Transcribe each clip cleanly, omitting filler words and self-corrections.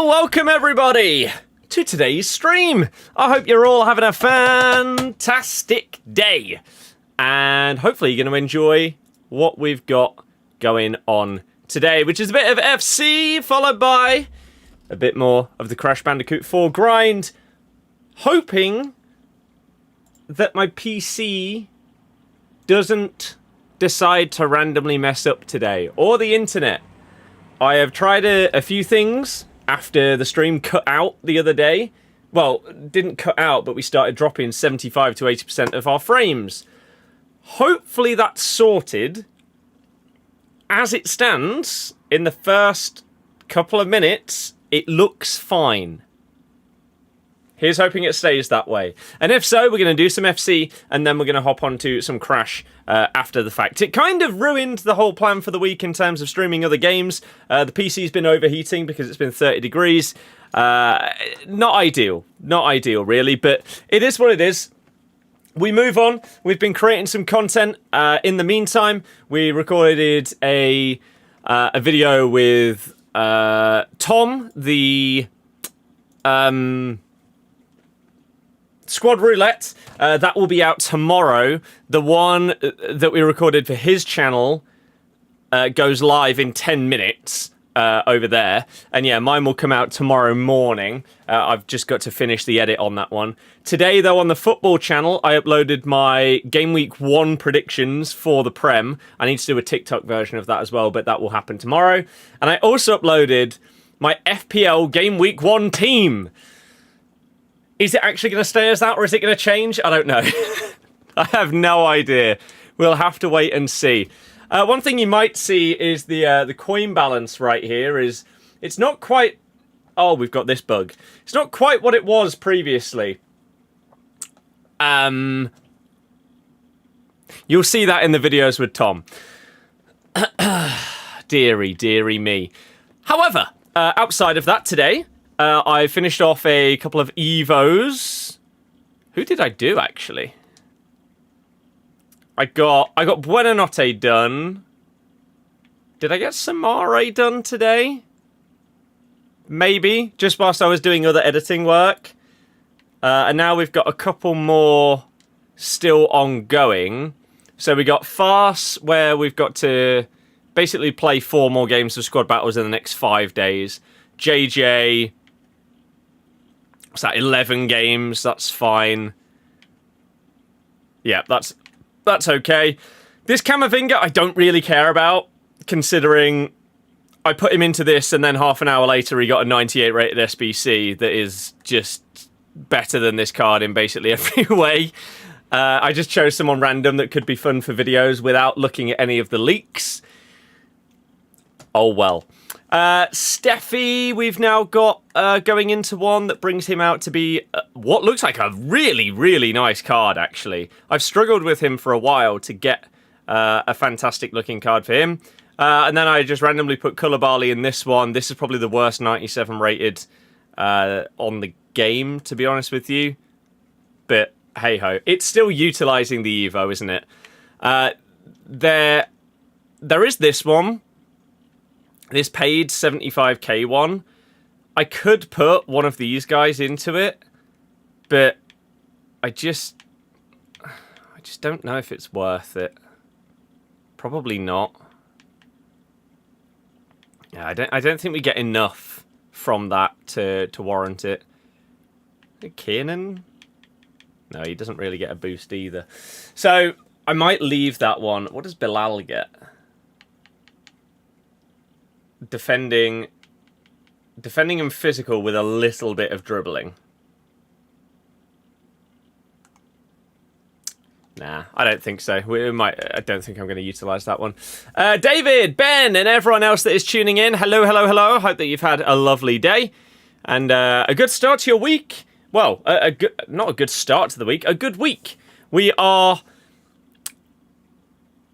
welcome everybody to today's stream. I hope you're all having a fantastic day. And hopefully you're going to enjoy what we've got going on today, which is a bit of FC, followed by a bit more of the Crash Bandicoot 4 grind. Hoping that my PC doesn't decide to randomly mess up today, or the internet. I have tried a few things after the stream cut out the other day. Well, didn't cut out, but we started dropping 75 to 80% of our frames. Hopefully that's sorted. As it stands, in the first couple of minutes, it looks fine. Here's hoping it stays that way. And if so, we're going to do some FC, and then we're going to hop onto some Crash after the fact. It kind of ruined the whole plan for the week in terms of streaming other games. The PC's been overheating because it's been 30 degrees. Not ideal. Not ideal, really, but it is what it is. We move on. We've been creating some content. In the meantime, we recorded a video with Tom, the Squad Roulette. That will be out tomorrow. The one that we recorded for his channel goes live in 10 minutes over there. And yeah, mine will come out tomorrow morning. I've just got to finish the edit on that one. Today, though, on the football channel, I uploaded my Game Week 1 predictions for the Prem. I need to do a TikTok version of that as well, but that will happen tomorrow. And I also uploaded my FPL Game Week 1 team. Is it actually going to stay as that, or is it going to change? I don't know. I have no idea. We'll have to wait and see. One thing you might see is the coin balance right here is it's not quite... Oh, we've got this bug. It's not quite what it was previously. You'll see that in the videos with Tom. Deary, deary me. However, outside of that today... I finished off a couple of Evos. Who did I do, actually? I got Buonanotte done. Did I get Samare done today? Maybe, just whilst I was doing other editing work. And now we've got a couple more still ongoing. So we got Farce, where we've got to basically play 4 more games of squad battles in the next 5 days. JJ... What's that, 11 games? That's fine. Yeah, that's okay. This Camavinga, I don't really care about, considering I put him into this and then half an hour later he got a 98 rated SBC that is just better than this card in basically every way. I just chose someone random that could be fun for videos without looking at any of the leaks. Oh well. Steffi, we've now got going into one that brings him out to be what looks like a really, really nice card, actually. I've struggled with him for a while to get a fantastic looking card for him. And then I just randomly put Koulibaly in this one. This is probably the worst 97 rated on the game, to be honest with you. But hey-ho. It's still utilising the Evo, isn't it? There is this one. This paid 75k one. I could put one of these guys into it, but I just don't know if it's worth it. Probably not. Yeah, I don't think we get enough from that to warrant it. Kiernan? No, he doesn't really get a boost either. So I might leave that one. What does Bilal get? Defending and physical with a little bit of dribbling. Nah, I don't think so. I don't think I'm going to utilise that one. David, Ben, and everyone else that is tuning in. Hello, hello, hello. Hope that you've had a lovely day and a good start to your week. Well, not a good start to the week. A good week. We are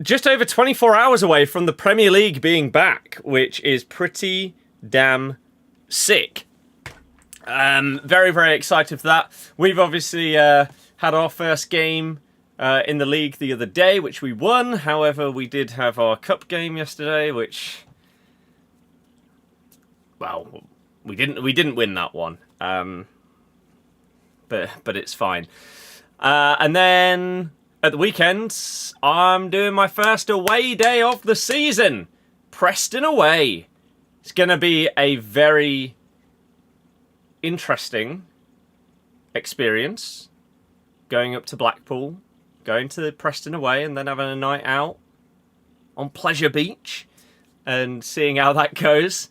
just over 24 hours away from the Premier League being back, which is pretty damn sick. Very, very excited for that. We've obviously had our first game in the league the other day, which we won. However, we did have our cup game yesterday, which, well, we didn't win that one. But it's fine. And then at the weekend, I'm doing my first away day of the season. Preston away. It's going to be a very interesting experience. Going up to Blackpool, going to Preston away, and then having a night out on Pleasure Beach and seeing how that goes.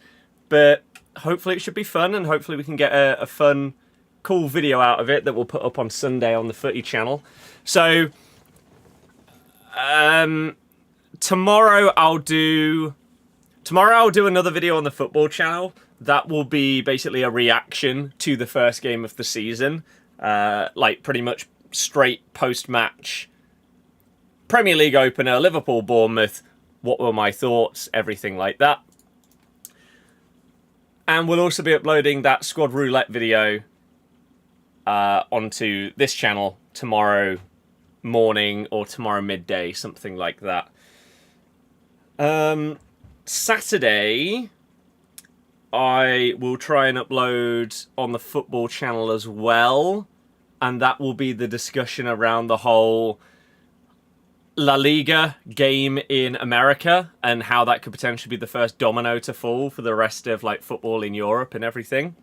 But hopefully it should be fun, and hopefully we can get a fun, cool video out of it that we'll put up on Sunday on the Footy channel. So tomorrow I'll do another video on the football channel. That will be basically a reaction to the first game of the season, like pretty much straight post-match Premier League opener, Liverpool Bournemouth. What were my thoughts? Everything like that. And we'll also be uploading that squad roulette video onto this channel tomorrow morning or tomorrow midday, something like that. Saturday, I will try and upload on the football channel as well, and that will be the discussion around the whole La Liga game in America and how that could potentially be the first domino to fall for the rest of like football in Europe and everything.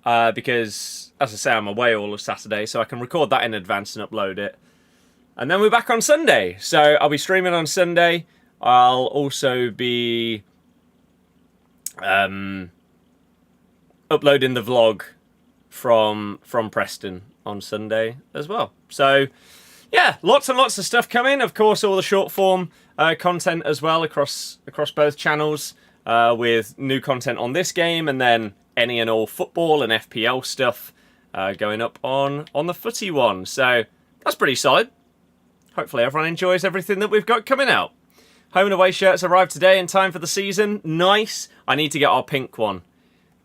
Because, as I say, I'm away all of Saturday, so I can record that in advance and upload it. And then we're back on Sunday. So I'll be streaming on Sunday. I'll also be uploading the vlog from Preston on Sunday as well. So, yeah, lots and lots of stuff coming. Of course, all the short form content as well across both channels with new content on this game, and then any and all football and FPL stuff going up on the footy one. So that's pretty solid. Hopefully everyone enjoys everything that we've got coming out. Home and away shirts arrived today in time for the season. Nice. I need to get our pink one.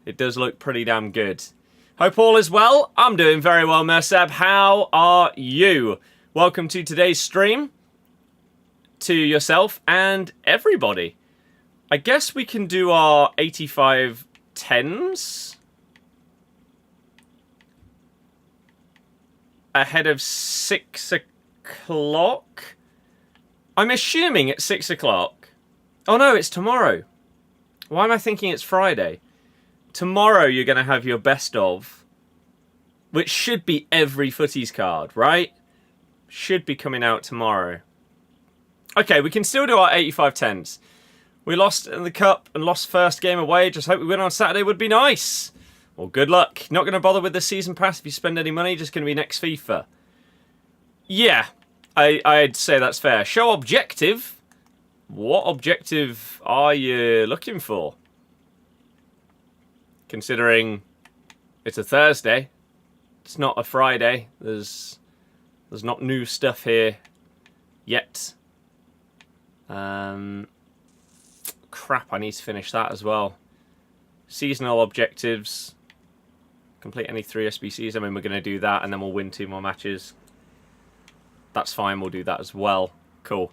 It does look pretty damn good. Hope all is well. I'm doing very well, Merseb. How are you? Welcome to today's stream. To yourself and everybody. I guess we can do our 85 10s ahead of 6 o'clock. I'm assuming it's 6 o'clock. Oh no, it's tomorrow. Why am I thinking it's Friday? Tomorrow you're going to have your best of, which should be every Footies card, right? Should be coming out tomorrow. Okay, we can still do our 85 10s. We lost in the cup and lost first game away. Just hope we win on Saturday would be nice. Well, good luck. Not going to bother with the season pass if you spend any money. Just going to be next FIFA. Yeah, I'd say that's fair. Show objective. What objective are you looking for? Considering it's a Thursday. It's not a Friday. There's not new stuff here yet. Crap, I need to finish that as well. Seasonal objectives. Complete any 3 SBCs. I mean, we're going to do that, and then we'll win 2 more matches. That's fine, we'll do that as well. Cool.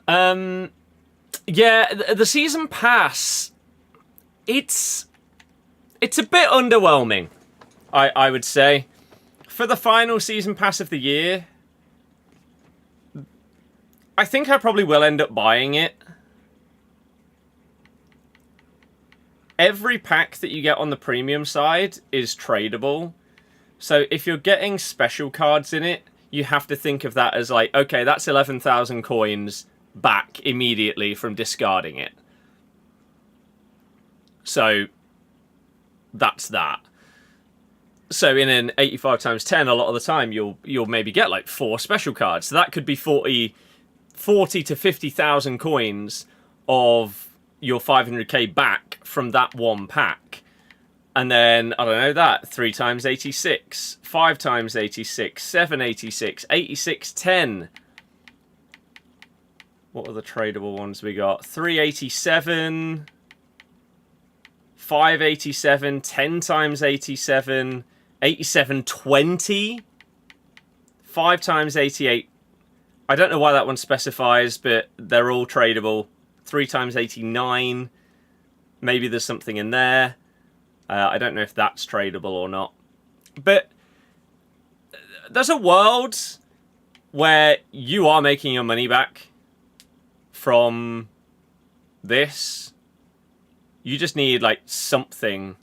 Yeah, the season pass, it's a bit underwhelming, I would say. For the final season pass of the year, I think I probably will end up buying it. Every pack that you get on the premium side is tradable. So if you're getting special cards in it, you have to think of that as like, okay, that's 11,000 coins back immediately from discarding it. So that's that. So in an 85 times 10, a lot of the time you'll maybe get like 4 special cards. So that could be 40 to 50,000 coins of your 500k back from that one pack. And then, I don't know, that 3 times 86, 5 times 86, 786, 86, 10. What are the tradable ones we got? 387, 587, 10 times 87, 87, 20, 5 times 88. I don't know why that one specifies, but they're all tradable. 3 times 89, Maybe there's something in there. I don't know if that's tradable or not. But there's a world where you are making your money back from this. You just need, like, something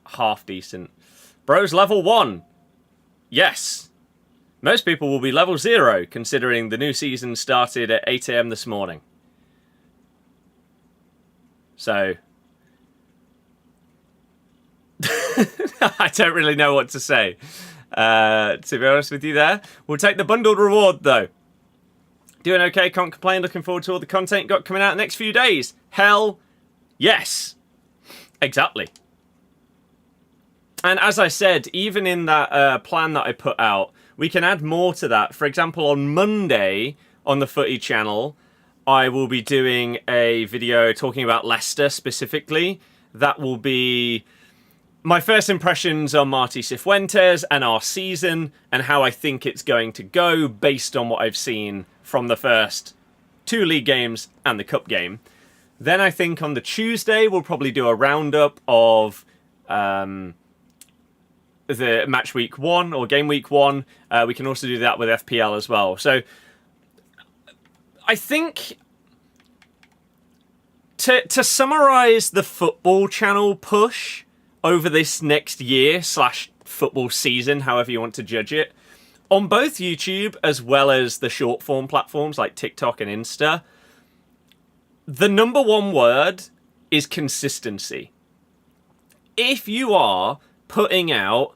half decent. Bro's level 1. Yes. Most people will be level 0, considering the new season started at 8 AM this morning. So, I don't really know what to say, to be honest with you there. We'll take the bundled reward, though. Doing okay, can't complain. Looking forward to all the content got coming out the next few days. Hell, yes. Exactly. And as I said, even in that plan that I put out, we can add more to that. For example, on Monday, on the Footy channel, I will be doing a video talking about Leicester specifically. That will be my first impressions on Marti Cifuentes and our season and how I think it's going to go based on what I've seen from the first 2 league games and the cup game. Then I think on the Tuesday, we'll probably do a roundup of the match week 1 or game week 1. We can also do that with FPL as well. So I think to summarize the football channel push over this next year / football season, however you want to judge it, on both YouTube as well as the short form platforms like TikTok and Insta, the number one word is consistency. If you are putting out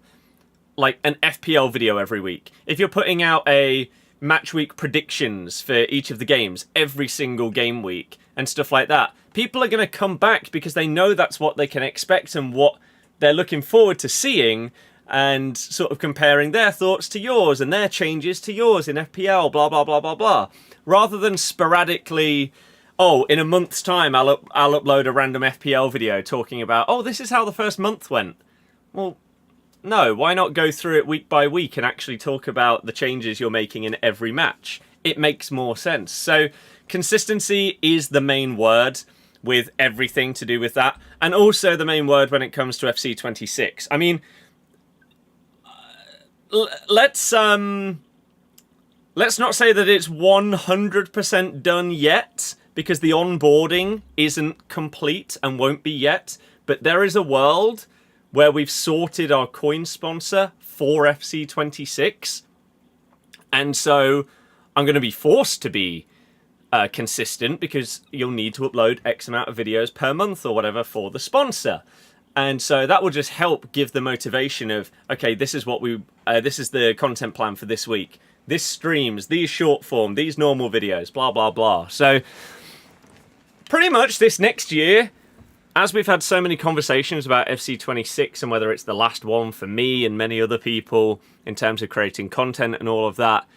like an FPL video every week, if you're putting out a match week predictions for each of the games every single game week and stuff like that, people are going to come back because they know that's what they can expect and what they're looking forward to seeing, and sort of comparing their thoughts to yours and their changes to yours in FPL, blah, blah, blah, blah, blah. Rather than sporadically, oh, in a month's time, I'll upload a random FPL video talking about, oh, this is how the first month went. Well, no, why not go through it week by week and actually talk about the changes you're making in every match? It makes more sense. So consistency is the main word with everything to do with that. And also the main word when it comes to FC 26. I mean, let's not say that it's 100% done yet, because the onboarding isn't complete and won't be yet. But there is a world where we've sorted our coin sponsor for FC 26. And so I'm going to be forced to be consistent, because you'll need to upload X amount of videos per month or whatever for the sponsor. And so that will just help give the motivation of, okay, this is what this is the content plan for this week. This streams, these short form, these normal videos, blah, blah, blah. So pretty much this next year, as we've had so many conversations about FC 26 and whether it's the last one for me and many other people in terms of creating content and all of that,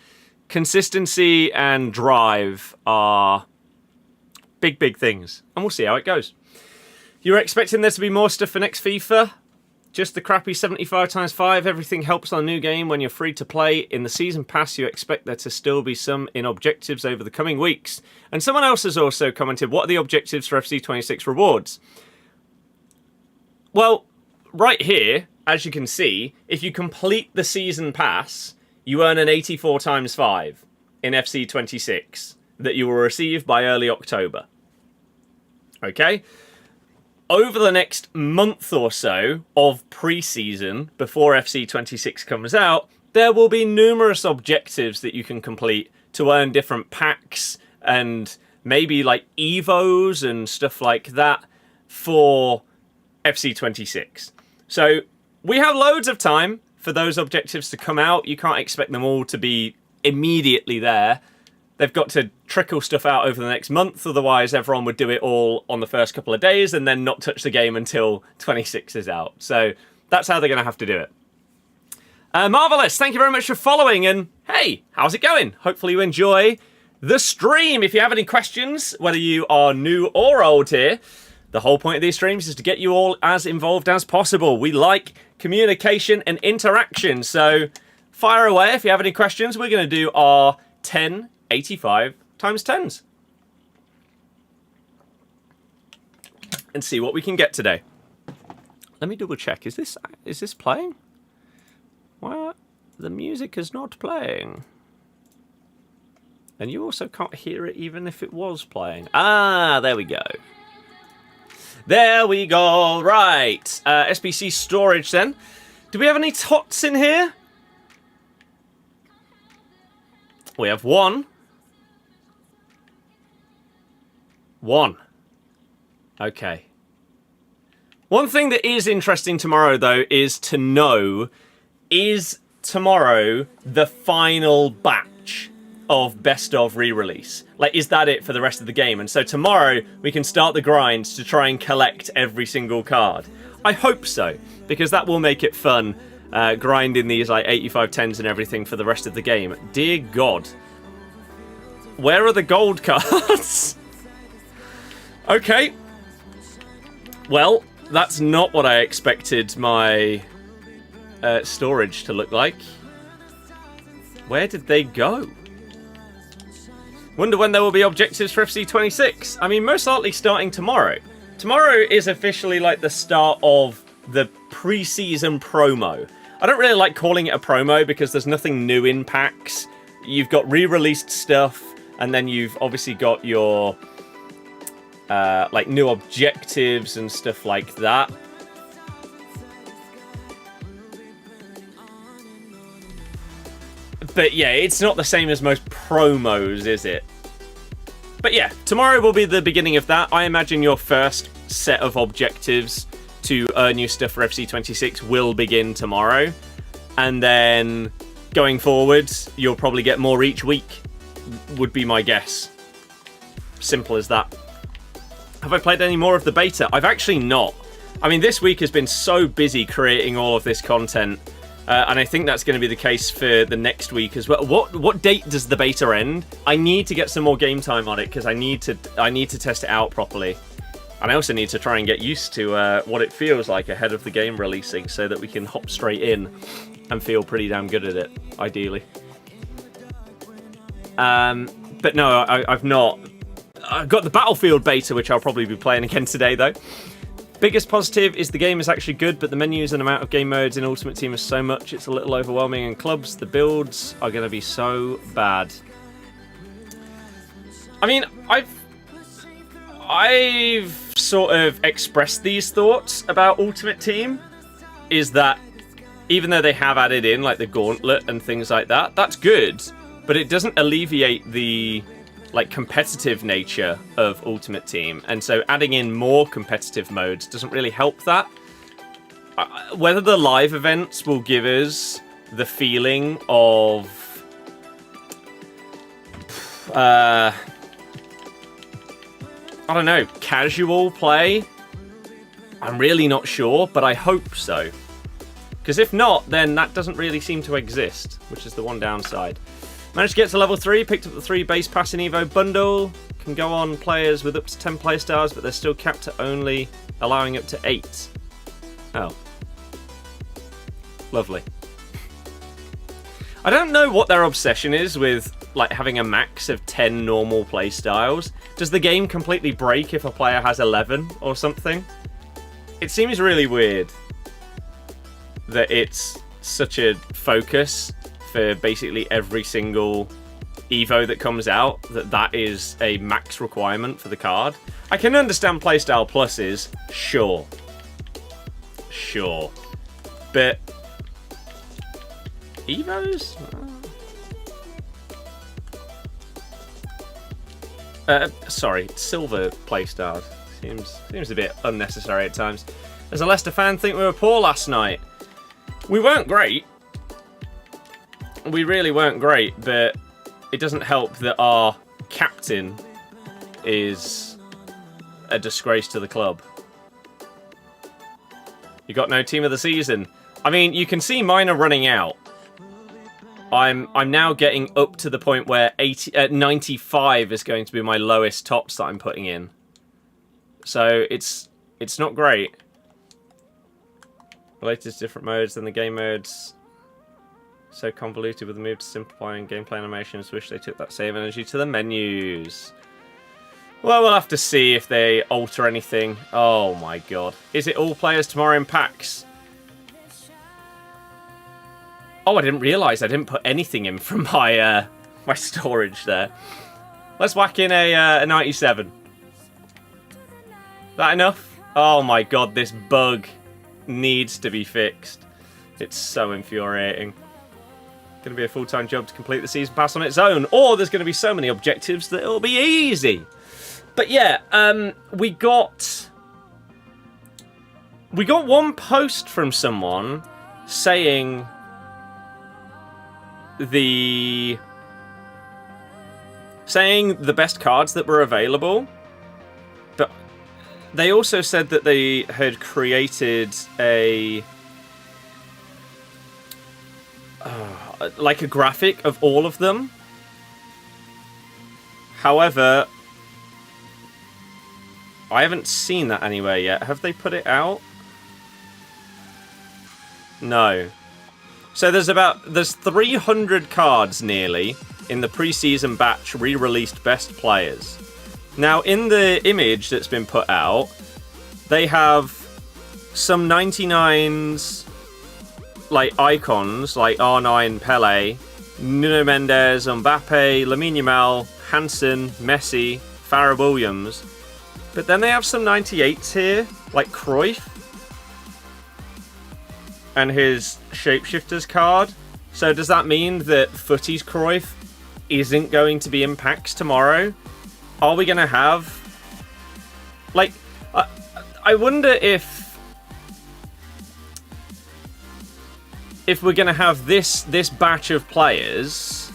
consistency and drive are big, big things. And we'll see how it goes. You're expecting there to be more stuff for next FIFA? Just the crappy 75x5, everything helps on a new game when you're free to play. In the season pass, you expect there to still be some in objectives over the coming weeks. And someone else has also commented, what are the objectives for FC 26 rewards? Well, right here, as you can see, if you complete the season pass, you earn an 84x5 in FC 26 that you will receive by early October. Okay? Over the next month or so of pre-season, before FC 26 comes out, there will be numerous objectives that you can complete to earn different packs and maybe like Evos and stuff like that for FC 26. So we have loads of time for those objectives to come out. You can't expect them all to be immediately there. They've got to trickle stuff out over the next month, otherwise everyone would do it all on the first couple of days and then not touch the game until 26 is out. So that's how they're going to have to do it. Marvellous, thank you very much for following, and hey, how's it going? Hopefully you enjoy the stream. If you have any questions, whether you are new or old here, the whole point of these streams is to get you all as involved as possible. We like communication and interaction, so fire away if you have any questions. We're going to do our 10 85 times 10s. and see what we can get today. Let me double check. Is this playing? Why the music is not playing? And you also can't hear it even if it was playing. Ah, there we go. There we go. Right. SBC storage then. Do we have any tots in here? We have one. One. Okay. One thing that is interesting tomorrow, though, is to know, is tomorrow the final batch of best of re-release? Like, is that it for the rest of the game? And so tomorrow we can start the grind to try and collect every single card. I hope so, because that will make it fun, grinding these like 85 10s and everything for the rest of the game. Dear God. Where are the gold cards? Okay. Well, that's not what I expected my storage to look like. Where did they go? Wonder when there will be objectives for FC26. I mean, most likely starting tomorrow. Tomorrow is officially like the start of the pre-season promo. I don't really like calling it a promo because there's nothing new in packs. You've got re-released stuff, and then you've obviously got your like new objectives and stuff like that. But yeah, it's not the same as most promos, is it? But yeah, tomorrow will be the beginning of that. I imagine your first set of objectives to earn you stuff for FC26 will begin tomorrow. And then going forwards, you'll probably get more each week, would be my guess. Simple as that. Have I played any more of the beta? I've actually not. I mean, this week has been so busy creating all of this content. And I think that's going to be the case for the next week as well. What date does the beta end? I need to get some more game time on it because I need to test it out properly. And I also need to try and get used to what it feels like ahead of the game releasing so that we can hop straight in and feel pretty damn good at it, ideally. But no, I've not. I've got the Battlefield beta, which I'll probably be playing again today, though. Biggest positive is the game is actually good, but the menus and amount of game modes in Ultimate Team is so much, it's a little overwhelming. And clubs, the builds are going to be so bad. I mean, I've sort of expressed these thoughts about Ultimate Team, is that even though they have added in like the gauntlet and things like that, that's good, but it doesn't alleviate the like competitive nature of Ultimate Team, and so adding in more competitive modes doesn't really help that. Whether the live events will give us the feeling of I don't know, casual play, I'm really not sure, but I hope so, because if not, then that doesn't really seem to exist, which is the one downside. Managed to get to level 3, picked up the 3 base pass in Evo bundle. Can go on players with up to 10 playstars, but they're still capped at only allowing up to 8. Oh. Lovely. I don't know what their obsession is with like having a max of 10 normal playstyles. Does the game completely break if a player has 11 or something? It seems really weird that it's such a focus for basically every single Evo that comes out, that is a max requirement for the card. I can understand playstyle pluses, sure. Sure. But Evos? Sorry, silver playstyles. Seems a bit unnecessary at times. As a Leicester fan, think we were poor last night. We weren't great. We really weren't great, but it doesn't help that our captain is a disgrace to the club. You got no team of the season. I mean, you can see mine are running out. I'm now getting up to the point where 95 is going to be my lowest tops that I'm putting in. So it's not great. Related to different modes than the game modes. So convoluted with the move to simplifying gameplay animations. Wish they took that same energy to the menus. Well, we'll have to see if they alter anything. Oh my god. Is it all players tomorrow in packs? Oh, I didn't realise I didn't put anything in from my my storage there. Let's whack in a 97. That enough? Oh my god, this bug needs to be fixed. It's so infuriating. Going to be a full-time job to complete the season pass on its own, or there's going to be so many objectives that it'll be easy. But yeah, we got one post from someone saying the best cards that were available, but they also said that they had created a like a graphic of all of them. However, I haven't seen that anywhere yet. Have they put it out? No. So there's 300 cards nearly in the pre-season batch re-released best players. Now in the image that's been put out, they have some 99s like icons like R9, Pele, Nuno Mendes, Mbappe, Lamine Yamal, Hansen, Messi, Farrah Williams. But then they have some 98s here, like Cruyff and his Shapeshifters card. So does that mean that FUTTIES Cruyff isn't going to be in packs tomorrow? Are we going to have... Like, I wonder if we're going to have this batch of players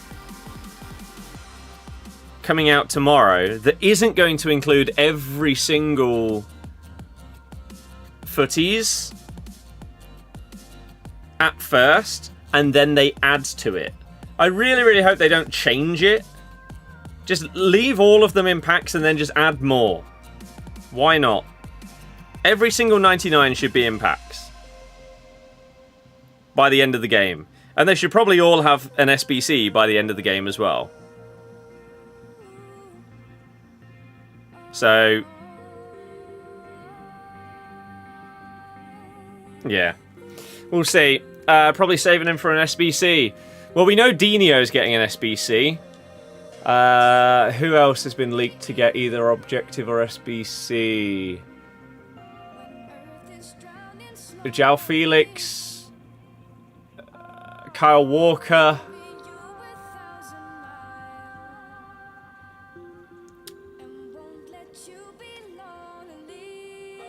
coming out tomorrow that isn't going to include every single FUTTIES at first, and then they add to it. I really, really hope they don't change it. Just leave all of them in packs and then just add more. Why not? Every single 99 should be in packs by the end of the game. And they should probably all have an SBC by the end of the game as well. So, yeah. We'll see. Probably saving him for an SBC. Well, we know Dino's getting an SBC. Who else has been leaked to get either Objective or SBC? João Felix. Kyle Walker.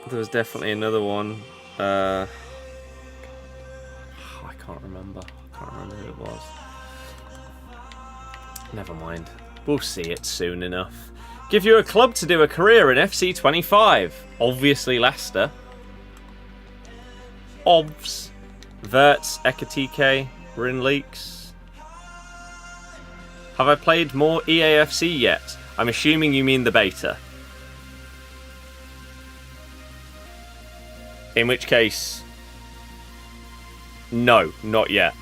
There was definitely another one. I can't remember. I can't remember who it was. Never mind. We'll see it soon enough. Give you a club to do a career in FC 25. Obviously Leicester. Obvs. Verts, RTTK, were in leaks. Have I played more EAFC yet? I'm assuming you mean the beta. In which case, no, not yet.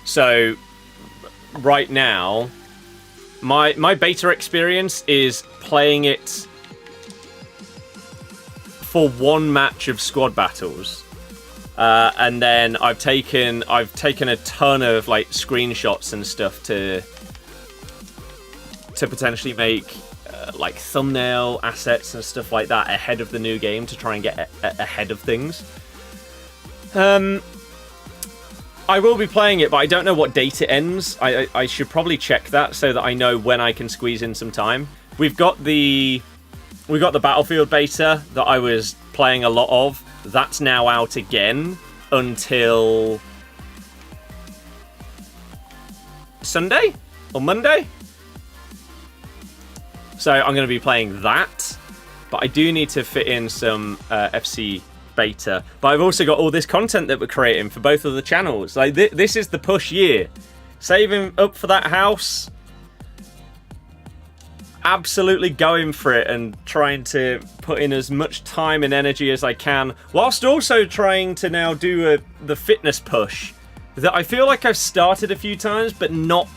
So, right now, my beta experience is playing it for one match of squad battles, and then I've taken a ton of like screenshots and stuff to potentially make like thumbnail assets and stuff like that ahead of the new game to try and get ahead of things. I will be playing it, but I don't know what date it ends. I should probably check that so that I know when I can squeeze in some time. We've got the Battlefield beta that I was playing a lot of. That's now out again until Sunday or Monday. So I'm going to be playing that, but I do need to fit in some FC beta. But I've also got all this content that we're creating for both of the channels. Like this is the push year. Saving up for that house. Absolutely going for it and trying to put in as much time and energy as I can, whilst also trying to now do the fitness push that I feel like I've started a few times, but not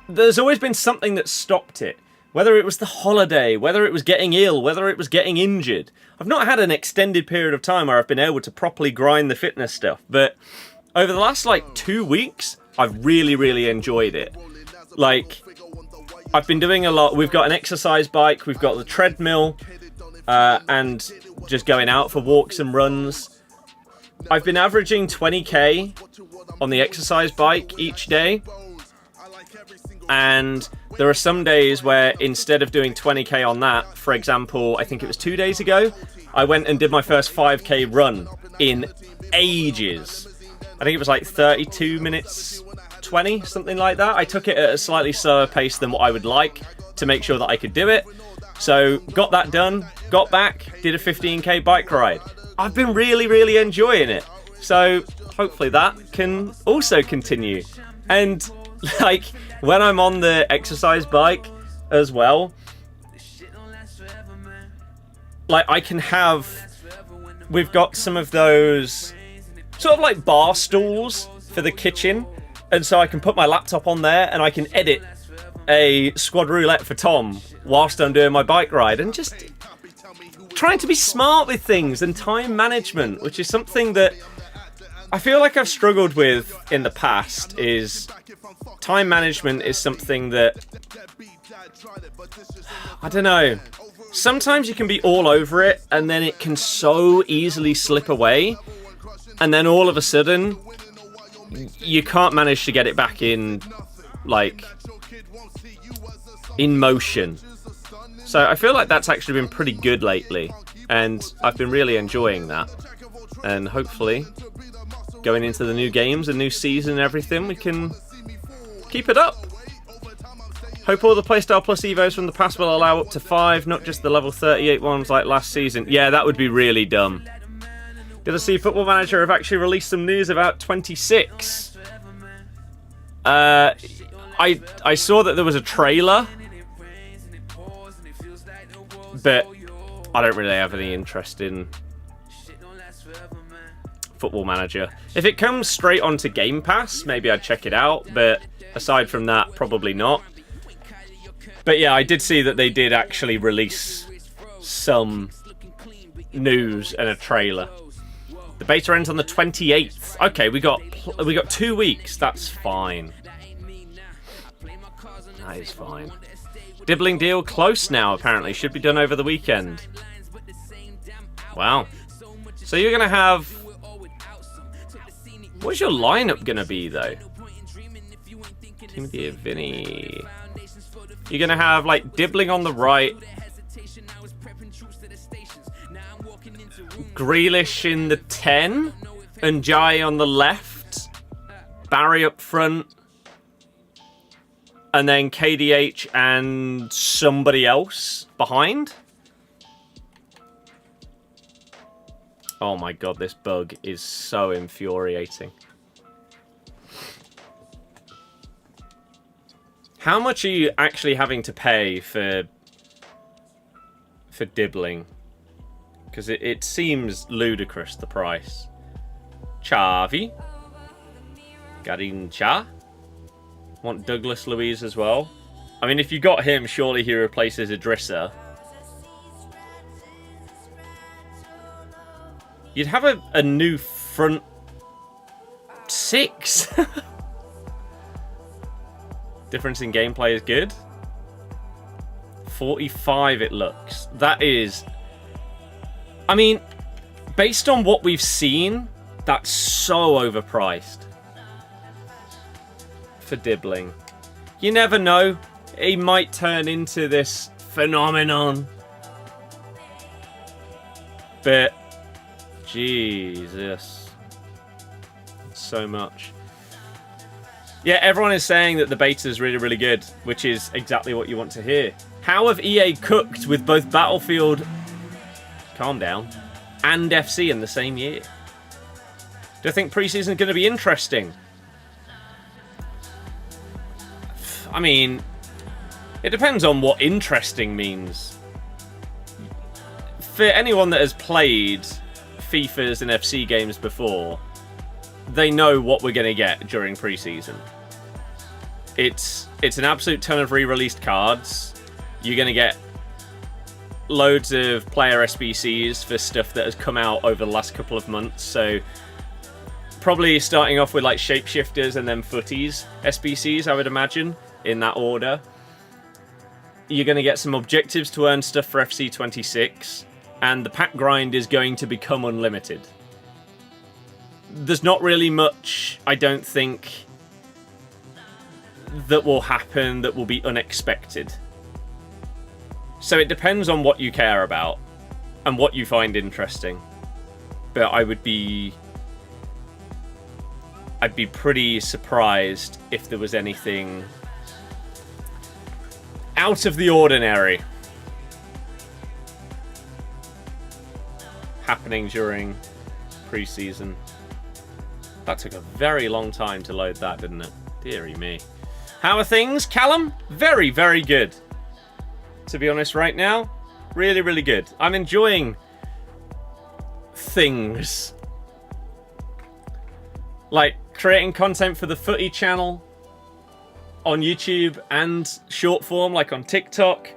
there's always been something that stopped it. Whether it was the holiday, whether it was getting ill, whether it was getting injured. I've not had an extended period of time where I've been able to properly grind the fitness stuff. But over the last, like, 2 weeks, I've really, really enjoyed it. Like, I've been doing a lot. We've got an exercise bike. We've got the treadmill. And just going out for walks and runs. I've been averaging 20k on the exercise bike each day. And there are some days where instead of doing 20k on that, for example, I think it was 2 days ago, I went and did my first 5k run in ages. I think it was like 32 minutes 20, something like that. I took it at a slightly slower pace than what I would like to make sure that I could do it. So got that done, got back, did a 15k bike ride. I've been really, really enjoying it. So hopefully that can also continue. And like, when I'm on the exercise bike as well, like, I can have... We've got some of those sort of like bar stools for the kitchen. And so I can put my laptop on there and I can edit a squad roulette for Tom whilst I'm doing my bike ride. And just trying to be smart with things and time management, which is something that I feel like I've struggled with in the past. Is time management is something that, I don't know, sometimes you can be all over it and then it can so easily slip away, and then all of a sudden you can't manage to get it back in, like, in motion. So I feel like that's actually been pretty good lately, and I've been really enjoying that. And hopefully, going into the new games and new season and everything, we can keep it up. Hope all the Playstyle Plus Evos from the past will allow up to 5, not just the level 38 ones like last season. Yeah, that would be really dumb. Did I see Football Manager have actually released some news about 26? I saw that there was a trailer, but I don't really have any interest in Football Manager. If it comes straight onto Game Pass, maybe I'd check it out, but aside from that, probably not. But yeah, I did see that they did actually release some news and a trailer. The beta ends on the 28th. Okay, we got 2 weeks. That's fine. That is fine. Dibbling deal close now, apparently. Should be done over the weekend. Wow. So you're going to have... What's your lineup going to be, though? Timothy, Vinny... You're going to have, like, Dibbling on the right. Grealish in the 10. And Jai on the left. Barry up front. And then KDH and somebody else behind. Oh my god, this bug is so infuriating. How much are you actually having to pay for Dibbling? Because it seems ludicrous, the price. Xavi. Garincha. Want Douglas Luiz as well. I mean, if you got him, surely he replaces Idrissa. You'd have a new front six. Difference in gameplay is good. 45 it looks. That is... I mean, based on what we've seen, that's so overpriced. For Dibbling. You never know. He might turn into this phenomenon. But... Jesus. So much. Yeah, everyone is saying that the beta is really, really good, which is exactly what you want to hear. How have EA cooked with both Battlefield, calm down, and FC in the same year? Do I think preseason is going to be interesting? I mean, it depends on what interesting means. For anyone that has played FIFAs and FC games before, they know what we're going to get during preseason. It's an absolute ton of re-released cards. You're going to get loads of player SBCs for stuff that has come out over the last couple of months. So probably starting off with like Shapeshifters and then FUTTIES SBCs, I would imagine, in that order. You're going to get some objectives to earn stuff for FC26, and the pack grind is going to become unlimited. There's not really much, I don't think, that will happen that will be unexpected. So it depends on what you care about and what you find interesting. But I'd be pretty surprised if there was anything out of the ordinary happening during pre-season. That took a very long time to load that, didn't it? Deary me. How are things, Callum? Very, very good. To be honest, right now, really, really good. I'm enjoying things. Like creating content for the Footy channel on YouTube and short form, like on TikTok.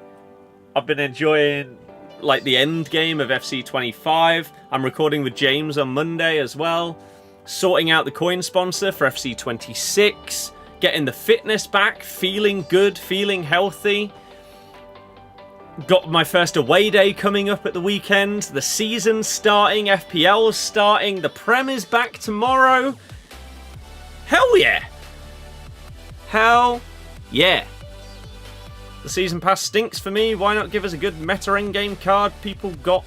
I've been enjoying like the end game of FC25. I'm recording with James on Monday as well. Sorting out the coin sponsor for FC26. Getting the fitness back. Feeling good. Feeling healthy. Got my first away day coming up at the weekend. The season's starting. FPL's starting. The Prem is back tomorrow. Hell yeah! Hell yeah! The season pass stinks for me. Why not give us a good meta endgame card? People got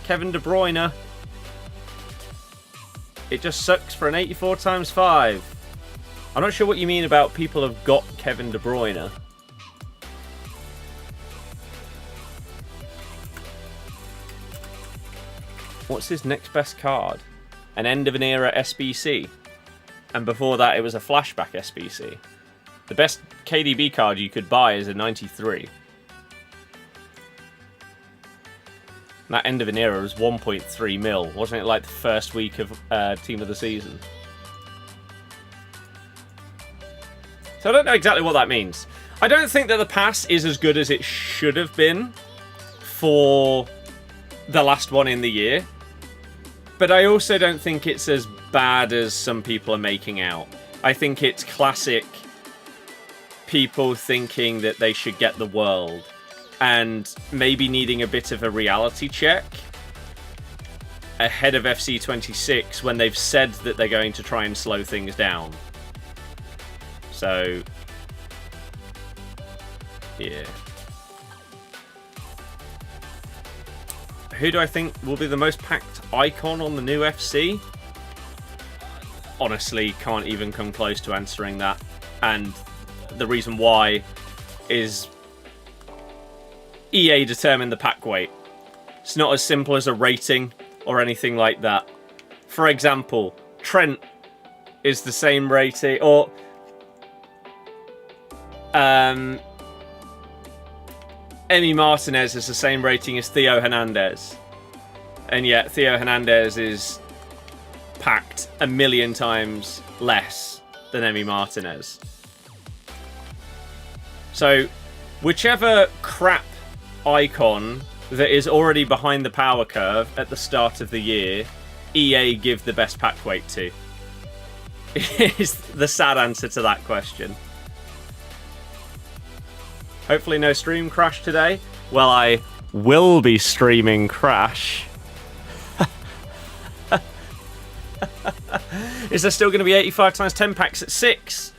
Kevin De Bruyne. It just sucks for an 84 times 5. I'm not sure what you mean about people have got Kevin De Bruyne. What's his next best card? An end of an era SBC. And before that, it was a flashback SBC. The best KDB card you could buy is a 93. That end of an era was 1.3 mil. Wasn't it like the first week of Team of the Season? So I don't know exactly what that means. I don't think that the pass is as good as it should have been for the last one in the year. But I also don't think it's as bad as some people are making out. I think it's classic people thinking that they should get the world and maybe needing a bit of a reality check ahead of FC26 when they've said that they're going to try and slow things down. So, yeah. Who do I think will be the most packed icon on the new FC? Honestly, can't even come close to answering that. And the reason why is EA determined the pack weight. It's not as simple as a rating or anything like that. For example, Trent is the same rating, or Emi Martinez is the same rating as Theo Hernandez. And yet Theo Hernandez is packed 1,000,000 times less than Emi Martinez. So, whichever crap icon that is already behind the power curve at the start of the year, EA give the best pack weight to. Is the sad answer to that question. Hopefully no stream crash today. Well, I will be streaming crash. Is there still going to be 85 times 10 packs at 6?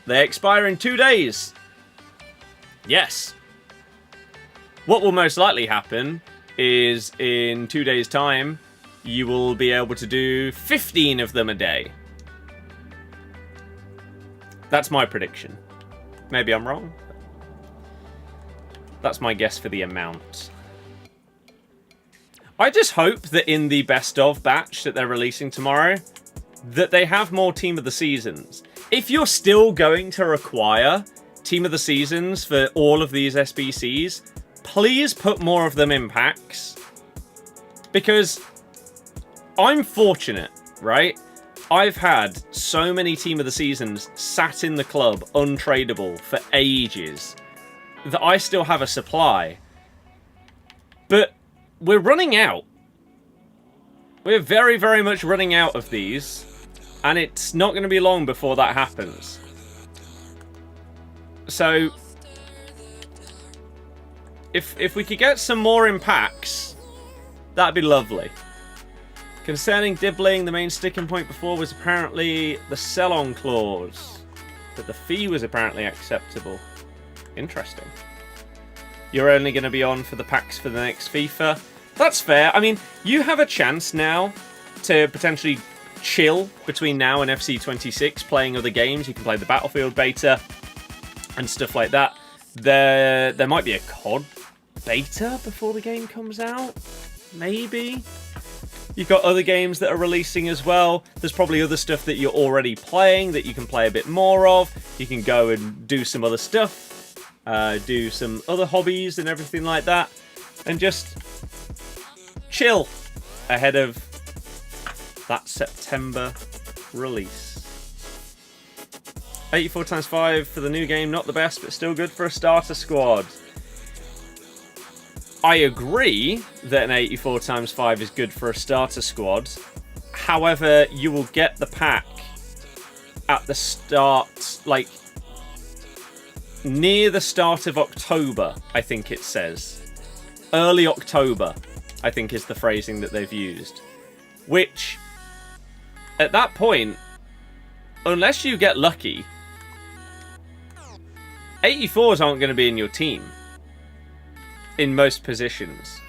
They expire in 2 days. Yes. What will most likely happen is in 2 days' time, you will be able to do 15 of them a day. That's my prediction. Maybe I'm wrong. That's my guess for the amount. I just hope that in the best of batch that they're releasing tomorrow, that they have more Team of the Seasons. If you're still going to require Team of the Seasons for all of these SBCs, please put more of them in packs. Because I'm fortunate, right? I've had so many Team of the Seasons sat in the club untradeable for ages that I still have a supply. But we're running out. We're very, very much running out of these. And it's not going to be long before that happens. So, if we could get some more in packs, that'd be lovely. Concerning dibbling, the main sticking point before was apparently the sell-on clause. But the fee was apparently acceptable. Interesting. You're only going to be on for the packs for the next FIFA. That's fair. I mean, you have a chance now to potentially chill between now and FC26, playing other games. You can play the Battlefield beta and stuff like that. There might be a COD beta before the game comes out. Maybe. You've got other games that are releasing as well. There's probably other stuff that you're already playing that you can play a bit more of. You can go and do some other stuff. Do some other hobbies and everything like that. And just chill ahead of that September release. 84 times 5 for the new game. Not the best, but still good for a starter squad. I agree that an 84 times 5 is good for a starter squad. However, you will get the pack at the start, like, near the start of October, I think it says. Early October, I think is the phrasing that they've used. Which, at that point, unless you get lucky, 84s aren't going to be in your team. In most positions.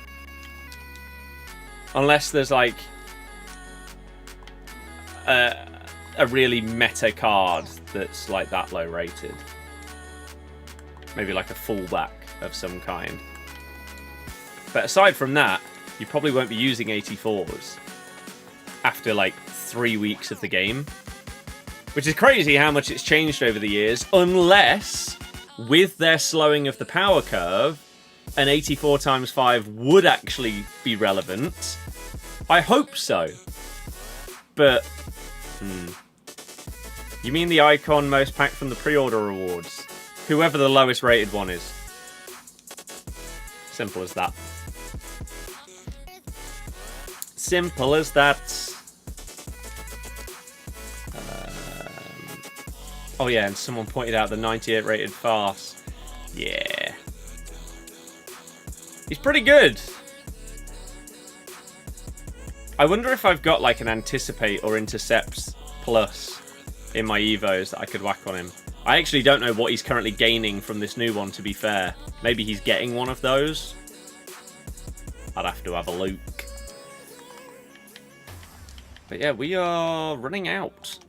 Unless there's like a really meta card that's like that low rated. Maybe like a fullback of some kind. But aside from that, you probably won't be using 84s after like 3 weeks of the game. Which is crazy how much it's changed over the years. Unless, with their slowing of the power curve, an 84 times 5 would actually be relevant. I hope so. But, You mean the icon most packed from the pre-order rewards? Whoever the lowest rated one is. Simple as that. Simple as that. Oh yeah, and someone pointed out the 98 rated farce. Yeah. He's pretty good. I wonder if I've got like an Anticipate or Intercepts Plus in my Evos that I could whack on him. I actually don't know what he's currently gaining from this new one, to be fair. Maybe he's getting one of those. I'd have to have a look. But yeah, we are running out.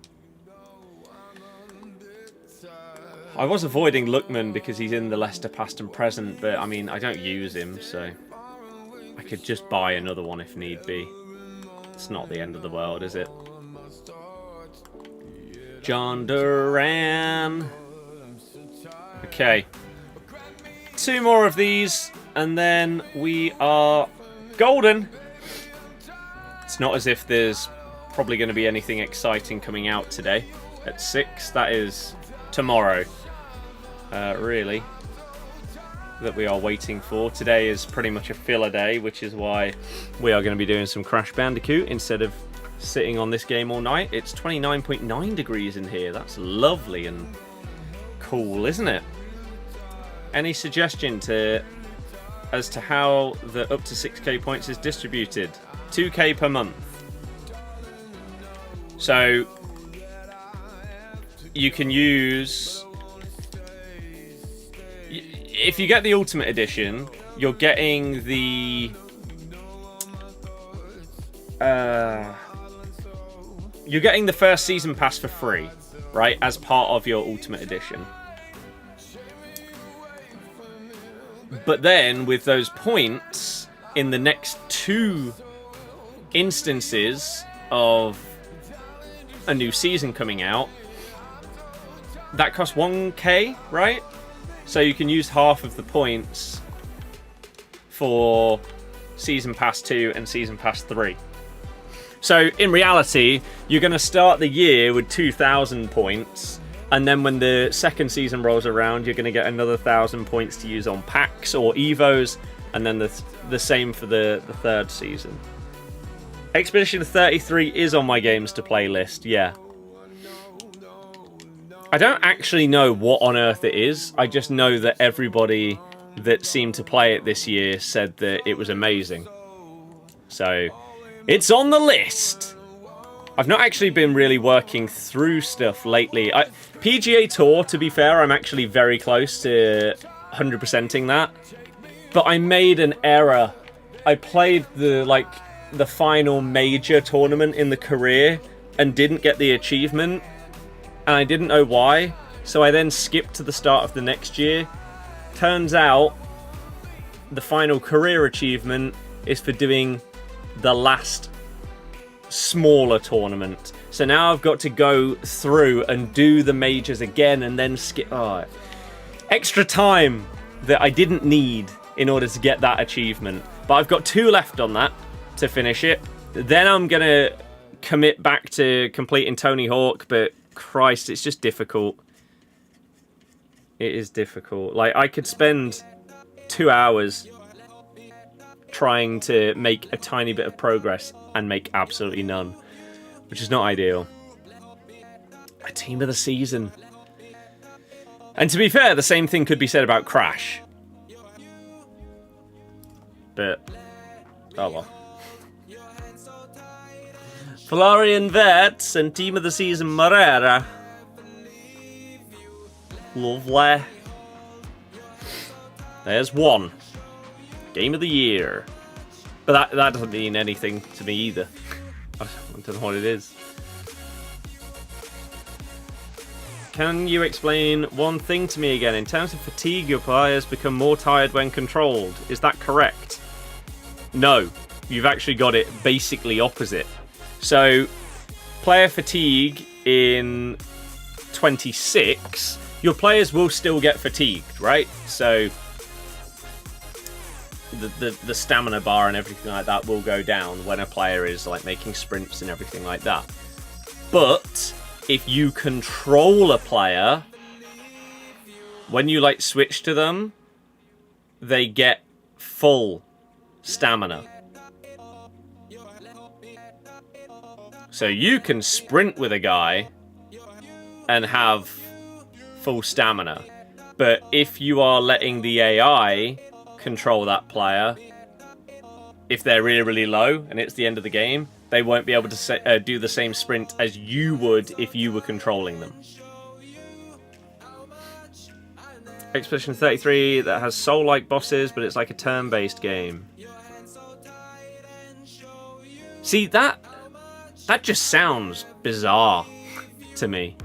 I was avoiding Lookman because he's in the Leicester past and present, but I mean, I don't use him, so I could just buy another one if need be. It's not the end of the world, is it? John Duran. Okay. 2 more of these, and then we are golden. It's not as if there's probably going to be anything exciting coming out today at 6. That is tomorrow. Really, that we are waiting for. Today is pretty much a filler day, which is why we are going to be doing some Crash Bandicoot instead of sitting on this game all night. It's 29.9 degrees in here. That's lovely and cool, isn't it? Any suggestion as to how the up to 6k points is distributed? 2k per month. So you can use... If you get the Ultimate Edition, you're getting the... you're getting the first season pass for free, right? As part of your Ultimate Edition. But then, with those points, in the next 2 instances of a new season coming out, that costs 1k, right? So you can use half of the points for Season Pass 2 and Season Pass 3. So in reality, you're going to start the year with 2,000 points, and then when the second season rolls around, you're going to get another 1,000 points to use on packs or evos, and then the same for the third season. Expedition 33 is on my games to play list, yeah. I don't actually know what on earth it is. I just know that everybody that seemed to play it this year said that it was amazing. So, it's on the list. I've not actually been really working through stuff lately. PGA Tour, to be fair, I'm actually very close to 100%ing that. But I made an error. I played the final major tournament in the career and didn't get the achievement. And I didn't know why. So I then skipped to the start of the next year. Turns out the final career achievement is for doing the last smaller tournament. So now I've got to go through and do the majors again and then skip. Extra time that I didn't need in order to get that achievement. But I've got 2 left on that to finish it. Then I'm going to commit back to completing Tony Hawk, but Christ, it's just difficult. It is difficult. Like, I could spend 2 hours trying to make a tiny bit of progress and make absolutely none, which is not ideal. A team of the season. And to be fair, the same thing could be said about Crash. But, oh well. Florian Wirtz and team of the season Morera. Lovely. There's one. Game of the year. But that doesn't mean anything to me either. I don't know what it is. Can you explain one thing to me again? In terms of fatigue, your players become more tired when controlled. Is that correct? No. You've actually got it basically opposite. So, player fatigue in 26, your players will still get fatigued, right? So, the stamina bar and everything like that will go down when a player is like making sprints and everything like that. But if you control a player, when you like switch to them, they get full stamina. So you can sprint with a guy and have full stamina. But if you are letting the AI control that player, if they're really, really low and it's the end of the game, they won't be able to do the same sprint as you would if you were controlling them. Expedition 33 that has soul-like bosses, but it's like a turn-based game. See, that just sounds bizarre to me.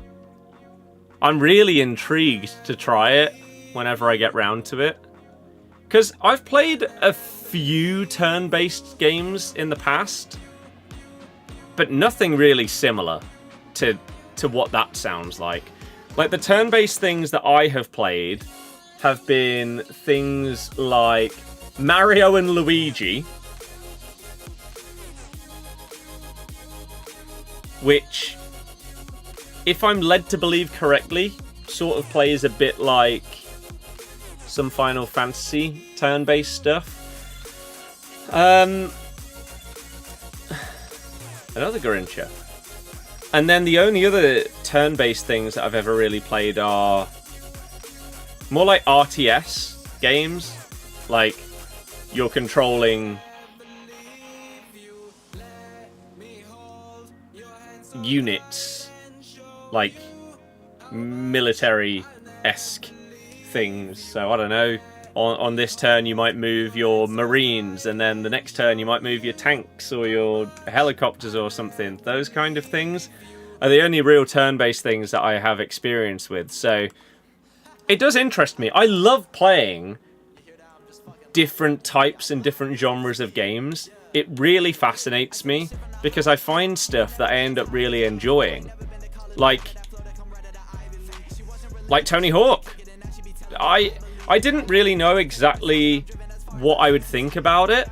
I'm really intrigued to try it whenever I get round to it. Because I've played a few turn-based games in the past, but nothing really similar to what that sounds like. Like, the turn-based things that I have played have been things like Mario and Luigi, which, if I'm led to believe correctly, sort of plays a bit like some Final Fantasy turn-based stuff. Another Garincha. And then the only other turn-based things that I've ever really played are more like RTS games. Like, you're controlling units, like military-esque things. So I don't know, on this turn you might move your marines, and then the next turn you might move your tanks or your helicopters or something. Those kind of things are the only real turn-based things that I have experience with. So it does interest me. I love playing different types and different genres of games. It really fascinates me because I find stuff that I end up really enjoying. Like Tony Hawk. I didn't really know exactly what I would think about it,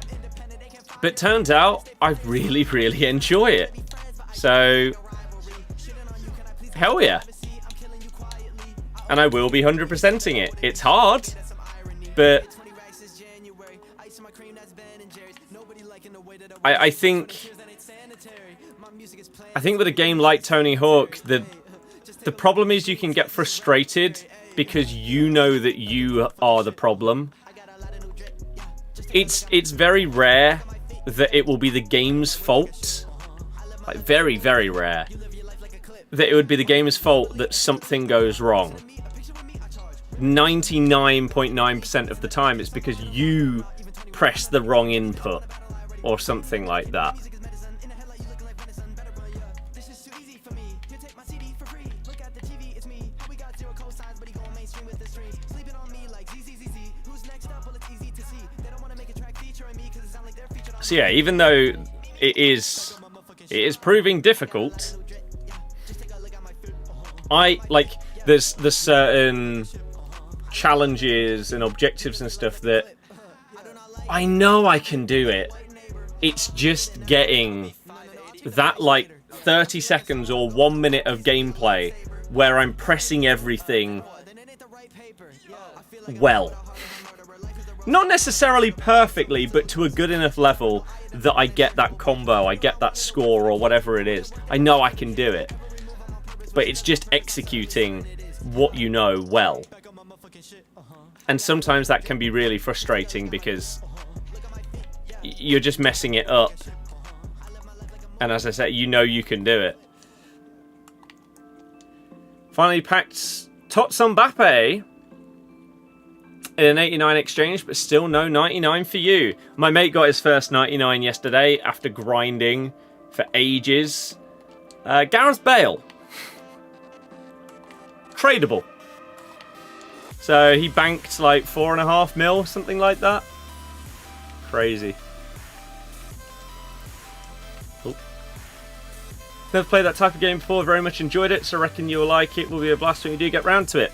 But turns out I really, really enjoy it. So, hell yeah. And I will be 100%ing it. It's hard, but I think with a game like Tony Hawk, the problem is you can get frustrated because you know that you are the problem. It's very rare that it will be the game's fault. Like, very, very rare that it would be the game's fault that something goes wrong. 99.9% of the time it's because you press the wrong input or something like that. So yeah, even though it is proving difficult, there's certain challenges and objectives and stuff that I know I can do it. It's just getting that 30 seconds or 1 minute of gameplay where I'm pressing everything well. Not necessarily perfectly, but to a good enough level that I get that combo, I get that score or whatever it is. I know I can do it. But it's just executing what you know well. And sometimes that can be really frustrating because you're just messing it up. And as I said, you know you can do it. Finally packed Tots Mbappe in an 89 exchange, but still no 99 for you. My mate got his first 99 yesterday after grinding for ages. Gareth Bale. Tradable. So he banked like 4.5 mil, something like that. Crazy. Oh. Never played that type of game before, very much enjoyed it, so I reckon you'll like it. Will be a blast when you do get round to it.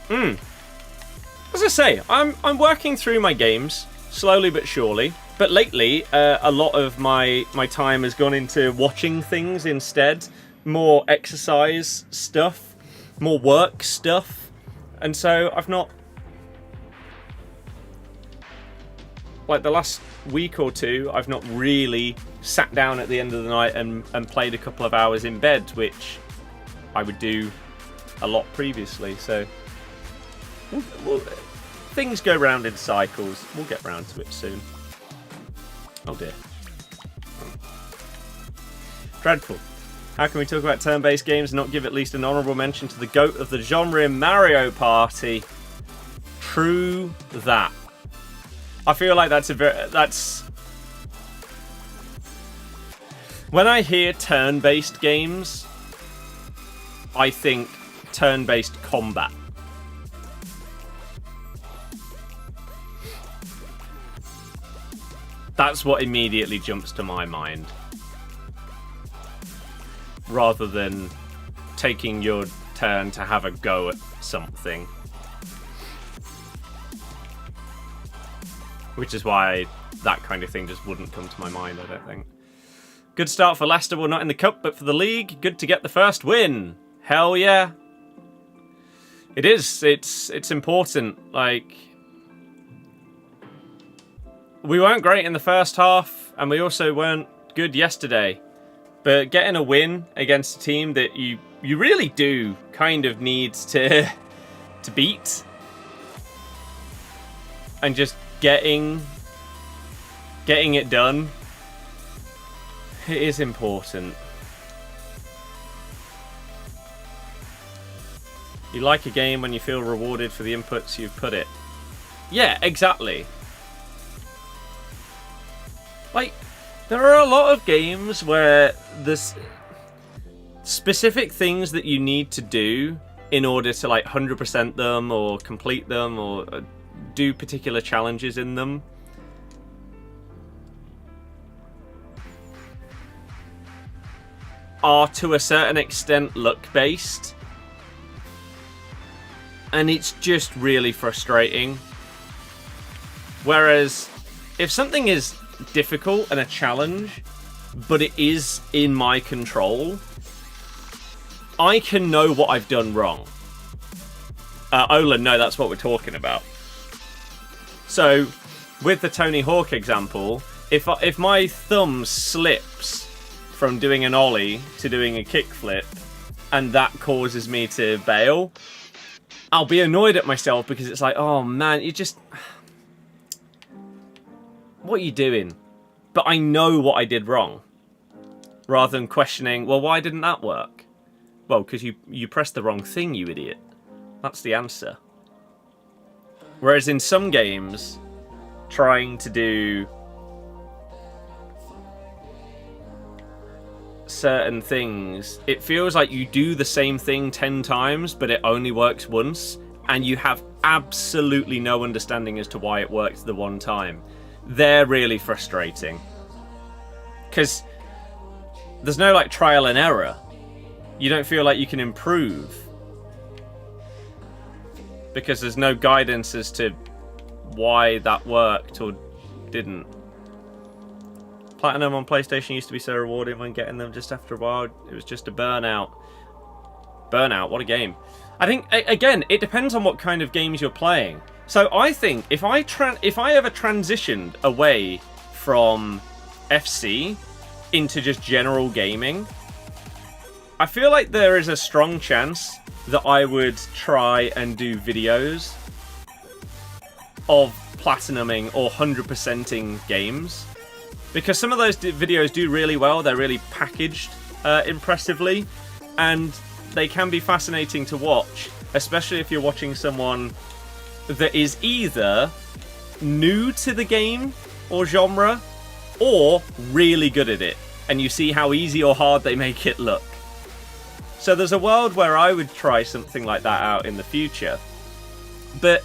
As I say, I'm working through my games, slowly but surely. But lately, a lot of my time has gone into watching things instead. More exercise stuff, more work stuff. And so I've not... the last week or two, I've not really sat down at the end of the night and played a couple of hours in bed, which I would do a lot previously. So... things go round in cycles. We'll get round to it soon. Oh dear. Dreadful. How can we talk about turn-based games and not give at least an honourable mention to the GOAT of the genre, Mario Party? True that. I feel like that's... When I hear turn-based games, I think turn-based combat. That's what immediately jumps to my mind. Rather than taking your turn to have a go at something. Which is why that kind of thing just wouldn't come to my mind, I don't think. Good start for Leicester, well not in the cup, but for the league. Good to get the first win. Hell yeah. It is. It's important. We weren't great in the first half, and we also weren't good yesterday. But getting a win against a team that you really do kind of need to beat, and just getting it done, it is important. You like a game when you feel rewarded for the inputs you've put it. Yeah, exactly. There are a lot of games where there's specific things that you need to do in order to 100% them or complete them or do particular challenges in them. Are to a certain extent luck-based. And it's just really frustrating. Whereas if something is difficult and a challenge, but it is in my control, I can know what I've done wrong. Ola, no, that's what we're talking about. So, with the Tony Hawk example, if my thumb slips from doing an ollie to doing a kickflip, and that causes me to bail, I'll be annoyed at myself because it's like, oh man, you just... What are you doing? But I know what I did wrong. Rather than questioning, well, why didn't that work? Well, because you pressed the wrong thing, you idiot. That's the answer. Whereas in some games, trying to do certain things, it feels like you do the same thing 10 times, but it only works once, and you have absolutely no understanding as to why it worked the one time. They're really frustrating. Because there's no, like, trial and error. You don't feel like you can improve. Because there's no guidance as to why that worked or didn't. Platinum on PlayStation used to be so rewarding when getting them. Just after a while, it was just a burnout. Burnout, what a game. I think, again, it depends on what kind of games you're playing. So I think if I ever transitioned away from FC into just general gaming, I feel like there is a strong chance that I would try and do videos of platinuming or 100%ing games. Because some of those videos do really well, they're really packaged impressively, and they can be fascinating to watch, especially if you're watching someone that is either new to the game or genre, or really good at it, and you see how easy or hard they make it look. So there's a world where I would try something like that out in the future. But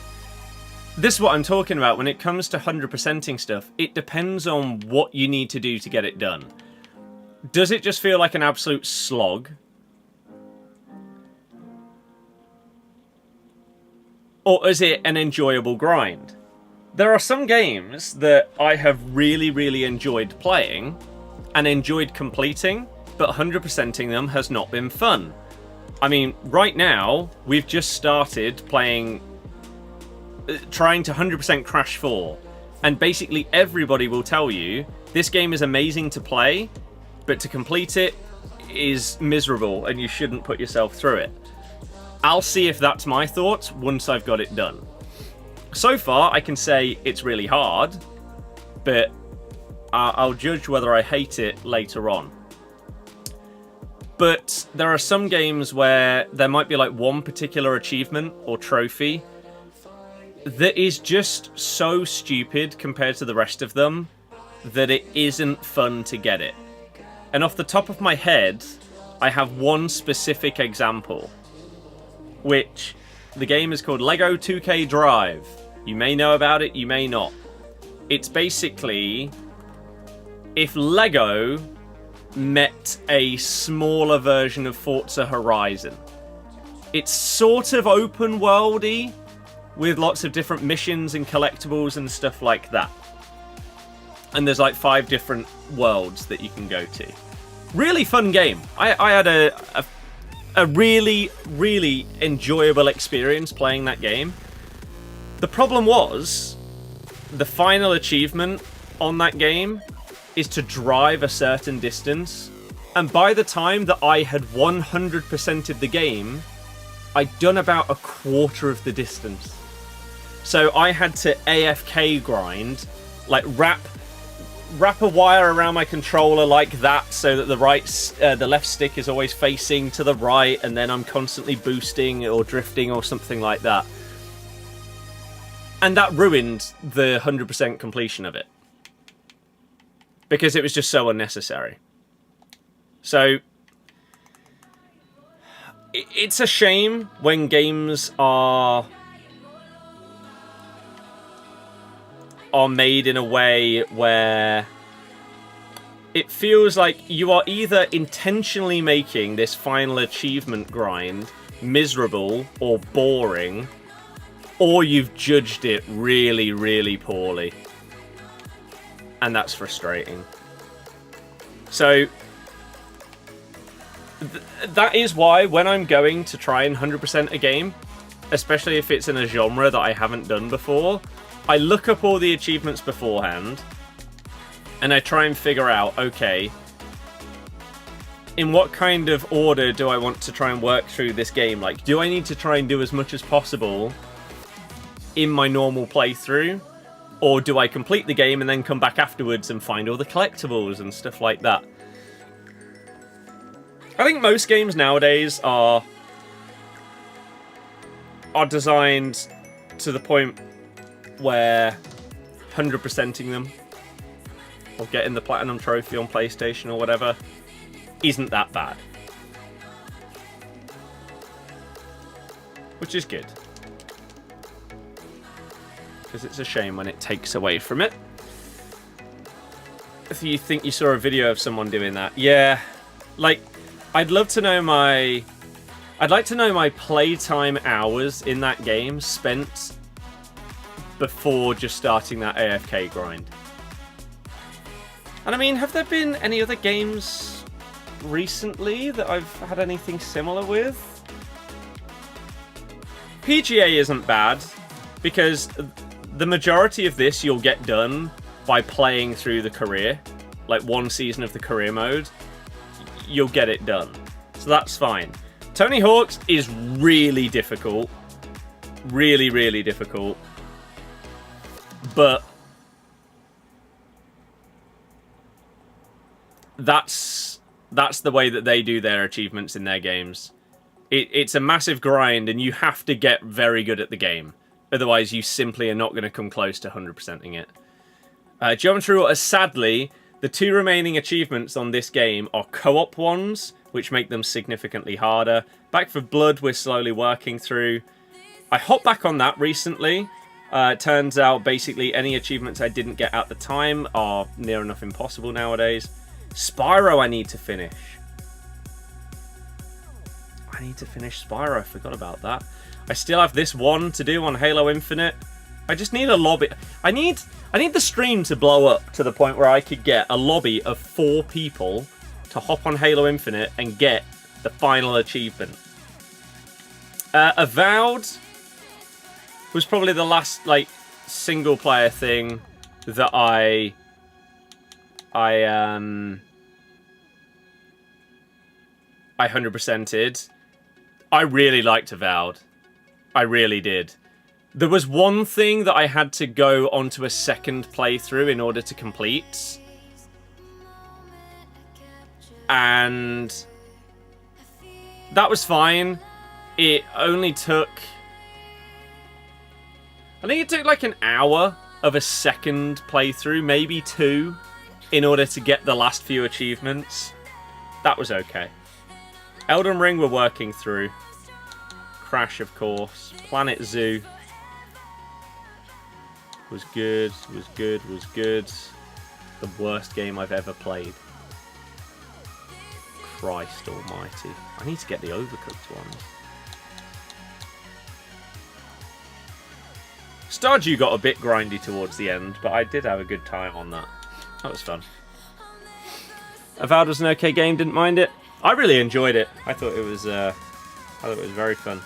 this is what I'm talking about when it comes to 100%ing stuff. It depends on what you need to do to get it done. Does it just feel like an absolute slog? Or is it an enjoyable grind? There are some games that I have really, really enjoyed playing and enjoyed completing, but 100%ing them has not been fun. I mean, right now, we've just started playing, trying to 100% Crash 4, and basically everybody will tell you, this game is amazing to play, but to complete it is miserable, and you shouldn't put yourself through it. I'll see if that's my thoughts once I've got it done. So far, I can say it's really hard, but I'll judge whether I hate it later on. But there are some games where there might be like one particular achievement or trophy that is just so stupid compared to the rest of them that it isn't fun to get it. And off the top of my head, I have one specific example, which the game is called Lego 2K Drive. You may know about it, you may not. It's basically if Lego met a smaller version of Forza Horizon. It's sort of open worldy with lots of different missions and collectibles and stuff like that. And there's like 5 different worlds that you can go to. Really fun game. I had a really, really enjoyable experience playing that game. The problem was, the final achievement on that game is to drive a certain distance, and by the time that I had 100%ed the game, I'd done about a quarter of the distance. So I had to AFK grind, like wrap a wire around my controller like that, so that the left stick is always facing to the right, and then I'm constantly boosting or drifting or something like that. And that ruined the 100% completion of it, because it was just so unnecessary. So it's a shame when games are made in a way where it feels like you are either intentionally making this final achievement grind miserable or boring, or you've judged it really, really poorly. And that's frustrating. So that is why when I'm going to try and 100% a game, especially if it's in a genre that I haven't done before, I look up all the achievements beforehand and I try and figure out, okay, in what kind of order do I want to try and work through this game? Like, do I need to try and do as much as possible in my normal playthrough? Or do I complete the game and then come back afterwards and find all the collectibles and stuff like that? I think most games nowadays are designed to the point where 100%ing them or getting the Platinum Trophy on PlayStation or whatever isn't that bad. Which is good. Because it's a shame when it takes away from it. If you think you saw a video of someone doing that, yeah. Like, I'd like to know my playtime hours in that game spent before just starting that AFK grind. And I mean, have there been any other games recently that I've had anything similar with? PGA isn't bad, because the majority of this you'll get done by playing through the career. Like one season of the career mode, you'll get it done. So that's fine. Tony Hawk's is really difficult. Really, really difficult. But that's the way that they do their achievements in their games. It's a massive grind, and you have to get very good at the game. Otherwise, you simply are not going to come close to 100%ing it. Geometry Water, sadly, the two remaining achievements on this game are co-op ones, which make them significantly harder. Back for Blood, we're slowly working through. I hopped back on that recently. Turns out, basically, any achievements I didn't get at the time are near enough impossible nowadays. Spyro I need to finish. I need to finish Spyro, I forgot about that. I still have this one to do on Halo Infinite. I just need a lobby. I need the stream to blow up to the point where I could get a lobby of 4 people to hop on Halo Infinite and get the final achievement. Avowed was probably the last like single player thing that I 100%ed. I really liked Avowed. I really did. There was one thing that I had to go onto a second playthrough in order to complete. And that was fine. It only took... I think it took like an hour of a second playthrough, maybe 2, in order to get the last few achievements. That was okay. Elden Ring we're working through. Crash, of course. Planet Zoo. Was good, was good, was good. The worst game I've ever played. Christ almighty. I need to get the Overcooked one. Stardew got a bit grindy towards the end, but I did have a good time on that. That was fun. Avowed was an okay game, didn't mind it. I really enjoyed it. I thought it was very fun.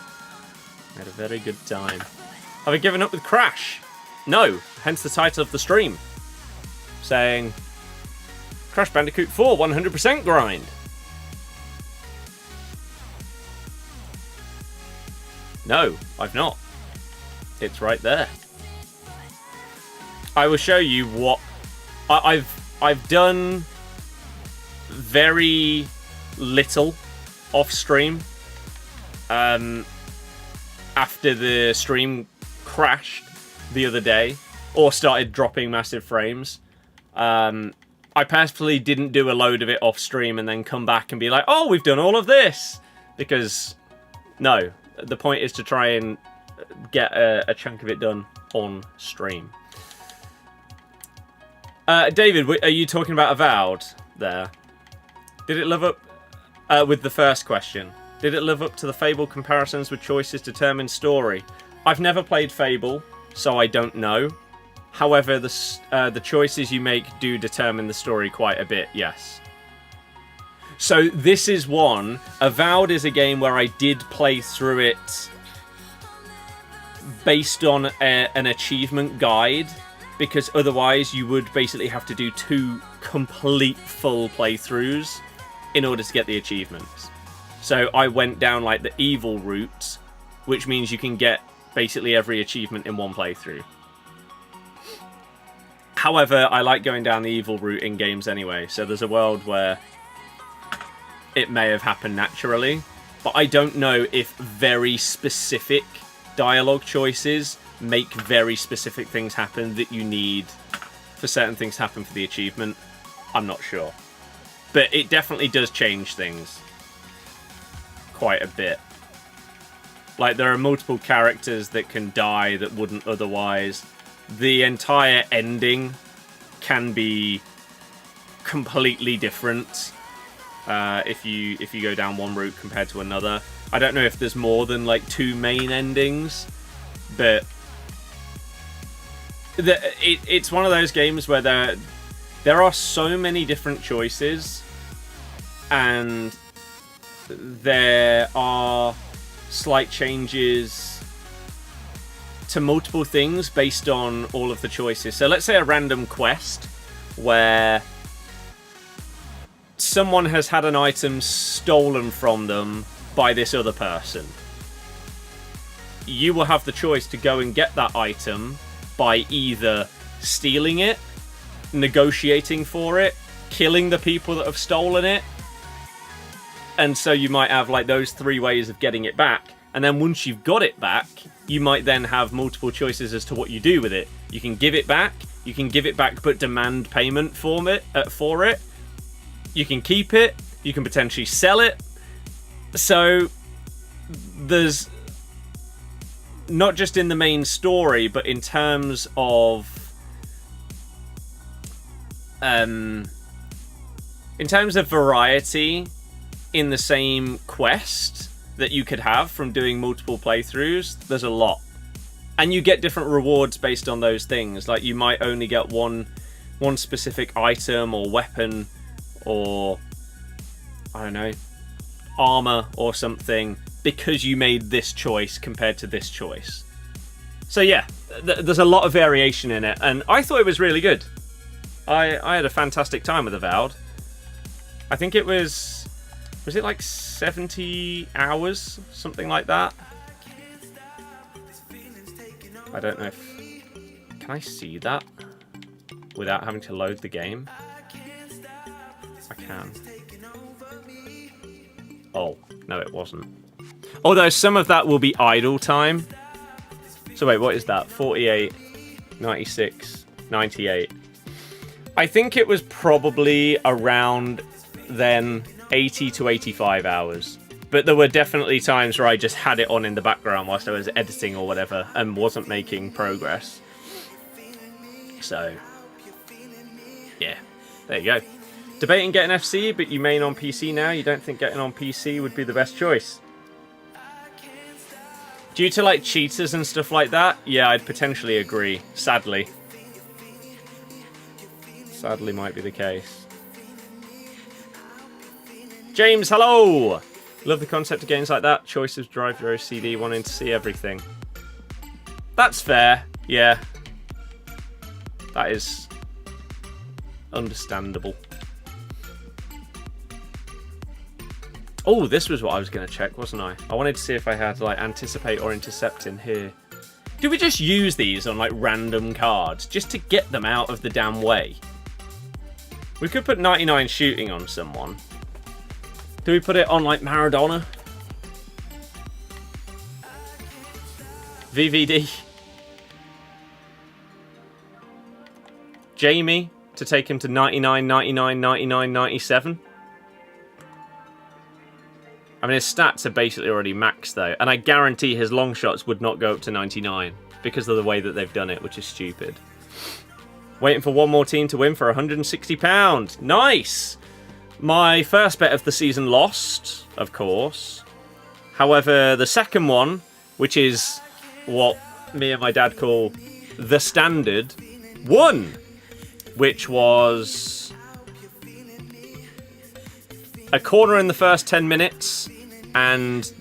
I had a very good time. Have I given up with Crash? No, hence the title of the stream. Saying, Crash Bandicoot 4 100% grind. No, I've not. It's right there. I will show you what... I've done very little off stream. After the stream crashed the other day, or started dropping massive frames. I purposefully didn't do a load of it off stream and then come back and be like, oh, we've done all of this. Because, no, the point is to try and get a chunk of it done on stream. David, are you talking about Avowed there? Did it live up with the first question? Did it live up to the Fable comparisons with choices determine story? I've never played Fable, so I don't know. However, the choices you make do determine the story quite a bit, yes. So this is one. Avowed is a game where I did play through it based on an achievement guide, because otherwise you would basically have to do 2 complete full playthroughs in order to get the achievements. So I went down like the evil route, which means you can get basically every achievement in one playthrough. However, I like going down the evil route in games anyway, so there's a world where it may have happened naturally, but I don't know if very specific dialogue choices make very specific things happen that you need for certain things to happen for the achievement. I'm not sure. But it definitely does change things quite a bit. Like, there are multiple characters that can die that wouldn't otherwise. The entire ending can be completely different if you go down one route compared to another. I don't know if there's more than like 2 main endings, but it's one of those games where there are so many different choices, and there are slight changes to multiple things based on all of the choices. So let's say a random quest where someone has had an item stolen from them by this other person. You will have the choice to go and get that item by either stealing it, negotiating for it, killing the people that have stolen it. And so you might have like those 3 ways of getting it back. And then once you've got it back, you might then have multiple choices as to what you do with it. You can give it back but demand payment for it. You can keep it, you can potentially sell it. So there's not just in the main story, but in terms of variety in the same quest that you could have from doing multiple playthroughs, there's a lot. And you get different rewards based on those things. Like, you might only get one specific item or weapon or, I don't know, armor or something because you made this choice compared to this choice. So yeah, there's a lot of variation in it, and I thought it was really good. I had a fantastic time with Avowed. I think it was it like 70 hours, something like that? I don't know if... Can I see that without having to load the game? I can. Oh, no it wasn't. Although some of that will be idle time. So wait, what is that? 48, 96, 98. I think it was probably around then 80 to 85 hours. But there were definitely times where I just had it on in the background whilst I was editing or whatever and wasn't making progress. So, yeah, there you go. Debating getting FC, but you main on PC now. You don't think getting on PC would be the best choice? Due to like cheaters and stuff like that, yeah, I'd potentially agree. Sadly. Sadly might be the case. James, hello! Love the concept of games like that. Choices drive your OCD, wanting to see everything. That's fair, yeah. That is understandable. Oh, this was what I was going to check, wasn't I? I wanted to see if I had, like, anticipate or intercept in here. Do we just use these on, like, random cards just to get them out of the damn way? We could put 99 shooting on someone. Do we put it on, like, Maradona? VVD? Jamie to take him to 99, 99, 99, 97? I mean, his stats are basically already maxed, though. And I guarantee his long shots would not go up to 99 because of the way that they've done it, which is stupid. Waiting for one more team to win for £160. Nice! My first bet of the season lost, of course. However, the second one, which is what me and my dad call the standard, won, which was a corner in the first 10 minutes and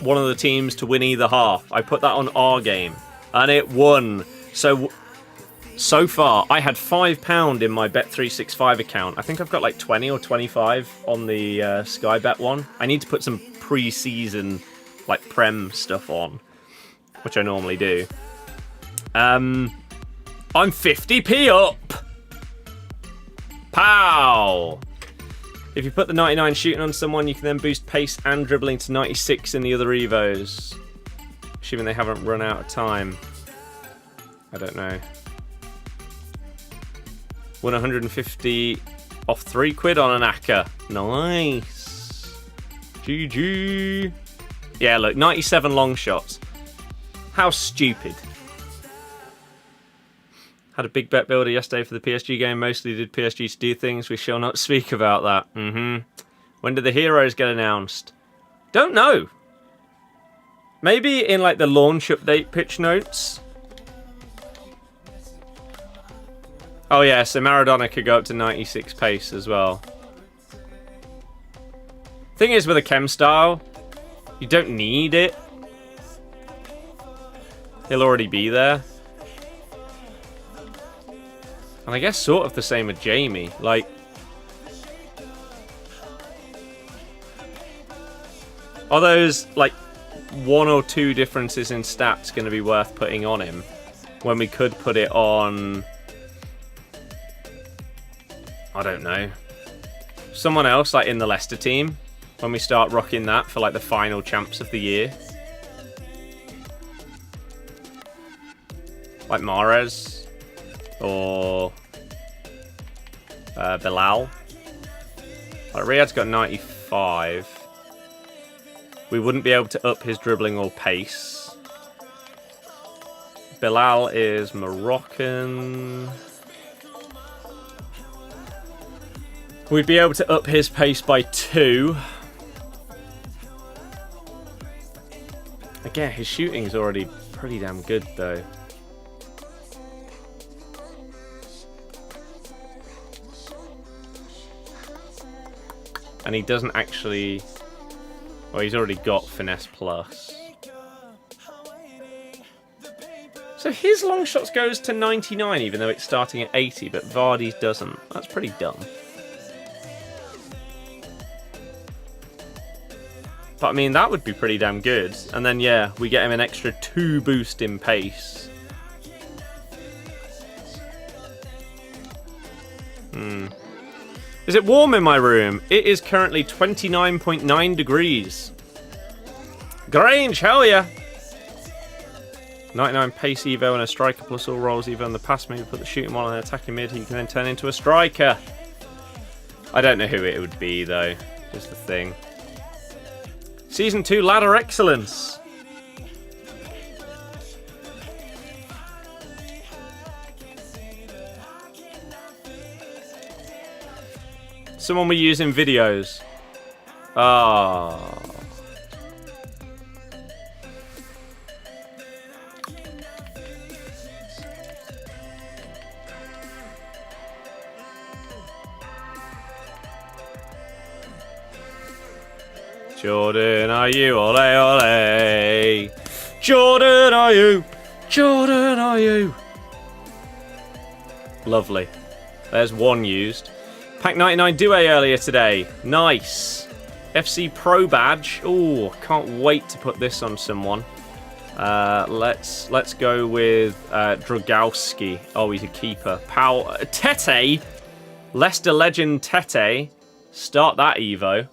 one of the teams to win either half. I put that on our game and it won. So far, I had £5 in my Bet365 account. I think I've got like 20 or 25 on the Sky Bet one. I need to put some pre-season, like Prem stuff on, which I normally do. I'm 50p up. Pow! If you put the 99 shooting on someone, you can then boost pace and dribbling to 96 in the other Evos. Assuming they haven't run out of time. I don't know. Won 150 off £3 on an Aka. Nice. GG. Yeah, look, 97 long shots. How stupid. Had a big bet builder yesterday for the PSG game. Mostly did PSG to do things. We shall not speak about that. When did the heroes get announced? Don't know. Maybe in like the launch update pitch notes. Oh yeah, so Maradona could go up to 96 pace as well. Thing is with a chem style, you don't need it. He'll already be there. And I guess sort of the same with Jamie. Like, are those like 1 or 2 differences in stats going to be worth putting on him when we could put it on, I don't know, someone else like in the Leicester team when we start rocking that for like the final champs of the year? Like Mahrez. Or Bilal. Like Riyad's got 95. We wouldn't be able to up his dribbling or pace. Bilal is Moroccan. We'd be able to up his pace by 2. Again, his shooting's already pretty damn good though. And he doesn't actually... Well, he's already got Finesse Plus. So his long shots goes to 99, even though it's starting at 80, but Vardy's doesn't. That's pretty dumb. But I mean, that would be pretty damn good. And then, yeah, we get him an extra 2 boost in pace. Is it warm in my room? It is currently 29.9 degrees. Grange, hell yeah! 99 pace Evo and a striker plus all rolls Evo on the pass move. Put the shooting while on the attacking mid. He can then turn into a striker. I don't know who it would be though. Just the thing. Season 2 ladder excellence. Someone we use in videos. Ah. Jordan, are you? Ole, ole. Jordan, are you? Jordan, are you? Lovely. There's one used. Pack 99 Due earlier today. Nice. FC Pro badge. Oh, can't wait to put this on someone. Let's go with Dragowski. Oh, he's a keeper. Tete. Leicester legend Tete. Start that Evo.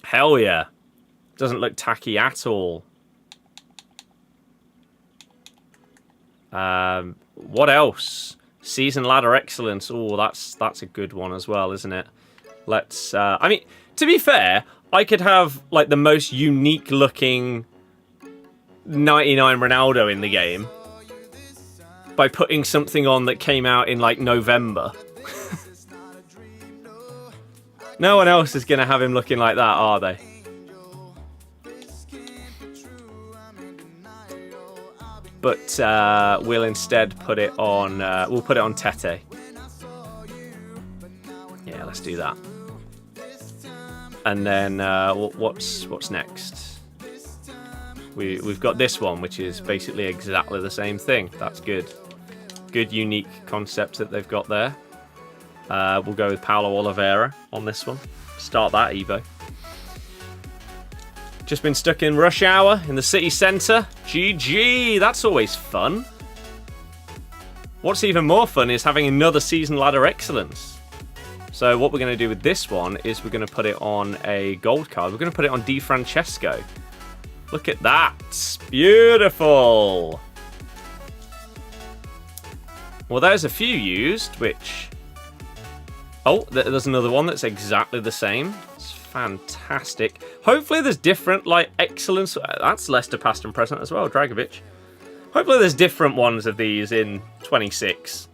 Hell yeah. Doesn't look tacky at all. What else? Season ladder excellence. Oh, that's a good one as well, isn't it? Let's. I mean, to be fair, I could have like the most unique looking 99 Ronaldo in the game by putting something on that came out in like November. No one else is gonna have him looking like that, are they? but we'll instead put it on. We'll put it on Tete. Yeah, let's do that. And then what's next? We've got this one, which is basically exactly the same thing. That's good. Good, unique concept that they've got there. We'll go with Paulo Oliveira on this one. Start that Evo. Just been stuck in rush hour in the city centre. GG, that's always fun. What's even more fun is having another season ladder excellence. So what we're going to do with this one is we're going to put it on a gold card. We're going to put it on Di Francesco. Look at that. Beautiful. Well, there's a few used, which... Oh, there's another one that's exactly the same. It's fantastic. Hopefully there's different, like, excellence. That's Leicester past and present as well, Dragovic. Hopefully there's different ones of these in 26.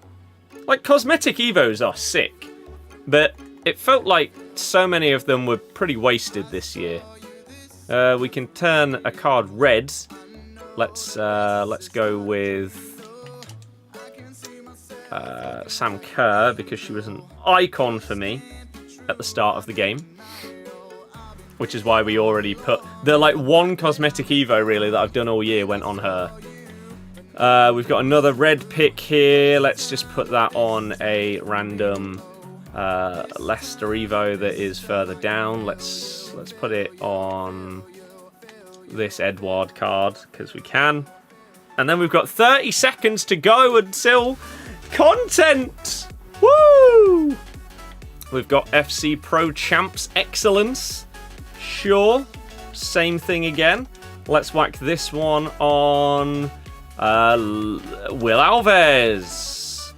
Like, cosmetic Evos are sick. But it felt like so many of them were pretty wasted this year. We can turn a card red. Let's go with Sam Kerr, because she was an icon for me at the start of the game, which is why we already put the one cosmetic Evo really that I've done all year went on her. We've got another red pick here. Let's just put that on a random Leicester Evo that is further down. Let's put it on this Edward card because we can. And then we've got 30 seconds to go until content. Woo! We've got FC Pro Champs Excellence. Sure. Same thing again. Let's whack this one on Will Alves.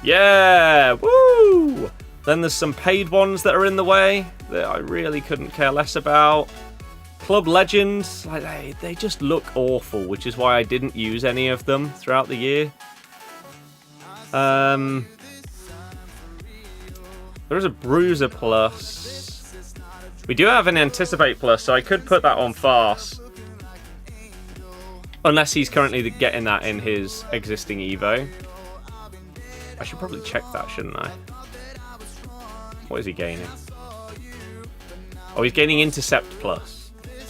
Yeah. Woo! Then there's some paid ones that are in the way that I really couldn't care less about. Club Legends, they just look awful, which is why I didn't use any of them throughout the year. There is a Bruiser Plus. We do have an Anticipate Plus, so I could put that on Fast. Unless he's currently getting that in his existing Evo. I should probably check that, shouldn't I? What is he gaining? Oh, he's gaining Intercept Plus.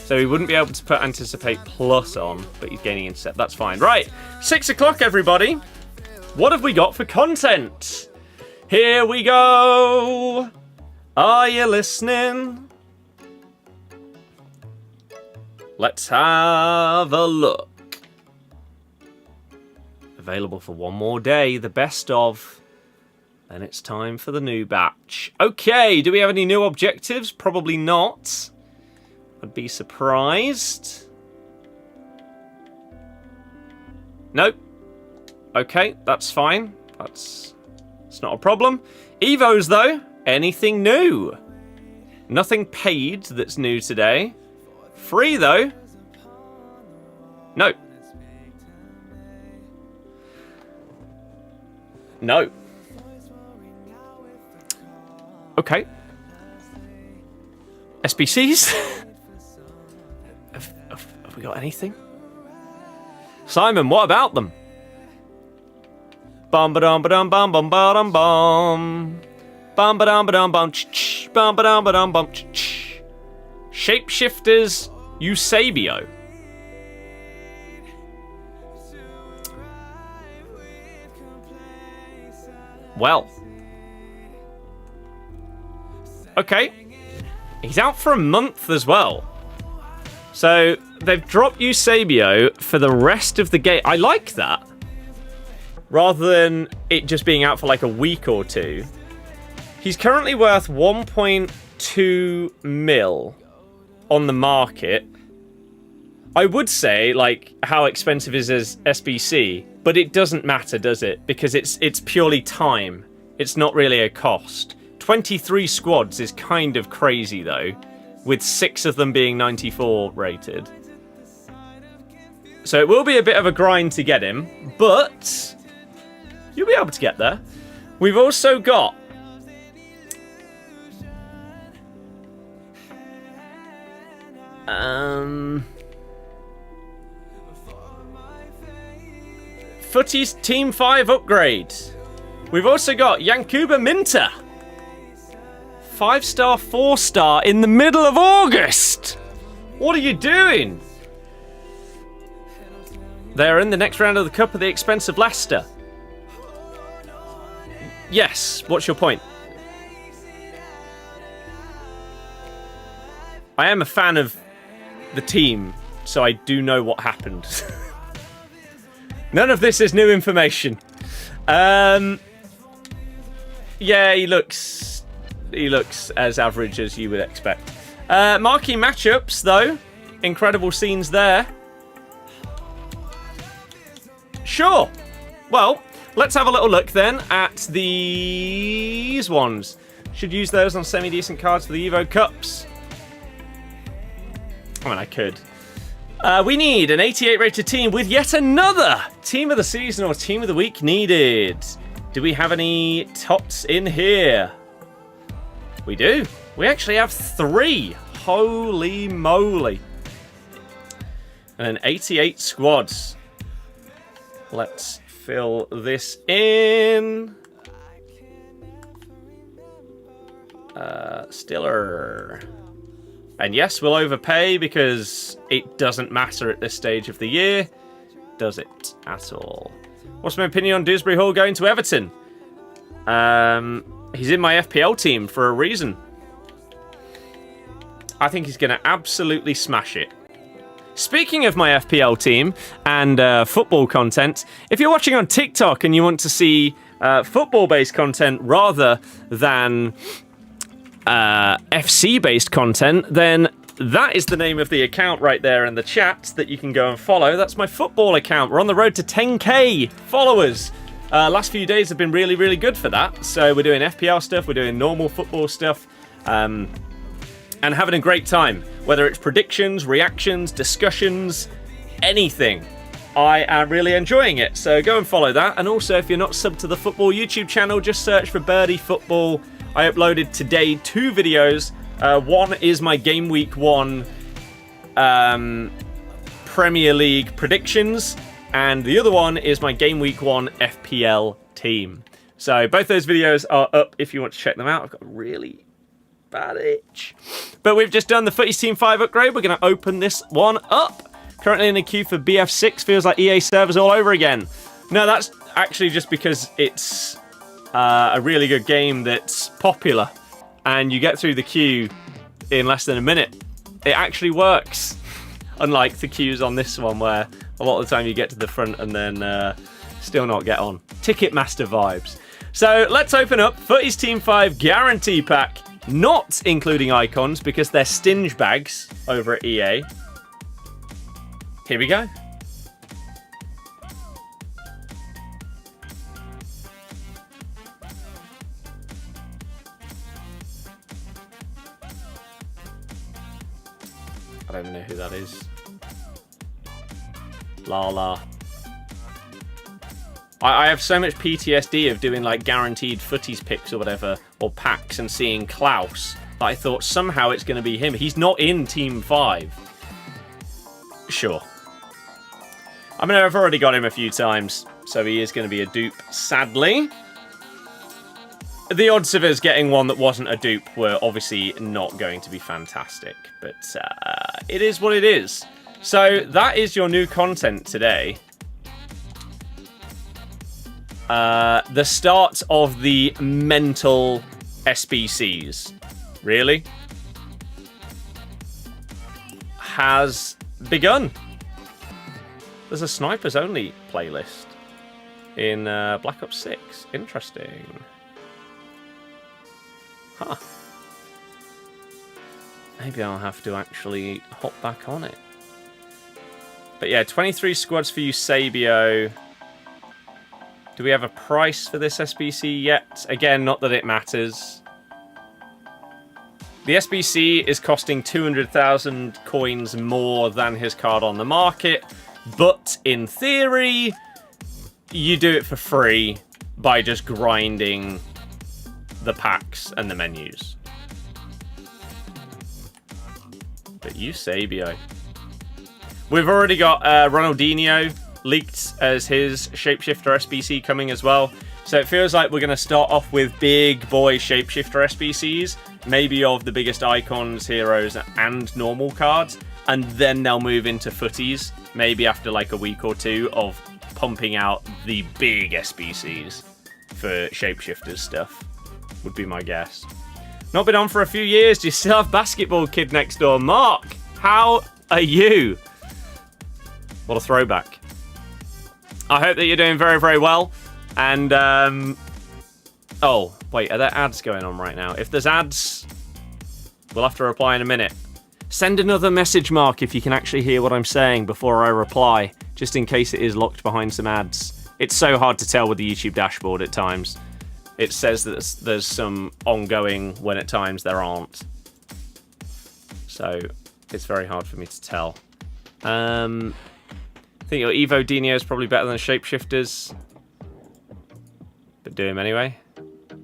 So he wouldn't be able to put Anticipate Plus on, but he's gaining Intercept. That's fine. Right, 6 o'clock, everybody. What have we got for content? Here we go. Are you listening? Let's have a look. Available for one more day, the best of. Then it's time for the new batch. Okay, do we have any new objectives? Probably not. I'd be surprised. Nope. Okay, that's fine. It's not a problem. Evos, though. Anything new? Nothing paid that's new today. Free, though. No. No. Okay. SBCs? Have we got anything? Simon, what about them? Bum ba dum ba dum bum bum ba dum bum. Bum ba dum ba dum bum ch bum ba dum ba dum bum ch. Shapeshifters Eusebio. Well. Okay. He's out for a month as well. So they've dropped Eusebio for the rest of the game. I like that. Rather than it just being out for like a week or two. He's currently worth 1.2 mil on the market. I would say, like, how expensive is his SBC, but it doesn't matter, does it? Because it's purely time. It's not really a cost. 23 squads is kind of crazy, though, with 6 of them being 94 rated. So it will be a bit of a grind to get him, but you'll be able to get there. We've also got FUTTIES Team 5 upgrade. We've also got Yankuba Minter. 5-star, 4-star in the middle of August. What are you doing? They're in the next round of the Cup at the expense of Leicester. Yes, what's your point? I am a fan of the team, so I do know what happened. None of this is new information. Yeah, he looks as average as you would expect. Marquee matchups, though. Incredible scenes there. Sure. Well, let's have a little look then at these ones. Should use those on semi-decent cards for the Evo Cups. I mean, I could. We need an 88 rated team with yet another Team of the Season or Team of the Week needed. Do we have any tots in here? We do. We actually have 3. Holy moly. And an 88 squads. Let's fill this in. Stiller. And yes, we'll overpay because it doesn't matter at this stage of the year. Does it at all? What's my opinion on Dewsbury Hall going to Everton? He's in my FPL team for a reason. I think he's going to absolutely smash it. Speaking of my FPL team and football content, if you're watching on TikTok and you want to see football-based content rather than FC-based content, then that is the name of the account right there in the chat that you can go and follow. That's my football account. We're on the road to 10k followers. Last few days have been really, really good for that. So we're doing FPL stuff, we're doing normal football stuff, and having a great time. Whether it's predictions, reactions, discussions, anything. I am really enjoying it. So go and follow that. And also, if you're not subbed to the football YouTube channel, just search for Birdie Football. I uploaded today 2 videos. One is my Game Week 1 Premier League predictions, and the other one is my Game Week 1 FPL team. So both those videos are up if you want to check them out. I've got a really bad itch. But we've just done the FUTTIES Team 5 upgrade. We're going to open this one up. Currently in the queue for BF6. Feels like EA servers all over again. No, that's actually just because it's a really good game that's popular, and you get through the queue in less than a minute. It actually works, unlike the queues on this one where a lot of the time you get to the front and then still not get on. Ticketmaster vibes. So let's open up FUTTIES Team 5 Guarantee Pack, not including icons because they're stinge bags over at EA. Here we go. I don't even know who that is. Lala. I have so much PTSD of doing like guaranteed FUTTIES picks or whatever, or packs, and seeing Klaus that I thought somehow it's going to be him. He's not in Team 5. Sure. I mean, I've already got him a few times, so he is going to be a dupe, sadly. The odds of us getting one that wasn't a dupe were obviously not going to be fantastic, but it is what it is. So that is your new content today. The start of the mental SBCs, really, has begun. There's a snipers only playlist in Black Ops 6. Interesting. Huh. Maybe I'll have to actually hop back on it. But yeah, 23 squads for Eusebio. Do we have a price for this SBC yet? Again, not that it matters. The SBC is costing 200,000 coins more than his card on the market. But in theory, you do it for free by just grinding the packs and the menus. But Eusebio. We've already got Ronaldinho leaked as his Shapeshifter SBC coming as well. So it feels like we're going to start off with big boy Shapeshifter SBCs, maybe of the biggest icons, heroes, and normal cards, and then they'll move into FUTTIES, maybe after like a week or two of pumping out the big SBCs for Shapeshifters stuff, would be my guess. Not been on for a few years. Do you still have Basketball Kid next door? Mark, how are you? What a throwback. I hope that you're doing very, very well. And, oh, wait, are there ads going on right now? If there's ads, we'll have to reply in a minute. Send another message, Mark, if you can actually hear what I'm saying before I reply, just in case it is locked behind some ads. It's so hard to tell with the YouTube dashboard at times. It says that there's some ongoing when at times there aren't. So it's very hard for me to tell. I think your Evo Dino is probably better than Shapeshifters. But do him anyway.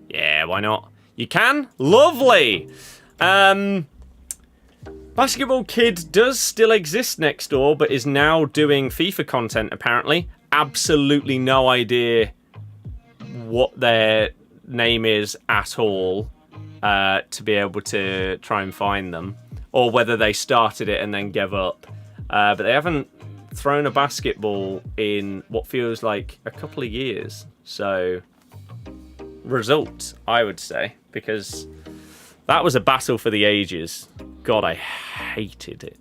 Yeah, why not? You can? Lovely! Basketball Kid does still exist next door, but is now doing FIFA content, apparently. Absolutely no idea what their name is at all to be able to try and find them. Or whether they started it and then gave up. But they haven't thrown a basketball in what feels like a couple of years. So, result, I would say. Because that was a battle for the ages. God, I hated it.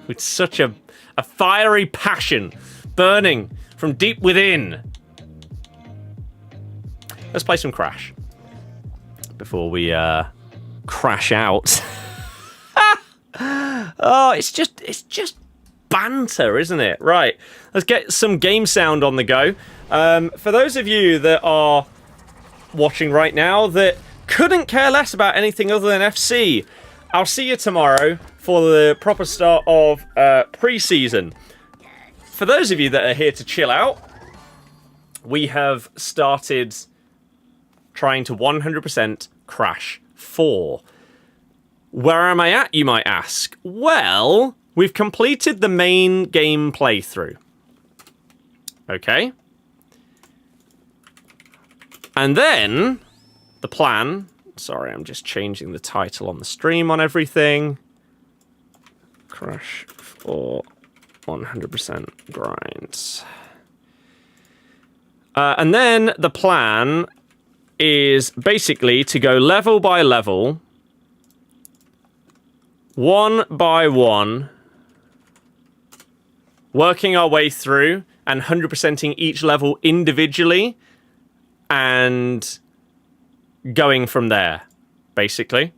With such a fiery passion burning from deep within. Let's play some Crash before we crash out. Oh, it's just banter, isn't it? Right, let's get some game sound on the go. For those of you that are watching right now that couldn't care less about anything other than FC, I'll see you tomorrow for the proper start of pre-season. For those of you that are here to chill out, we have started trying to 100% Crash 4. Where am I at, you might ask? Well, we've completed the main game playthrough. Okay. And then, the plan... Sorry, I'm just changing the title on the stream on everything. Crash 4 100% grinds. And then the plan is basically to go level by level, one by one, working our way through and 100%ing each level individually and going from there, basically.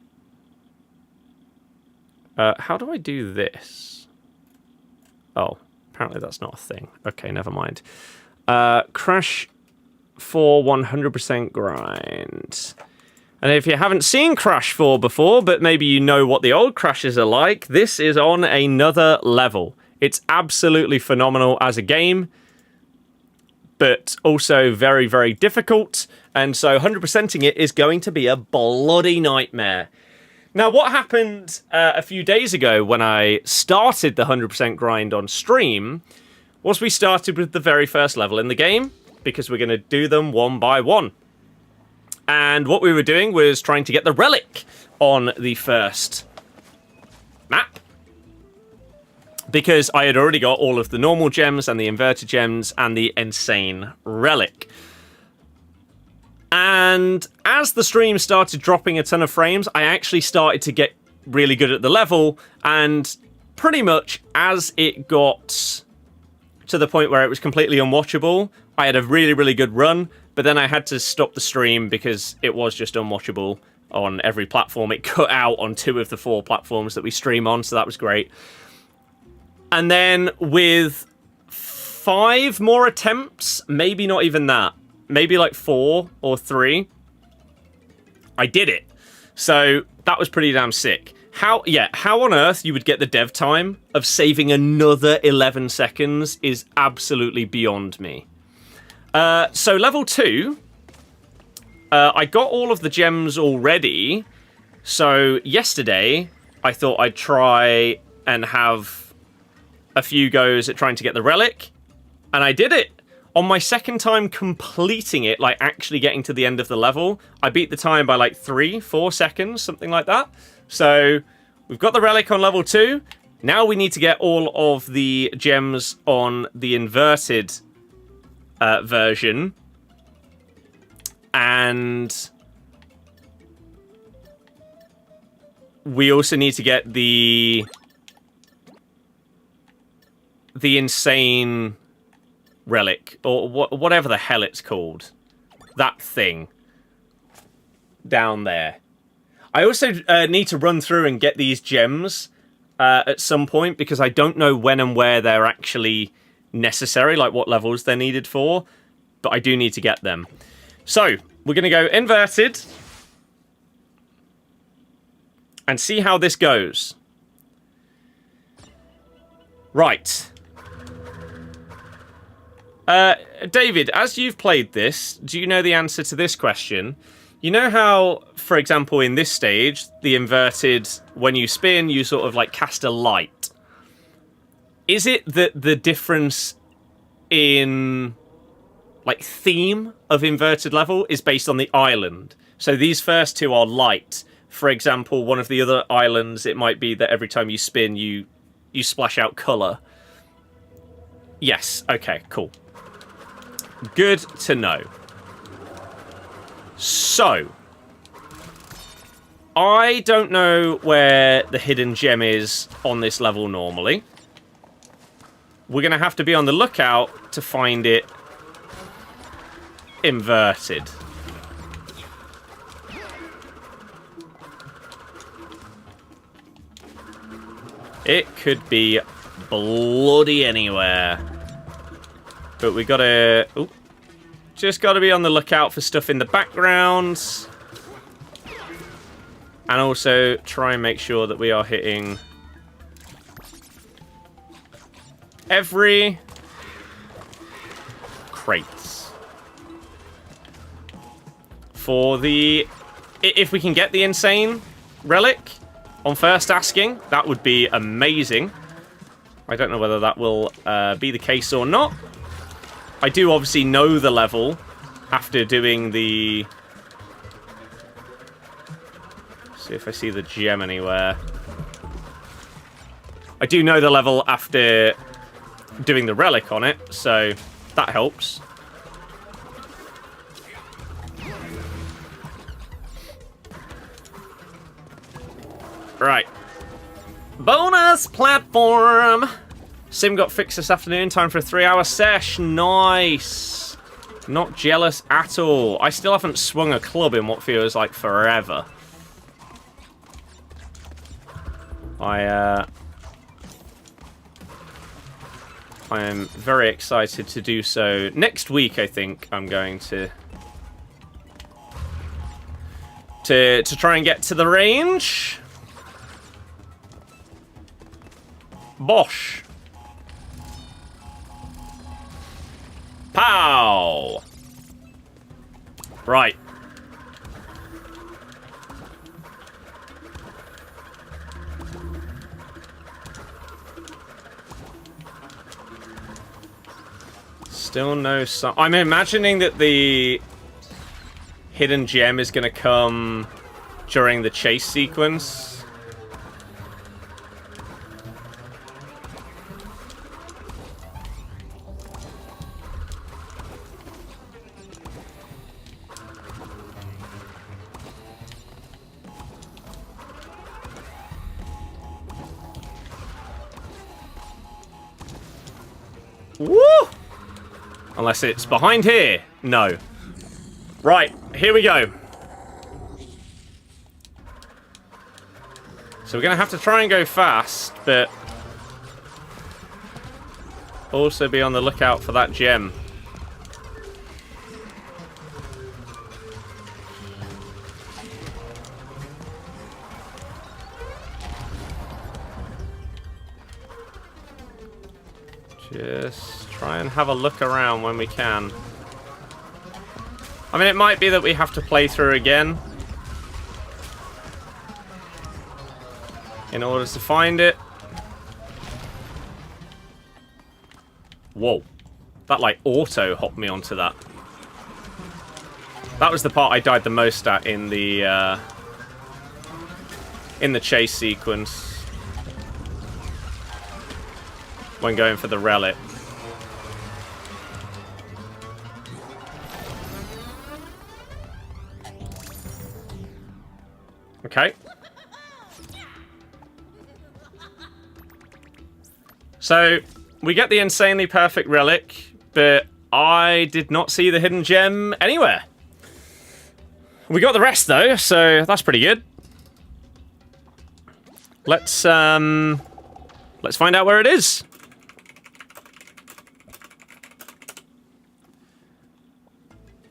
How do I do this? Oh, apparently that's not a thing. Okay, never mind. Crash 4 100% grind. And if you haven't seen Crash 4 before, but maybe you know what the old Crashes are like, this is on another level. It's absolutely phenomenal as a game, but also very, very difficult. And so 100%ing it is going to be a bloody nightmare. Now, what happened a few days ago when I started the 100% grind on stream was we started with the very first level in the game, because we're going to do them one by one. And what we were doing was trying to get the relic on the first map, because I had already got all of the normal gems and the inverted gems and the insane relic. And as the stream started dropping a ton of frames, I actually started to get really good at the level, and pretty much as it got to the point where it was completely unwatchable, I had a really, really good run, but then I had to stop the stream because it was just unwatchable on every platform. It cut out on 2 of the 4 platforms that we stream on, so that was great. And then with 5 more attempts, maybe not even that, maybe like 4 or 3, I did it. So that was pretty damn sick. How on earth you would get the dev time of saving another 11 seconds is absolutely beyond me. So level 2, I got all of the gems already. So yesterday, I thought I'd try and have a few goes at trying to get the relic. And I did it! On my second time completing it, like actually getting to the end of the level, I beat the time by like 3-4 seconds, something like that. So we've got the relic on level 2. Now we need to get all of the gems on the inverted version. And we also need to get the insane relic, or whatever the hell it's called. That thing. Down there. I also need to run through and get these gems at some point, because I don't know when and where they're actually necessary, like what levels they're needed for, but I do need to get them. So, we're going to go inverted and see how this goes. Right. David, as you've played this, do you know the answer to this question? You know how, for example, in this stage, the inverted, when you spin, you sort of like cast a light. Is it that the difference in like theme of inverted level is based on the island? So these first two are light. For example, one of the other islands, it might be that every time you spin, you splash out colour. Yes, okay, cool. Good to know. So, I don't know where the hidden gem is on this level normally. We're going to have to be on the lookout to find it inverted. It could be bloody anywhere. But we gotta... Ooh, just gotta be on the lookout for stuff in the background. And also try and make sure that we are hitting every crates. For the... If we can get the insane relic on first asking, that would be amazing. I don't know whether that will be the case or not. I do obviously know the level after doing the... See if I see the gem anywhere. I do know the level after doing the relic on it, so that helps. Right. Bonus platform! Sim got fixed this afternoon. Time for a 3-hour sesh. Nice. Not jealous at all. I still haven't swung a club in what feels like forever. I am very excited to do so. Next week, I think I'm going to try and get to the range. Bosh. Pow! Right. Still no sign. I'm imagining that the hidden gem is going to come during the chase sequence. Woo! Unless it's behind here. No. Right, here we go. So we're going to have to try and go fast, but also be on the lookout for that gem. Just try and have a look around when we can. I mean, it might be that we have to play through again in order to find it. Whoa. That, like, auto-hopped me onto that. That was the part I died the most at in the chase sequence. When going for the relic. Okay. So, we get the insanely perfect relic, but I did not see the hidden gem anywhere. We got the rest, though, so that's pretty good. Let's find out where it is.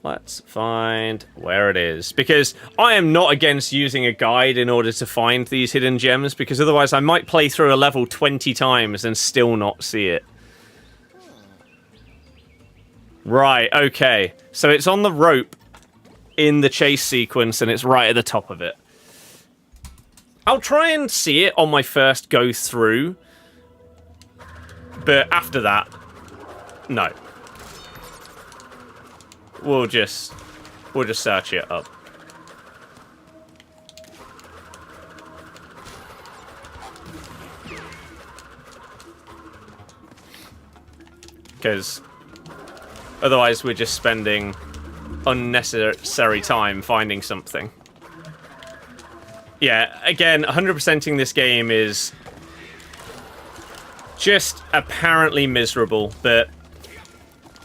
Let's find where it is. Because I am not against using a guide in order to find these hidden gems, because otherwise I might play through a level 20 times and still not see it. Right, okay. So it's on the rope in the chase sequence and it's right at the top of it. I'll try and see it on my first go through. But after that, no. We'll just search it up. Because otherwise we're just spending unnecessary time finding something. Yeah, again, 100%ing this game is just apparently miserable, but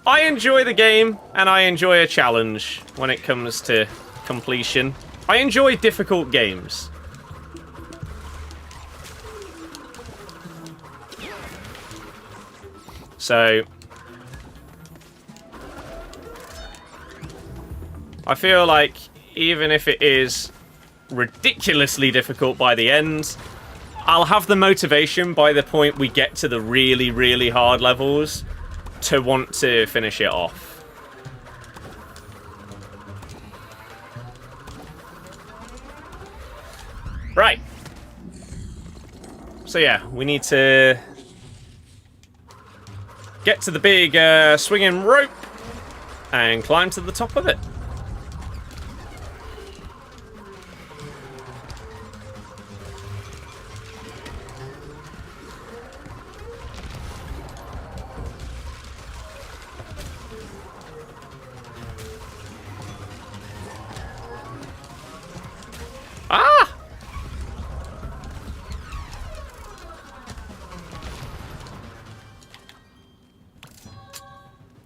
I enjoy the game, and I enjoy a challenge when it comes to completion. I enjoy difficult games. So I feel like even if it is ridiculously difficult by the end, I'll have the motivation by the point we get to the really, really hard levels to want to finish it off. Right. So yeah, we need to get to the big swinging rope and climb to the top of it. Ah!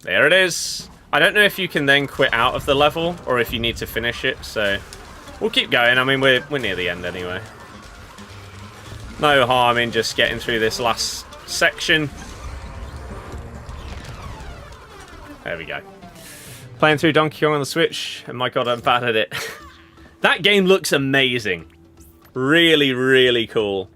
There it is. I don't know if you can then quit out of the level or if you need to finish it, so we'll keep going. I mean, we're near the end anyway. No harm in just getting through this last section. There we go. Playing through Donkey Kong on the Switch, and my god, I'm bad at it. That game looks amazing. Really, really cool.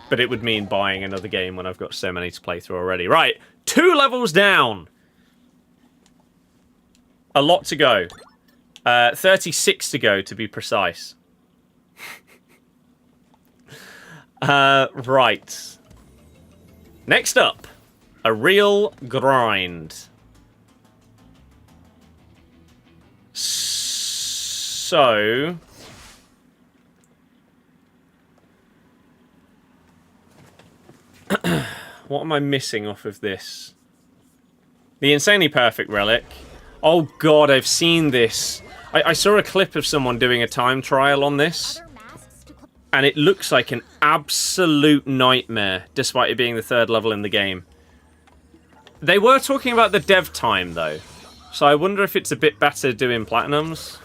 But it would mean buying another game when I've got so many to play through already. Right, 2 levels down. A lot to go. 36 to go, to be precise. Right. Next up, a real grind. So what am I missing off of this? The insanely perfect relic. Oh god, I've seen this. I saw a clip of someone doing a time trial on this, and it looks like an absolute nightmare, despite it being the 3rd level in the game. They were talking about the dev time, though, so I wonder if it's a bit better doing platinums.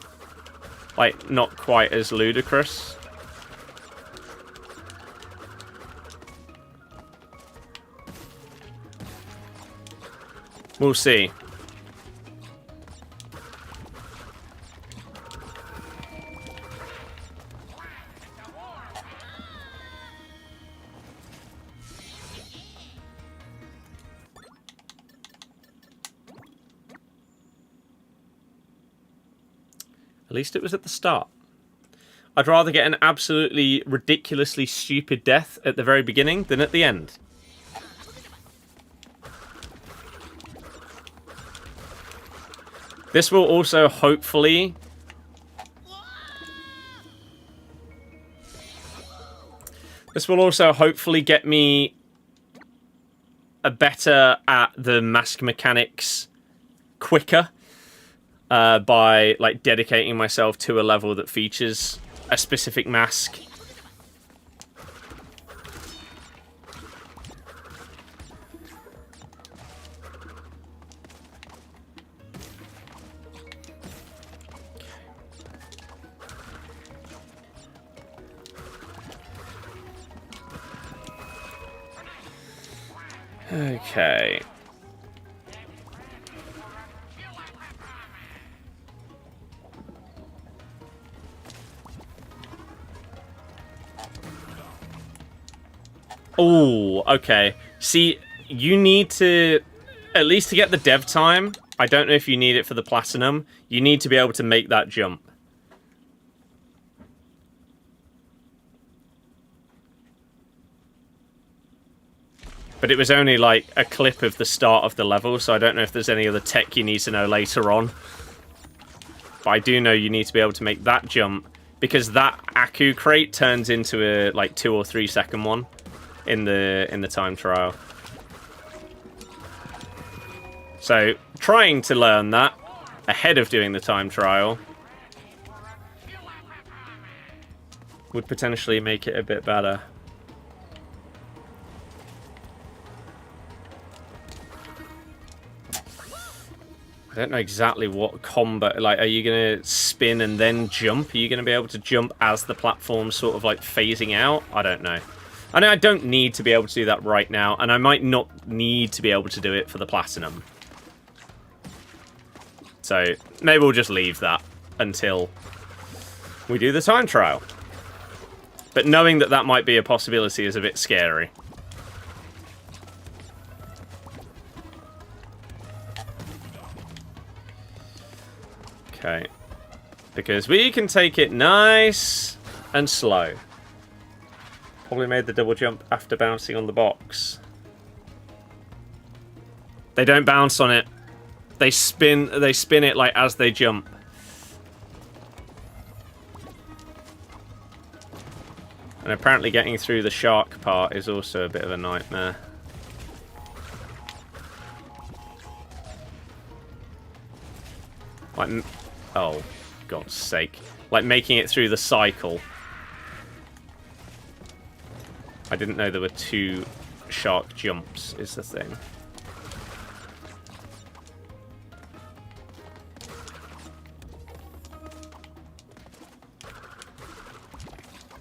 Like, not quite as ludicrous. We'll see. At least it was at the start. I'd rather get an absolutely ridiculously stupid death at the very beginning than at the end. This will also hopefully... get me better at the mask mechanics quicker by like dedicating myself to a level that features a specific mask. Okay. Oh, okay. See, you need to, at least to get the dev time, I don't know if you need it for the platinum, you need to be able to make that jump. But it was only like a clip of the start of the level, so I don't know if there's any other tech you need to know later on. But I do know you need to be able to make that jump, because that Aku crate turns into a like 2 or 3 second one in the time trial. So trying to learn that ahead of doing the time trial would potentially make it a bit better. I don't know exactly what combo, like, are you going to spin and then jump? Are you going to be able to jump as the platform's sort of, like, phasing out? I don't know. I know I don't need to be able to do that right now, and I might not need to be able to do it for the platinum. So, maybe we'll just leave that until we do the time trial. But knowing that that might be a possibility is a bit scary. Okay, because we can take it nice and slow. Probably made the double jump after bouncing on the box. They don't bounce on it. They spin it like as they jump. And apparently getting through the shark part is also a bit of a nightmare. Like, oh, God's sake. Like, making it through the cycle. I didn't know there were 2 shark jumps, is the thing.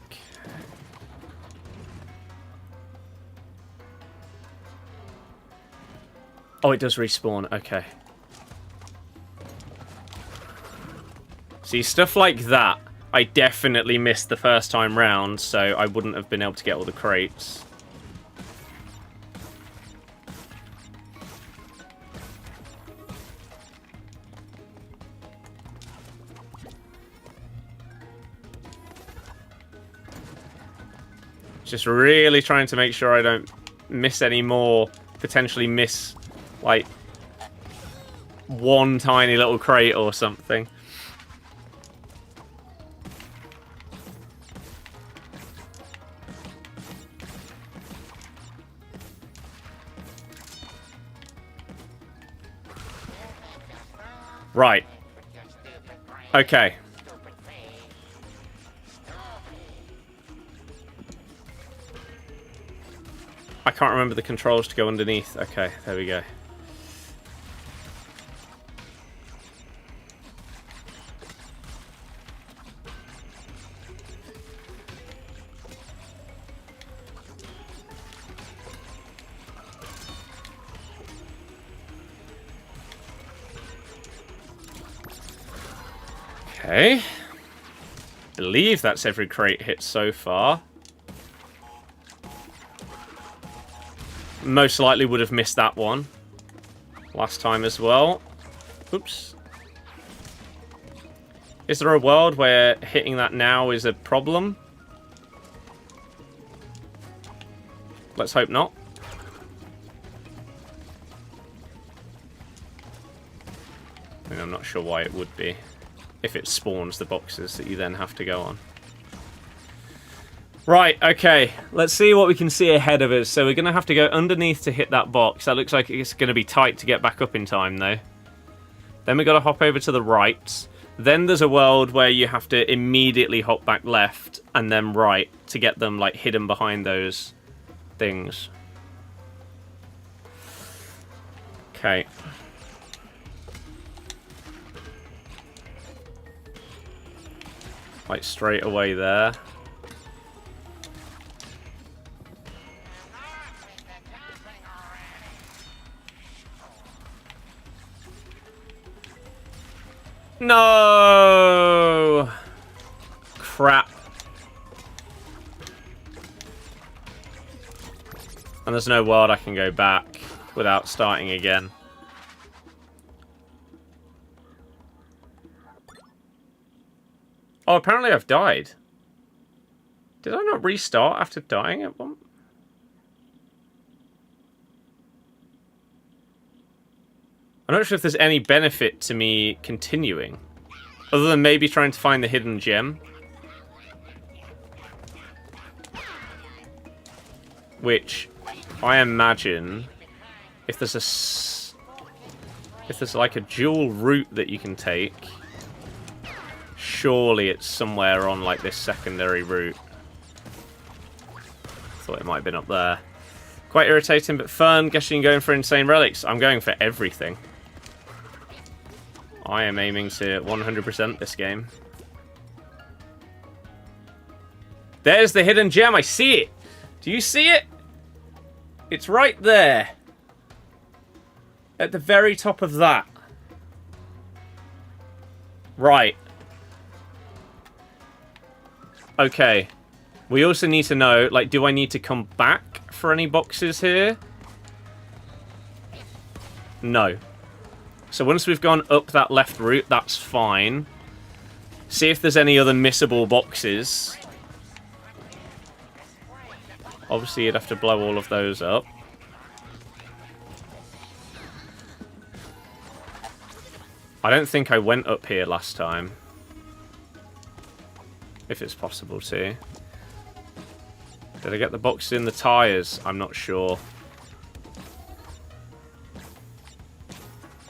Okay. Oh, it does respawn. Okay. See, stuff like that, I definitely missed the first time round, so I wouldn't have been able to get all the crates. Just really trying to make sure I don't miss any more, potentially miss, like, one tiny little crate or something. Right. Okay. I can't remember the controls to go underneath. Okay, there we go. Okay. Believe that's every crate hit so far. Most likely would have missed that one last time as well. Oops. Is there a world where hitting that now is a problem? Let's hope not. I mean, I'm not sure. sure why it would be. If it spawns the boxes that you then have to go on. Right, okay. Let's see what we can see ahead of us. So we're going to have to go underneath to hit that box. That looks like it's going to be tight to get back up in time, though. Then we've got to hop over to the right. Then there's a world where you have to immediately hop back left and then right to get them, like, hidden behind those things. Okay. Like, straight away there. No! Crap. And there's no world I can go back without starting again. Oh, apparently I've died. Did I not restart after dying at one? I'm not sure if there's any benefit to me continuing. Other than maybe trying to find the hidden gem. Which, I imagine, if there's like a dual route that you can take, surely it's somewhere on like this secondary route. Thought it might have been up there. Quite irritating but fun. Guessing you're going for insane relics. I'm going for everything. I am aiming to 100% this game. There's the hidden gem. I see it. Do you see it? It's right there. At the very top of that. Right. Okay. We also need to know, like, do I need to come back for any boxes here? No. So once we've gone up that left route, that's fine. See if there's any other missable boxes. Obviously, you'd have to blow all of those up. I don't think I went up here last time. If it's possible to. Did I get the boxes in the tyres? I'm not sure.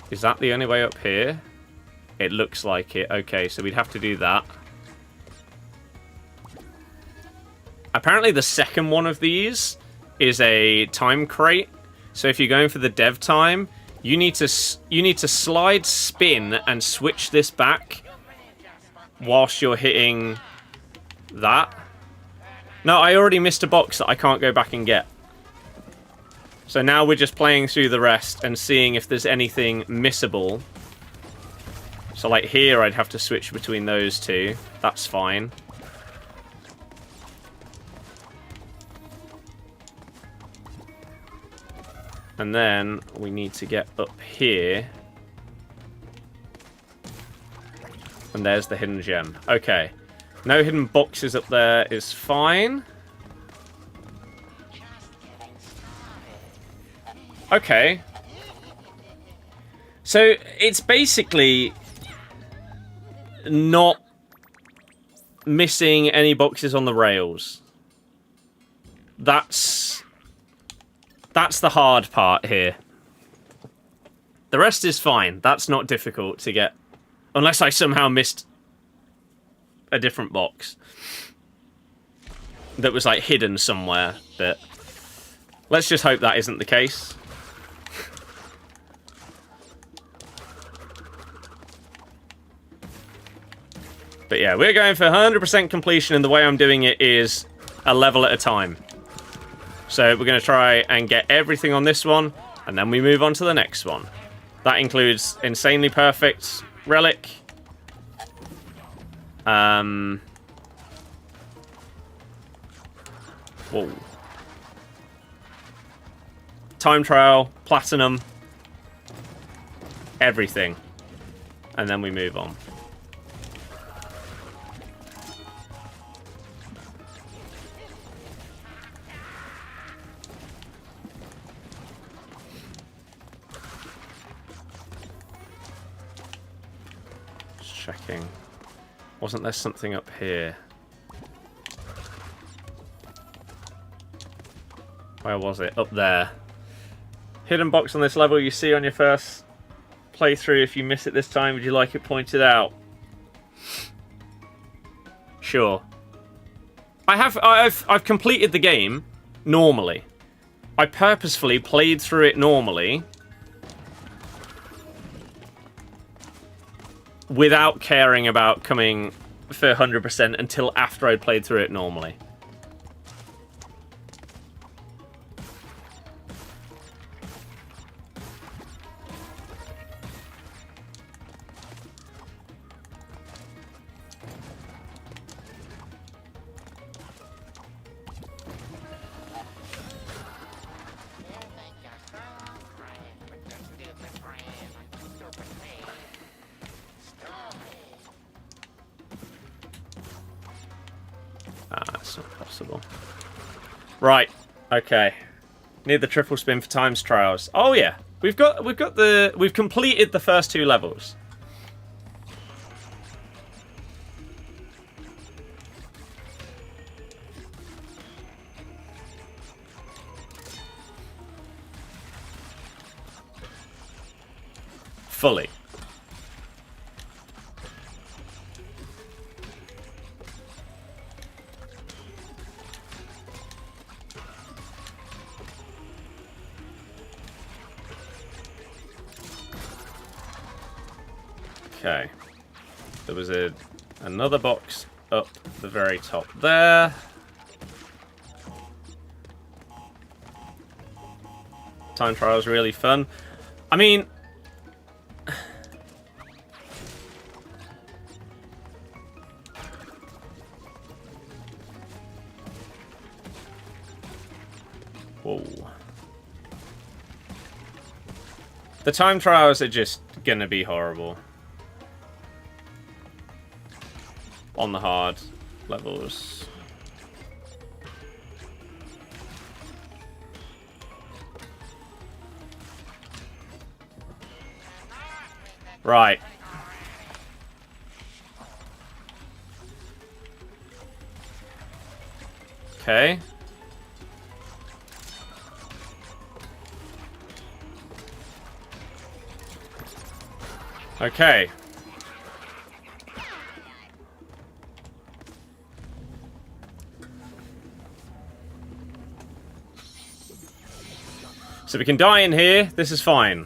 Is that the only way up here? It looks like it. Okay, so we'd have to do that. Apparently the second one of these is a time crate. So if you're going for the dev time, you need to slide, spin, and switch this back whilst you're hitting that. No, I already missed a box that I can't go back and get. So now we're just playing through the rest and seeing if there's anything missable. So like here, I'd have to switch between those two. That's fine. And then we need to get up here. And there's the hidden gem. Okay. No hidden boxes up there is fine. Okay. So it's basically not missing any boxes on the rails. That's the hard part here. The rest is fine. That's not difficult to get. Unless I somehow missed a different box that was like hidden somewhere. But let's just hope that isn't the case. But yeah, we're going for 100% completion, and the way I'm doing it is a level at a time. So we're going to try and get everything on this one, and then we move on to the next one. That includes Insanely Perfect, Relic, whoa. Time Trial, Platinum, everything. And then we move on. checking. Wasn't there something up here? Where was it? Up there. Hidden box on this level you see on your first playthrough. If you miss it this time, would you like it pointed out? Sure. I've completed the game normally. I purposefully played through it normally without caring about coming for 100% until after I'd played through it normally. That's not possible. Right. Okay. Need the triple spin for times trials. Oh yeah. We've completed the first 2 levels. Fully. Okay. There was another box up the very top there. Time trial is really fun. I mean, whoa. The time trials are just gonna be horrible. On the hard levels. Right. Okay. Okay. So we can die in here. This is fine.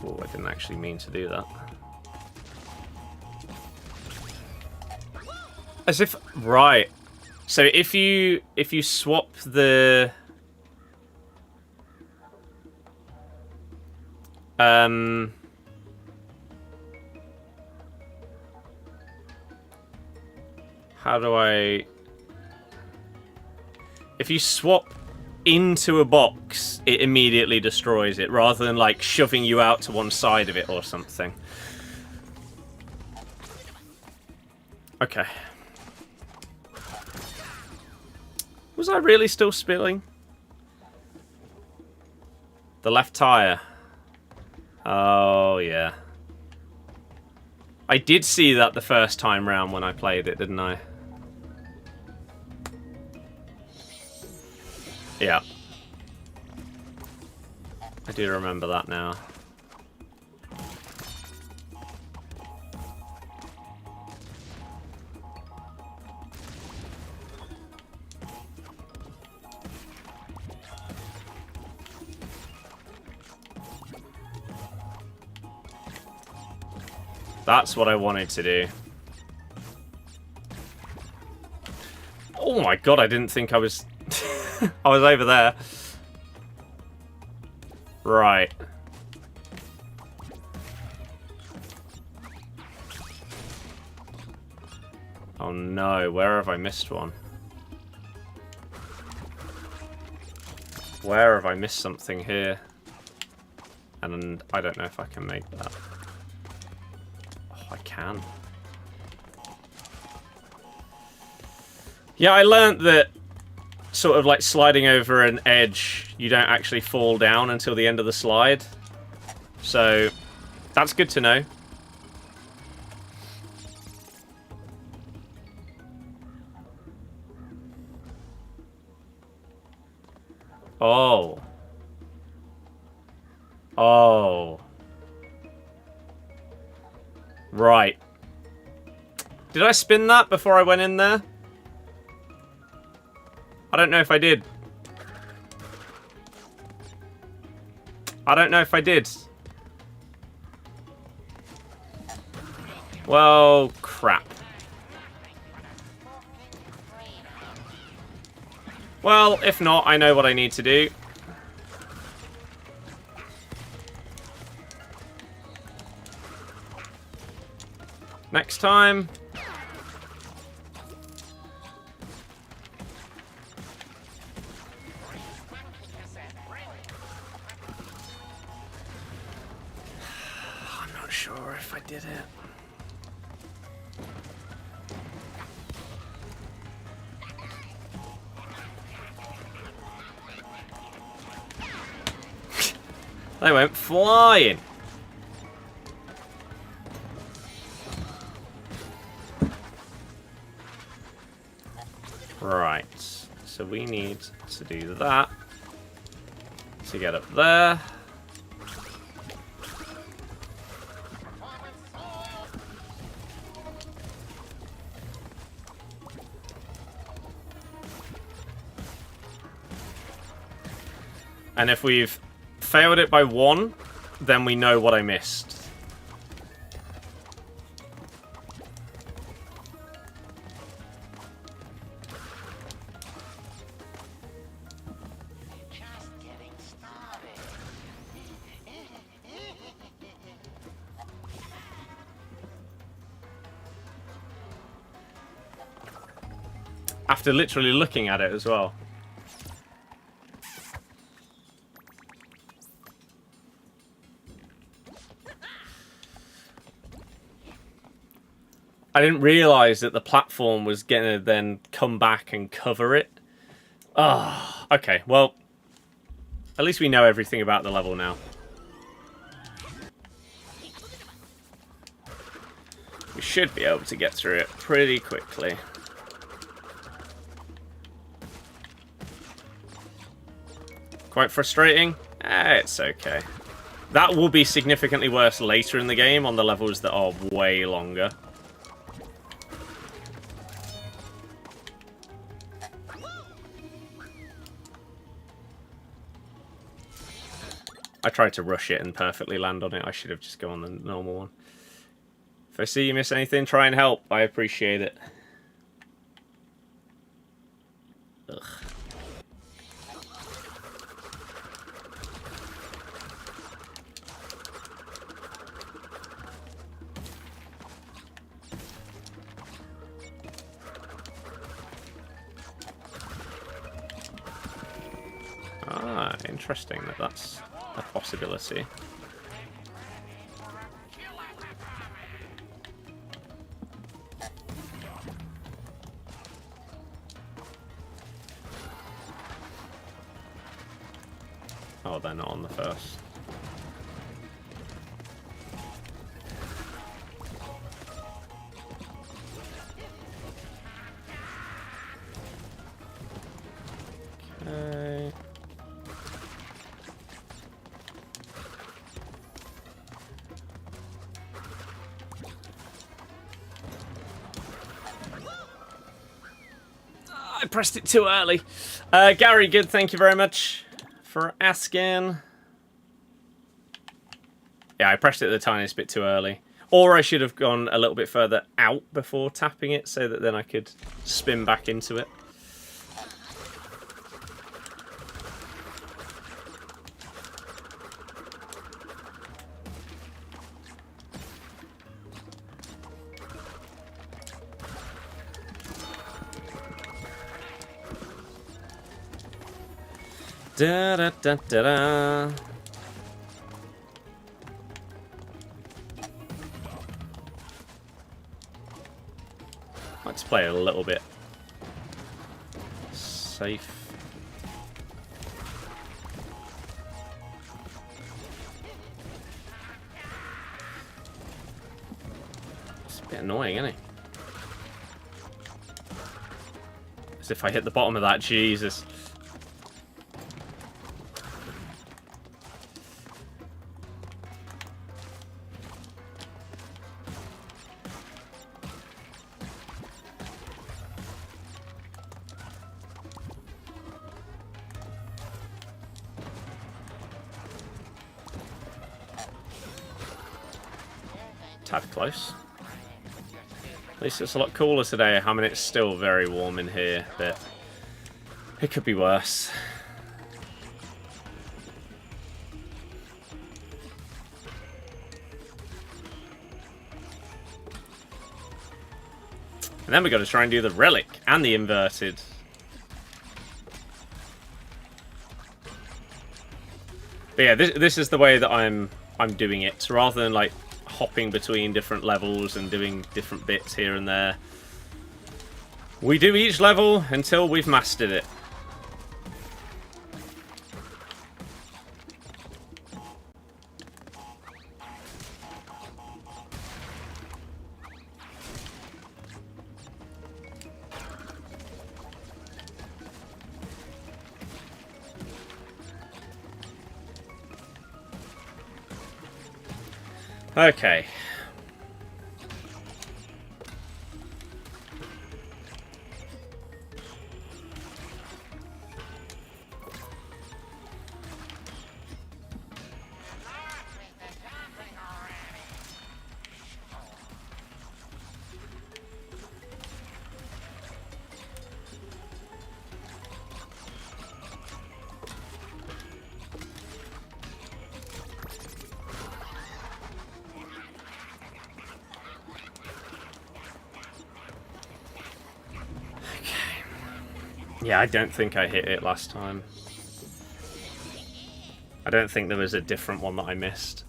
Oh, I didn't actually mean to do that. As if... Right. So if you swap the... How do I... If you swap into a box, it immediately destroys it, rather than like shoving you out to one side of it or something. Okay. Was I really still spilling? The left tire. Oh yeah. I did see that the first time round when I played it, didn't I? Yeah. I do remember that now. That's what I wanted to do. Oh my god, I didn't think I was... I was over there. Right. Oh Oh no, where have I missed one? Where have I missed something here? And I don't know if I can make that. Oh, I can. Yeah, I learnt that sort of like sliding over an edge, you don't actually fall down until the end of the slide. So, that's good to know. Oh. Oh. Right. Did I spin that before I went in there? I don't know if I did. I don't know if I did. Well, crap. Well, if not, I know what I need to do. Next time. I'm not sure if I did it. They went flying. Right, so we need to do that to get up there. And if we've failed it by 1, then we know what I missed. After literally looking at it as well. I didn't realise that the platform was going to then come back and cover it. Ah, oh, okay, well, at least we know everything about the level now. We should be able to get through it pretty quickly. Quite frustrating? It's okay. That will be significantly worse later in the game on the levels that are way longer. I tried to rush it and perfectly land on it. I should have just gone on the normal one. If I see you miss anything, try and help. I appreciate it. Ugh. Ah, interesting that that's a possibility. Oh, they're not on the first. Okay. I pressed it too early. Gary, good. Thank you very much for asking. Yeah, I pressed it the tiniest bit too early. Or I should have gone a little bit further out before tapping it so that then I could spin back into it. Da da da da da. Let's play a little bit safe. It's a bit annoying, isn't it? As if I hit the bottom of that, Jesus. Tad close. At least it's a lot cooler today. I mean, it's still very warm in here, but it could be worse. And then we've got to try and do the relic and the inverted. But yeah, this is the way that I'm doing it, rather than like hopping between different levels and doing different bits here and there. We do each level until we've mastered it. Okay. Yeah, I don't think I hit it last time. I don't think there was a different one that I missed.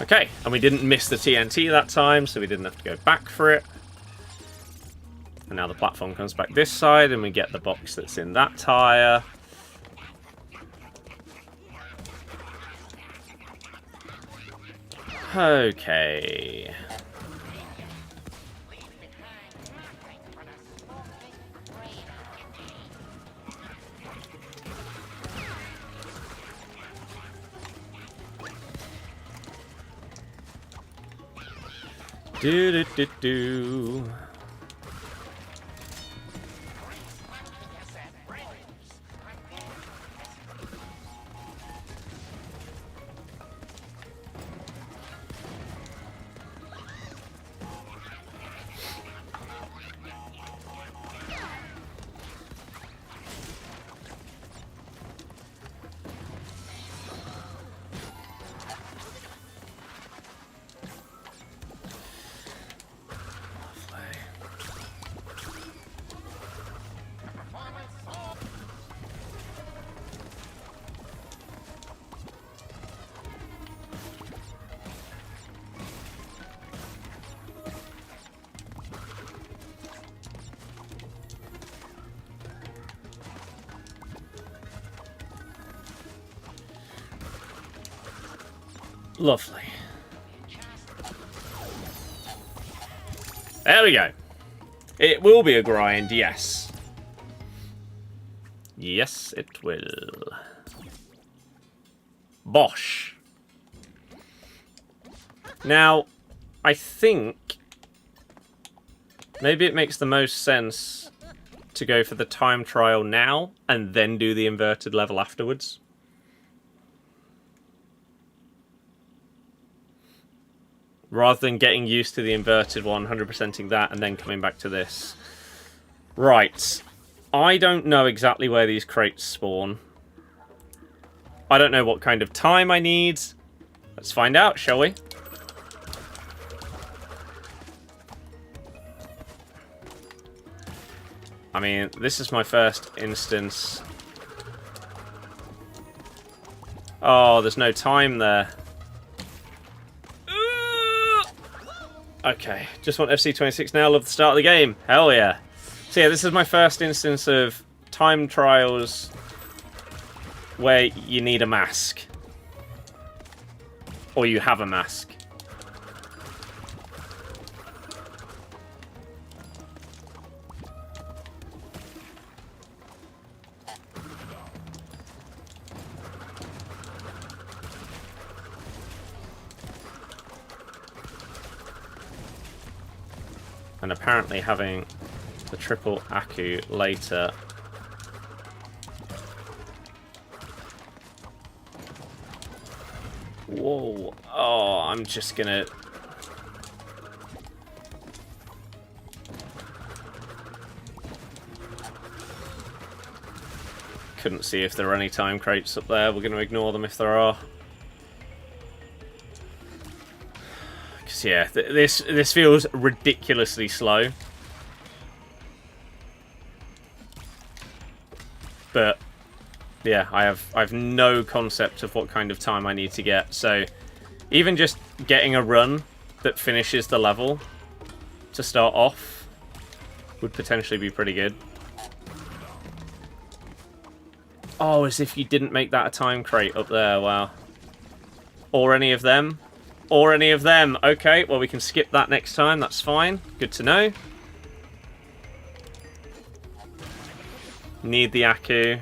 Okay, and we didn't miss the TNT that time, so we didn't have to go back for it. And now the platform comes back this side, and we get the box that's in that tyre. Okay. Do do do do. Lovely. There we go. It will be a grind, yes. Yes, it will. Bosh. Now, I think Maybe it makes the most sense to go for the time trial now and then do the inverted level afterwards. Rather than getting used to the inverted one, 100%ing that, and then coming back to this. Right. I don't know exactly where these crates spawn. I don't know what kind of time I need. Let's find out, shall we? I mean, this is my first instance. Oh, there's no time there. Okay, just want FC26 now. Love the start of the game. Hell yeah. So yeah, this is my first instance of time trials where you need a mask. Or you have a mask. And apparently having the triple Aku later. Whoa. Oh, I'm just gonna... Couldn't see if there were any time crates up there. We're going to ignore them if there are. Because, yeah, this feels ridiculously slow. But, yeah, I have no concept of what kind of time I need to get. So, even just getting a run that finishes the level to start off would potentially be pretty good. Oh, as if you didn't make that a time crate up there, wow. Or any of them. Or any of them. Okay, well we can skip that next time, that's fine. Good to know. Need the Aku.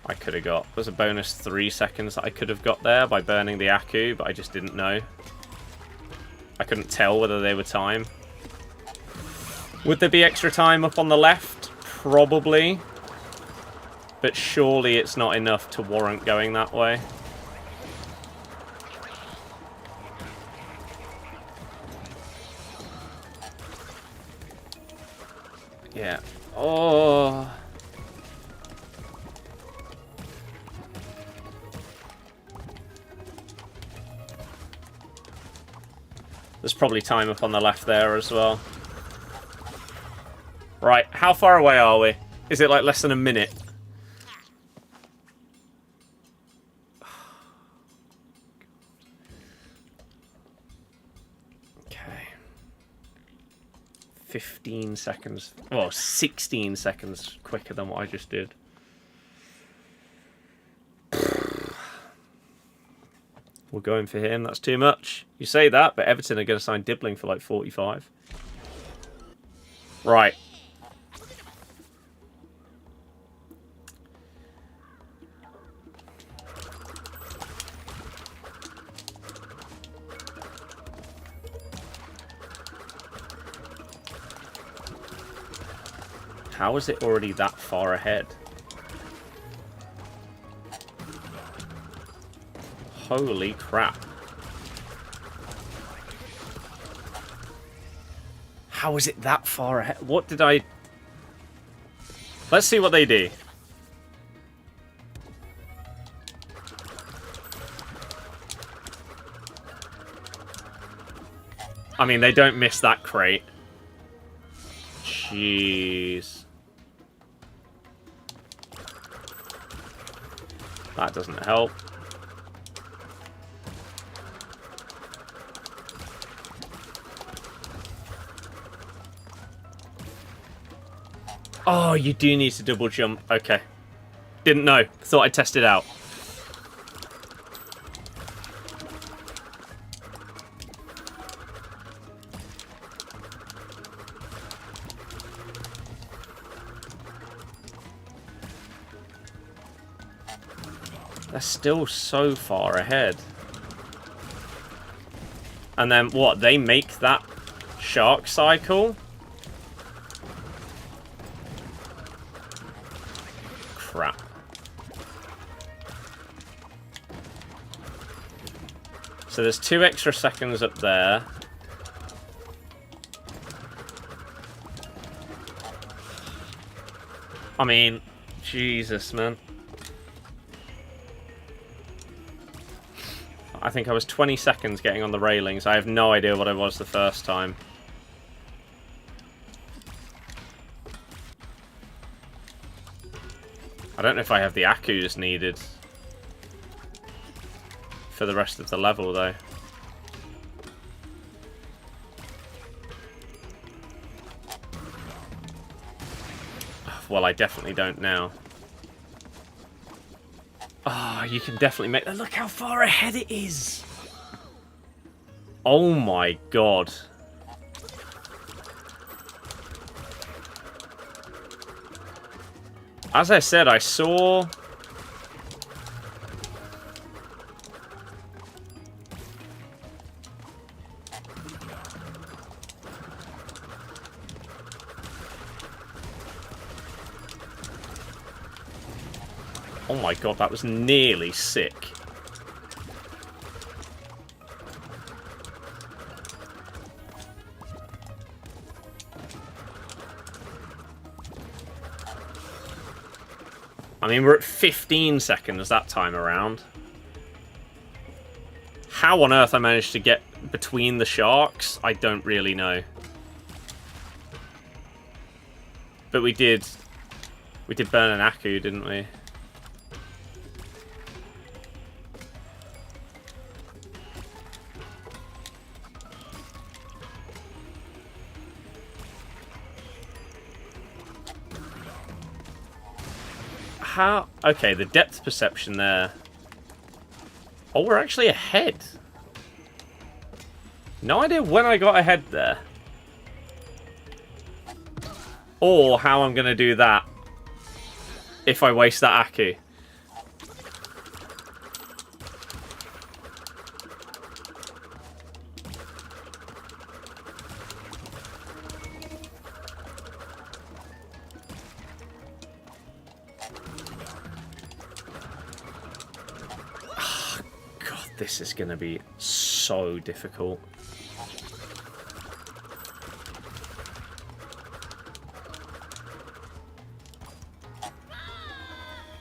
I could have got... There's a bonus 3 seconds that I could have got there by burning the Aku, but I just didn't know. I couldn't tell whether they were time. Would there be extra time up on the left? Probably. But surely it's not enough to warrant going that way. Yeah. Oh. There's probably time up on the left there as well. Right, how far away are we? Is it like less than a minute? Okay. 15 seconds. Well, 16 seconds quicker than what I just did. We're going for him. That's too much. You say that, but Everton are going to sign Dibbling for like 45. Right. How is it already that far ahead? Holy crap. How is it that far ahead? What did I... Let's see what they do. I mean, they don't miss that crate. Jeez. That doesn't help. Oh, you do need to double jump. Okay. Didn't know. Thought I'd test it out. They're still so far ahead. And then, what? They make that shark cycle? Crap. So there's 2 extra seconds up there. I mean, Jesus, man. I think I was 20 seconds getting on the railings. I have no idea what I was the first time. I don't know if I have the Akkus needed for the rest of the level, though. Well, I definitely don't now. Ah, oh, you can definitely make... Look how far ahead it is! Oh my god. As I said, I saw... Oh my god, that was nearly sick. I mean, we're at 15 seconds that time around. How on earth I managed to get between the sharks, I don't really know. But we did burn an Akku, didn't we? How? Okay, the depth perception there. Oh, we're actually ahead. No idea when I got ahead there. Or how I'm going to do that if I waste that Akku. This is going to be so difficult.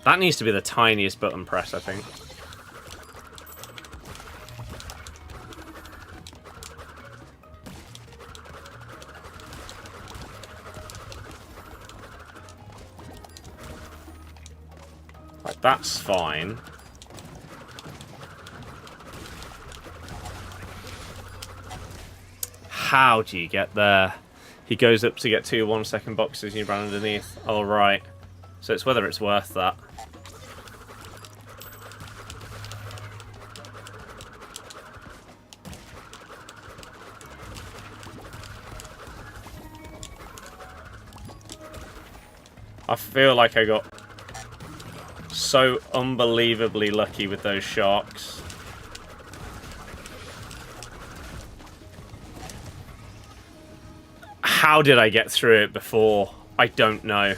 That needs to be the tiniest button press, I think. Like, that's fine. How do you get there? He goes up to get 2 1-second boxes and you run underneath. Oh, right. So it's whether it's worth that. I feel like I got so unbelievably lucky with those sharks. How did I get through it before? I don't know.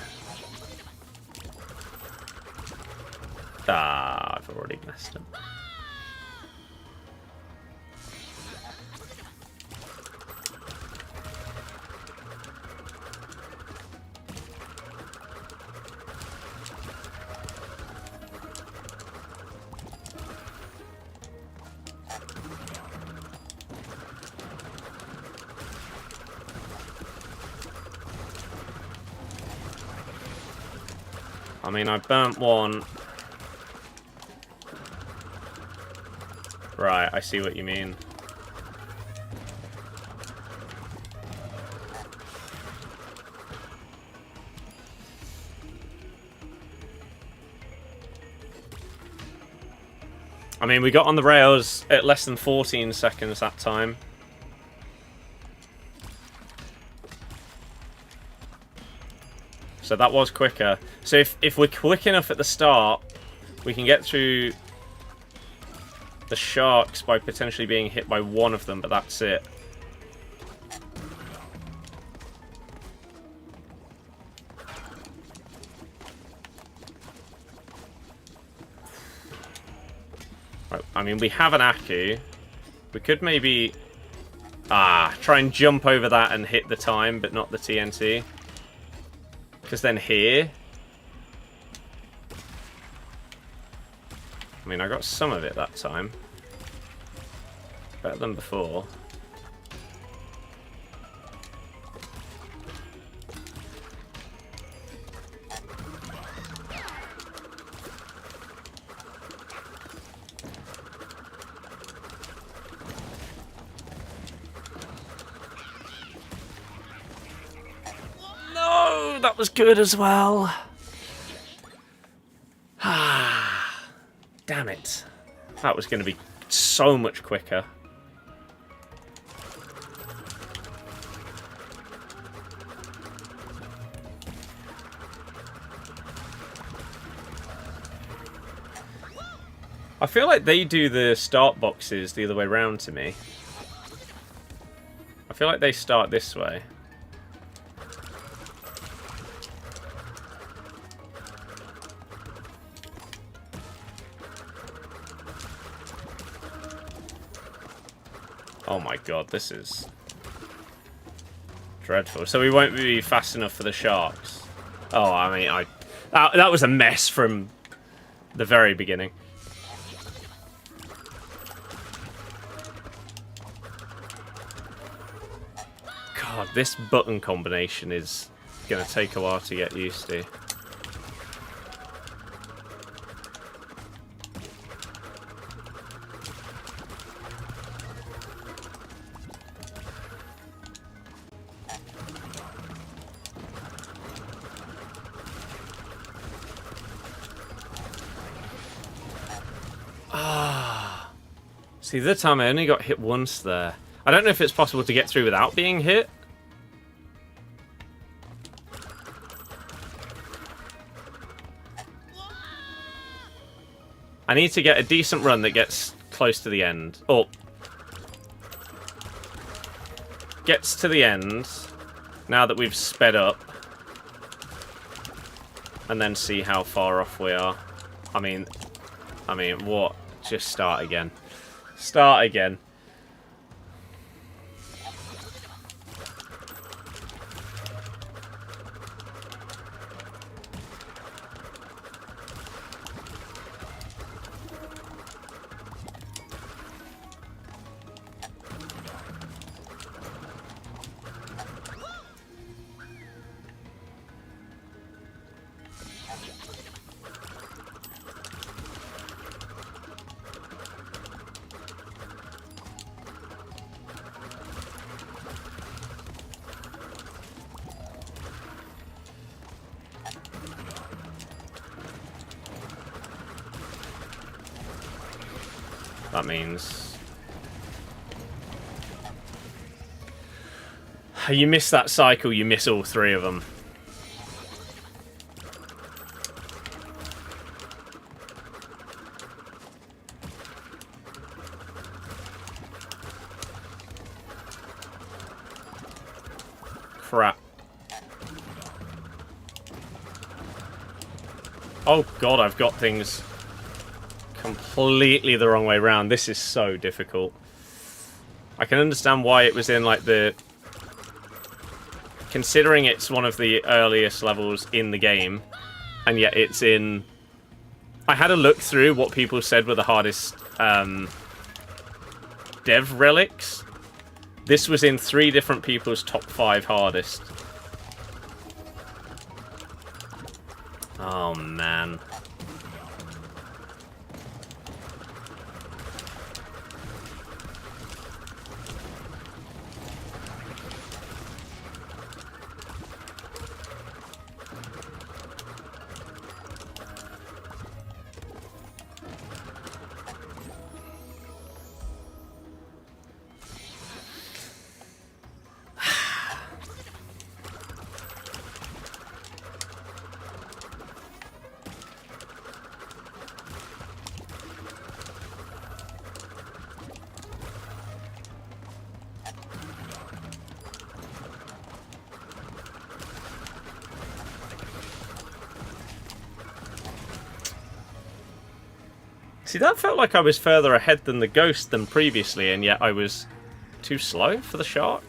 Ah, I've already messed up. I mean, I burnt one. Right, I see what you mean. I mean, we got on the rails at less than 14 seconds that time. So that was quicker. So if we're quick enough at the start, we can get through the Sharks by potentially being hit by one of them, but that's it. Right, I mean, we have an Aku. We could maybe... try and jump over that and hit the time, but not the TNT. Because then here... I mean, I got some of it that time. Better than before. No, that was good as well. Damn it. That was going to be so much quicker. I feel like they do the start boxes the other way round to me. I feel like they start this way. Oh my god, this is dreadful. So we won't be fast enough for the Sharks. Oh, I mean, that was a mess from the very beginning. God, this button combination is going to take a while to get used to. See, this time I only got hit once there. I don't know if it's possible to get through without being hit. I need to get a decent run that gets close to the end. Or gets to the end now that we've sped up. And then see how far off we are. I mean, what? Just start again. Start again. That means you miss that cycle, you miss all three of them. Crap. Oh god, I've got things completely the wrong way round. This is so difficult. I can understand why it was in like the... Considering it's one of the earliest levels in the game, and yet it's in... I had a look through what people said were the hardest dev relics. This was in 3 different people's top 5 hardest. Oh man. See, that felt like I was further ahead than the ghost than previously, and yet I was too slow for the shark.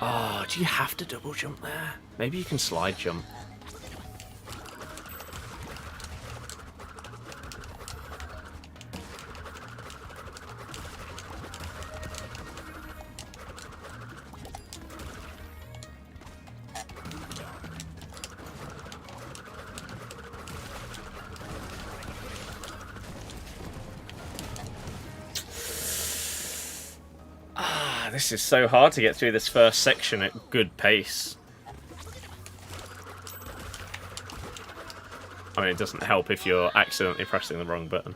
Oh, do you have to double jump there? Maybe you can slide jump. This is so hard to get through this first section at good pace. I mean, it doesn't help if you're accidentally pressing the wrong button.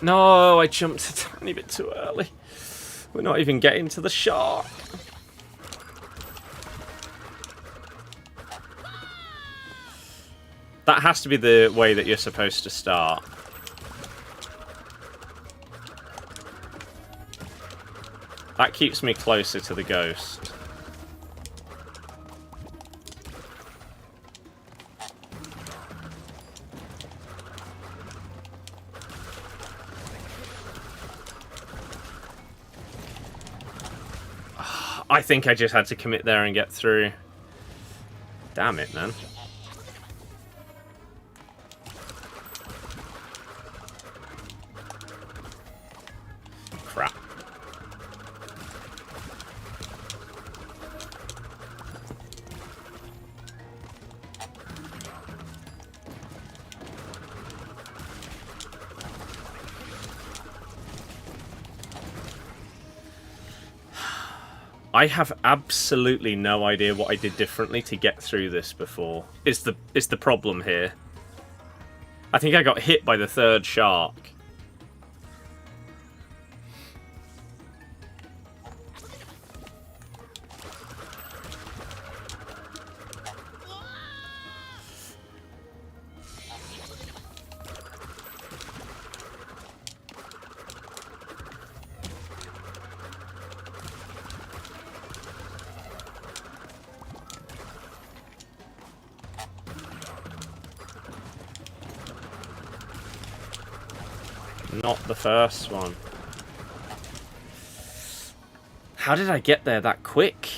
No, I jumped a tiny bit too early. We're not even getting to the shark. That has to be the way that you're supposed to start. That keeps me closer to the ghost. I think I just had to commit there and get through. Damn it, man. Crap. I have absolutely no idea what I did differently to get through this before. Is the problem here. I think I got hit by the third shark. Not the first one. How did I get there that quick?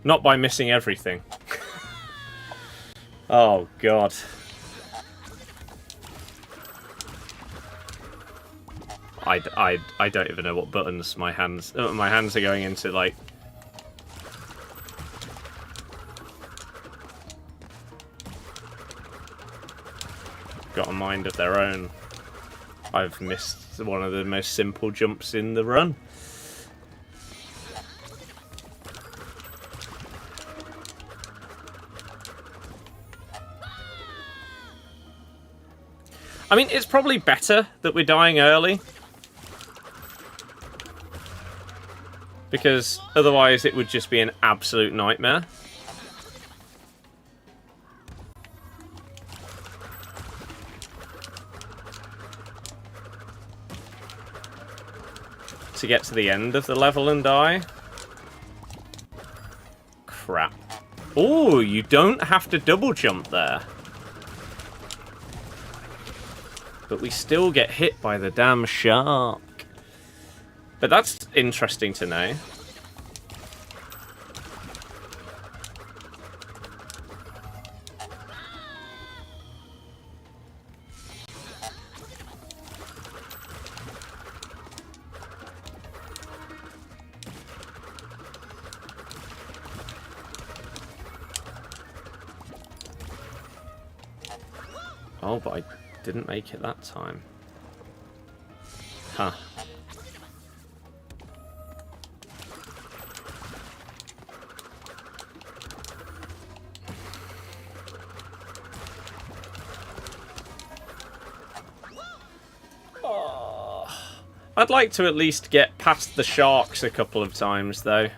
Not by missing everything. Oh, God. I don't even know what buttons my hands are going into, like... Got a mind of their own. I've missed one of the most simple jumps in the run. I mean, it's probably better that we're dying early. Because otherwise it would just be an absolute nightmare. To get to the end of the level and die. Crap. Oh, you don't have to double jump there. But we still get hit by the damn shark. But that's interesting to know. Oh, but I didn't make it that time. Huh. I'd like to at least get past the sharks a couple of times, though.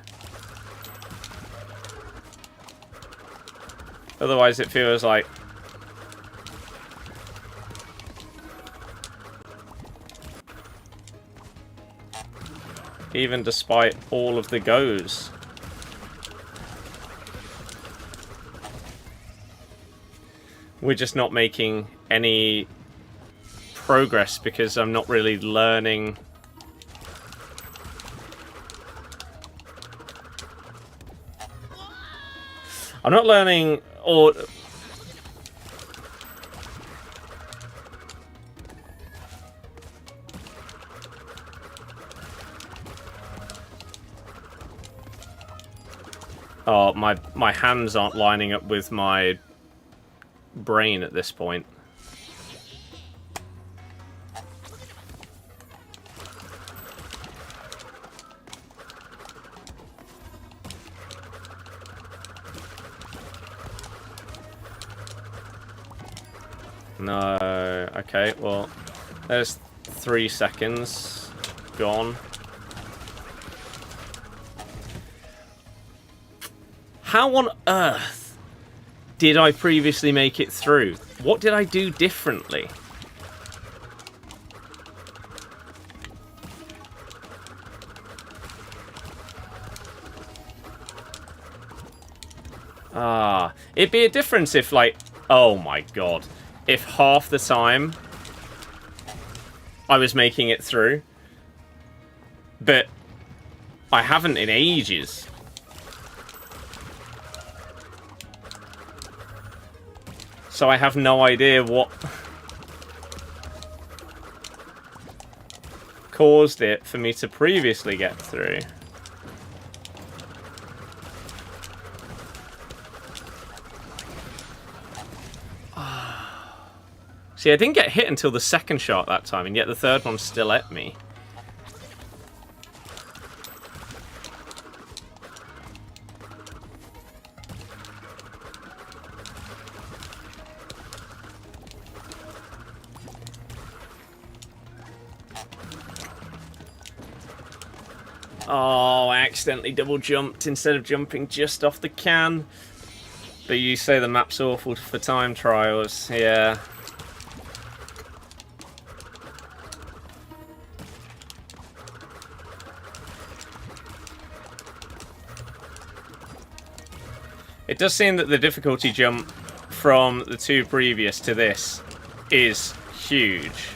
Otherwise, it feels like... even despite all of the goes. We're just not making any progress because I'm not really learning. I'm not learning or... Oh, my hands aren't lining up with my brain at this point. No. Okay, well, there's 3 seconds gone. How on earth did I previously make it through? What did I do differently? It'd be a difference if, like, oh my god, if half the time I was making it through, but I haven't in ages. So I have no idea what caused it for me to previously get through. See, I didn't get hit until the second shot that time, and yet the third one still at me. Oh, I accidentally double jumped instead of jumping just off the can. But you say the map's awful for time trials. Yeah. It does seem that the difficulty jump from the 2 previous to this is huge.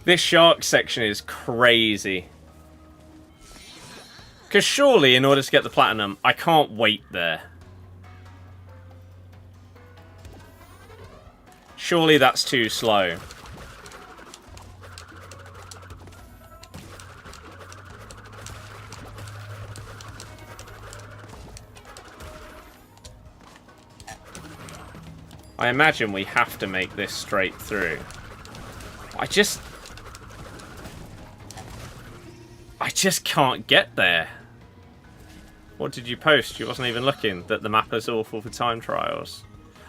This shark section is crazy. Because surely, in order to get the platinum, I can't wait there. Surely that's too slow. I imagine we have to make this straight through. I just can't get there. What did you post? You wasn't even looking that the map is awful for time trials.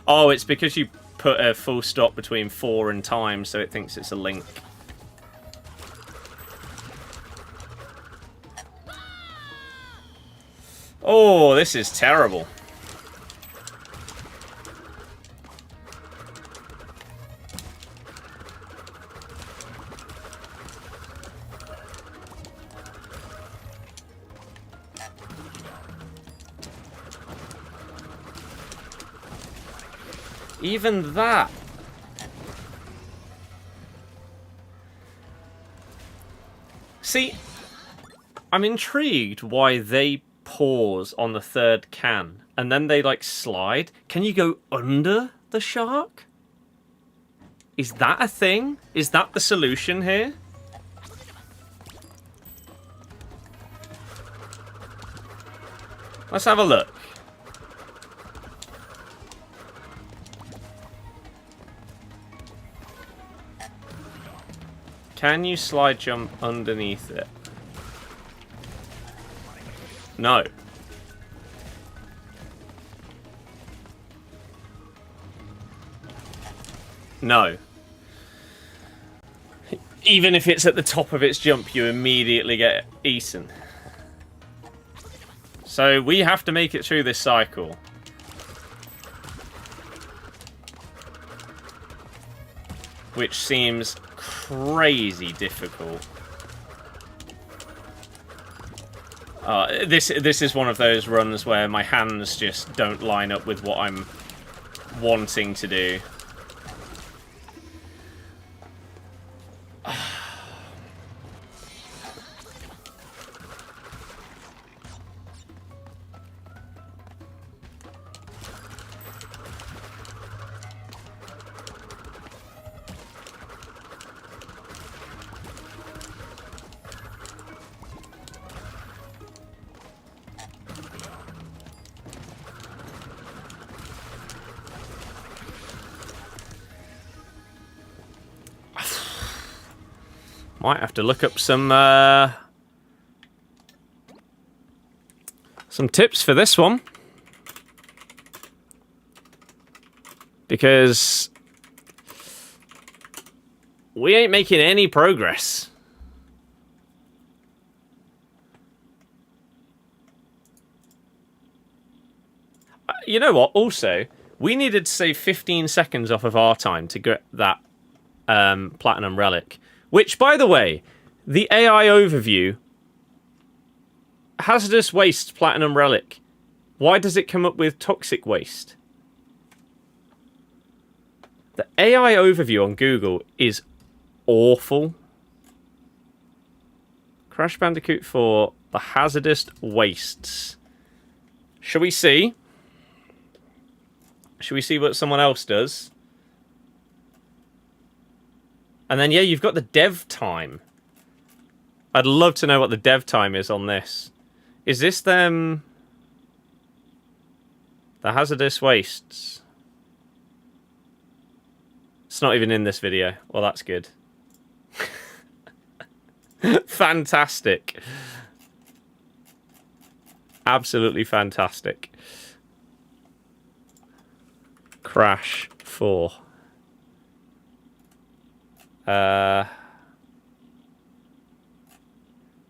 Oh, it's because you put a full stop between 4 and time, so it thinks it's a link. Oh, this is terrible. Even that. See, I'm intrigued why they pause on the 3rd can and then they like slide. Can you go under the shark? Is that a thing? Is that the solution here? Let's have a look. Can you slide jump underneath it? No. No. Even if it's at the top of its jump, you immediately get eaten. So we have to make it through this cycle. Which seems crazy difficult. This is one of those runs where my hands just don't line up with what I'm wanting to do. Might have to look up some tips for this one. Because we ain't making any progress. You know what? Also, we needed to save 15 seconds off of our time to get that platinum relic. Which, by the way, the AI overview, hazardous waste platinum relic. Why does it come up with toxic waste? The AI overview on Google is awful. Crash Bandicoot for the hazardous wastes. Shall we see? Shall we see what someone else does? And then, yeah, you've got the dev time. I'd love to know what the dev time is on this. Is this them? The hazardous wastes. It's not even in this video. Well, that's good. Fantastic. Absolutely fantastic. Crash 4.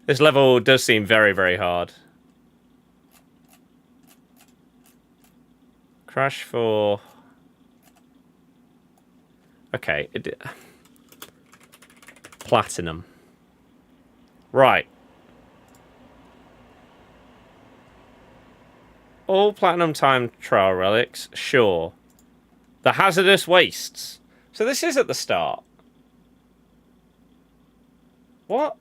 This level does seem very, very hard. Crash 4. Okay. Platinum. Right. All platinum time trial relics. Sure. The hazardous wastes. So this is at the start. What?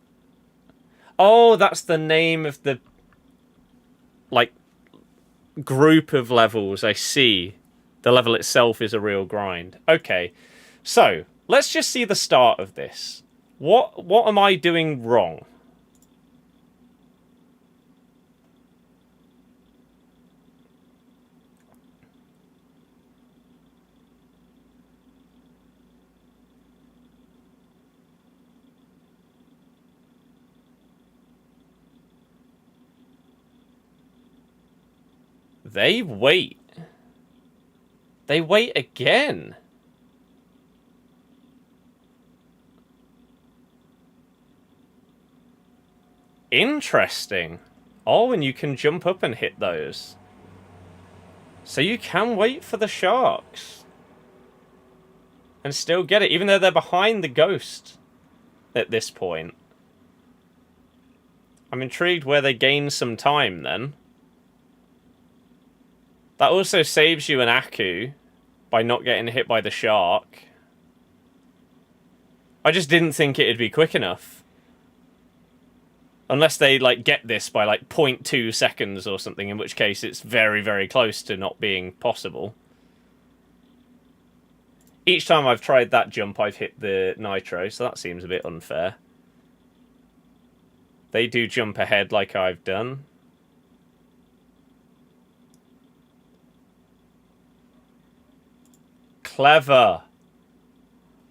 Oh, that's the name of the, like, group of levels. I see. The level itself is a real grind. Okay. So, let's just see the start of this. What am I doing wrong? They wait. They wait again. Interesting. Oh, and you can jump up and hit those. So you can wait for the sharks. And still get it, even though they're behind the ghost at this point. I'm intrigued where they gain some time then. That also saves you an Aku by not getting hit by the shark. I just didn't think it'd be quick enough. Unless they, like, get this by, like, 0.2 seconds or something, in which case it's very, very close to not being possible. Each time I've tried that jump, I've hit the nitro, so that seems a bit unfair. They do jump ahead like I've done. Clever.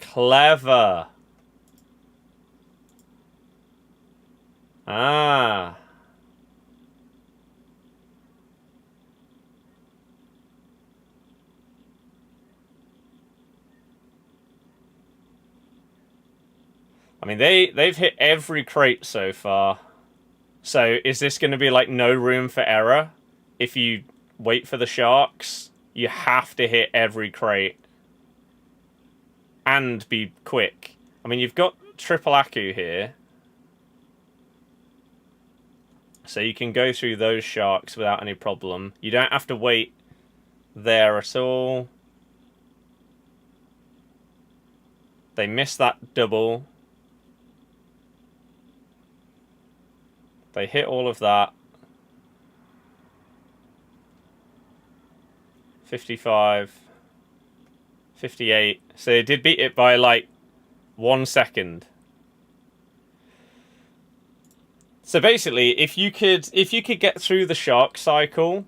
Clever. Ah. I mean, they've hit every crate so far. So is this going to be like no room for error? If you wait for the sharks, you have to hit every crate. And be quick. I mean, you've got triple Aku here. So you can go through those sharks without any problem. You don't have to wait there at all. They missed that double. They hit all of that. 55. 58. So they did beat it by like 1 second. So basically, if you could get through the shark cycle,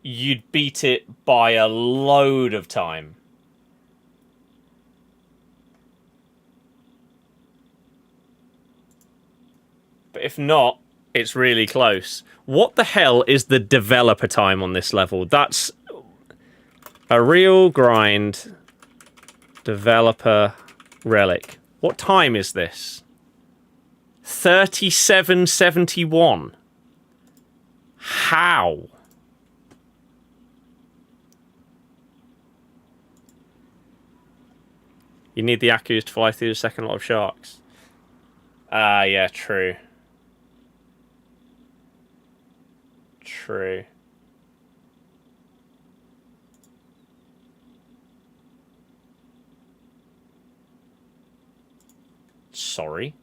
you'd beat it by a load of time. But if not, it's really close. What the hell is the developer time on this level? That's a real grind. Developer relic. What time is this? 37:71. How? You need the Akus to fly through the second lot of sharks. Ah, yeah, true. True. Sorry.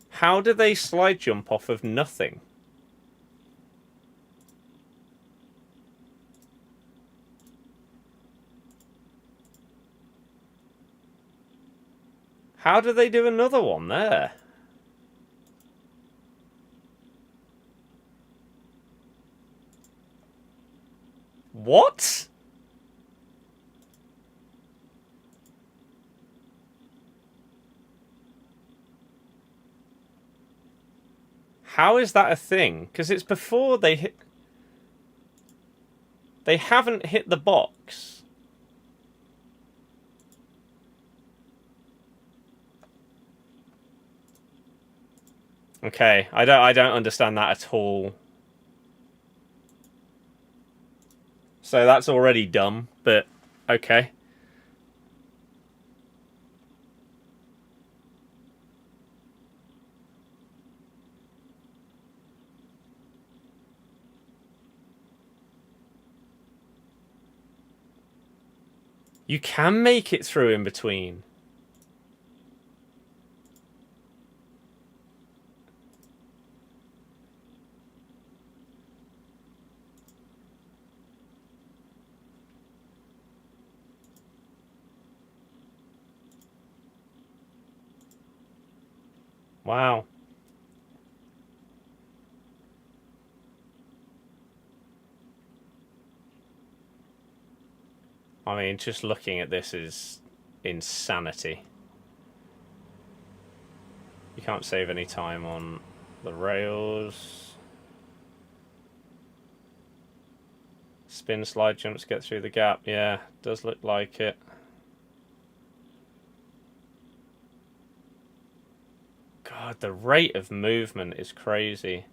How do they slide jump off of nothing? How do they do another one there? What? How is that a thing? Because it's before they hit... They haven't hit the box. Okay, I don't understand that at all. So that's already dumb, but okay. You can make it through in between. Wow. I mean, just looking at this is insanity. You can't save any time on the rails. Spin slide jumps get through the gap. Yeah, does look like it. God, the rate of movement is crazy.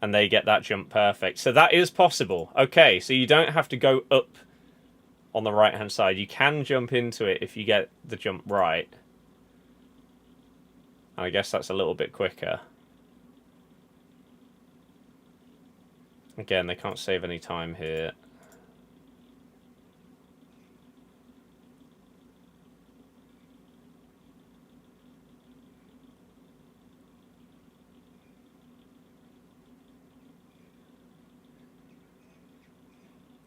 And they get that jump perfect. So that is possible. Okay, so you don't have to go up on the right-hand side. You can jump into it if you get the jump right. And I guess that's a little bit quicker. Again, they can't save any time here.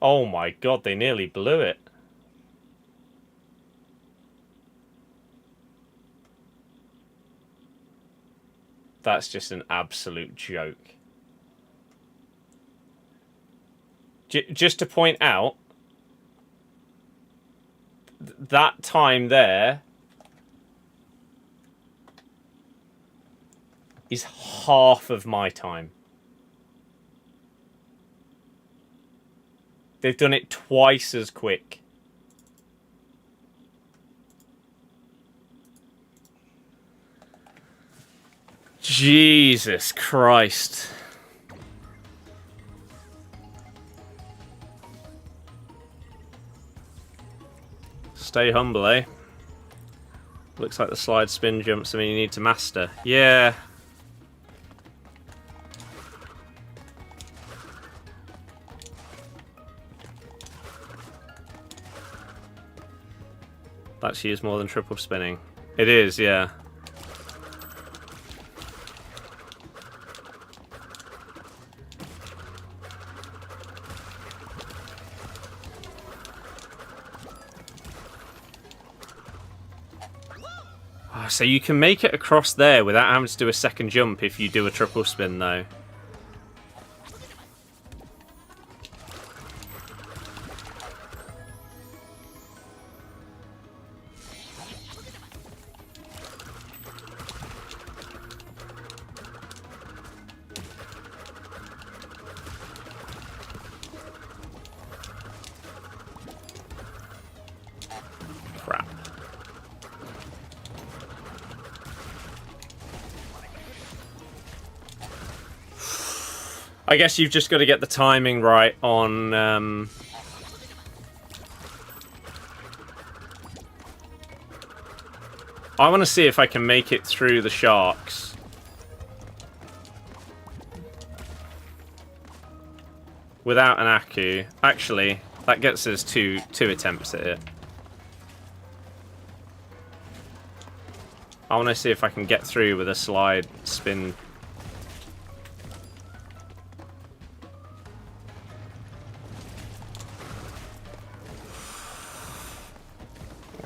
Oh my god, they nearly blew it. That's just an absolute joke. Just to point out, that time there is half of my time. They've done it twice as quick. Jesus Christ. Stay humble, eh? Looks like the slide spin jumps something you need to master. Yeah. That's used more than triple spinning. It is, yeah. Oh, so you can make it across there without having to do a second jump if you do a triple spin, though. I guess you've just got to get the timing right on... I want to see if I can make it through the sharks. Without an Aku. Actually, that gets us two attempts at it. I want to see if I can get through with a slide spin.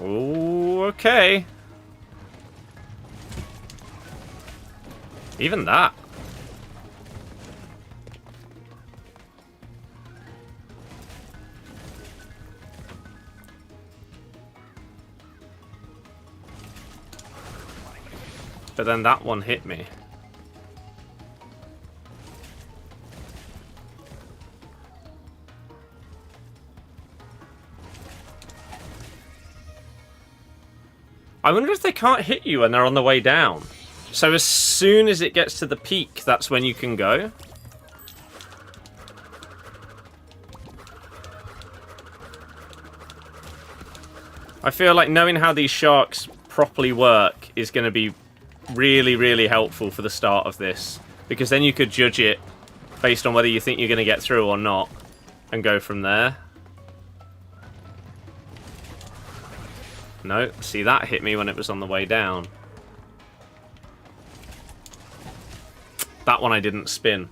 Ooh, okay. Even that. But then that one hit me. I wonder if they can't hit you when they're on the way down. So as soon as it gets to the peak, that's when you can go? I feel like knowing how these sharks properly work is going to be really, really helpful for the start of this. Because then you could judge it based on whether you think you're going to get through or not. And go from there. No, see, that hit me when it was on the way down. That one I didn't spin.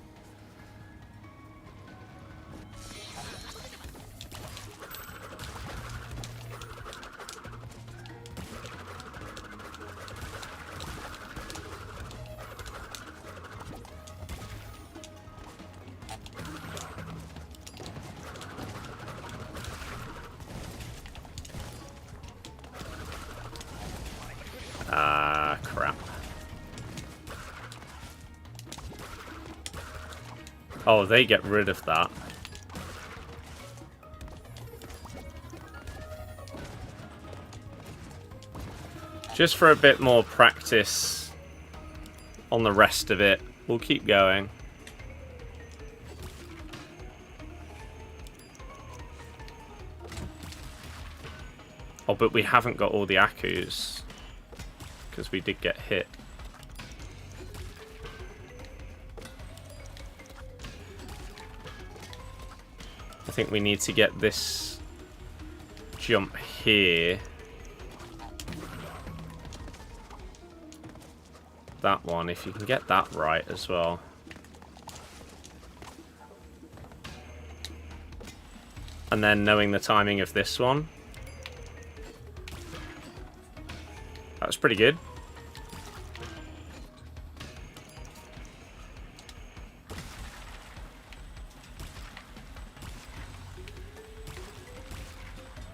Crap. Oh, they get rid of that. Just for a bit more practice on the rest of it, we'll keep going. Oh, but we haven't got all the Akus. Because we did get hit. I think we need to get this jump here. That one, if you can get that right as well. And then knowing the timing of this one. That was pretty good.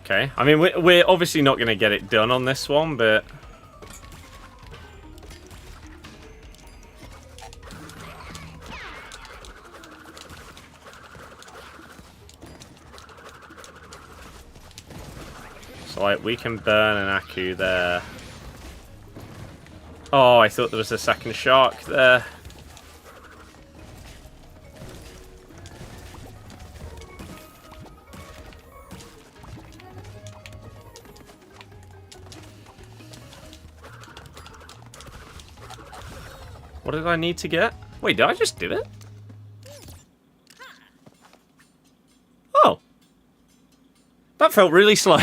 Okay, I mean, we're obviously not going to get it done on this one, but... So, like, we can burn an Aku there. Oh, I thought there was a second shark there. What did I need to get? Wait, did I just do it? Oh. That felt really slow.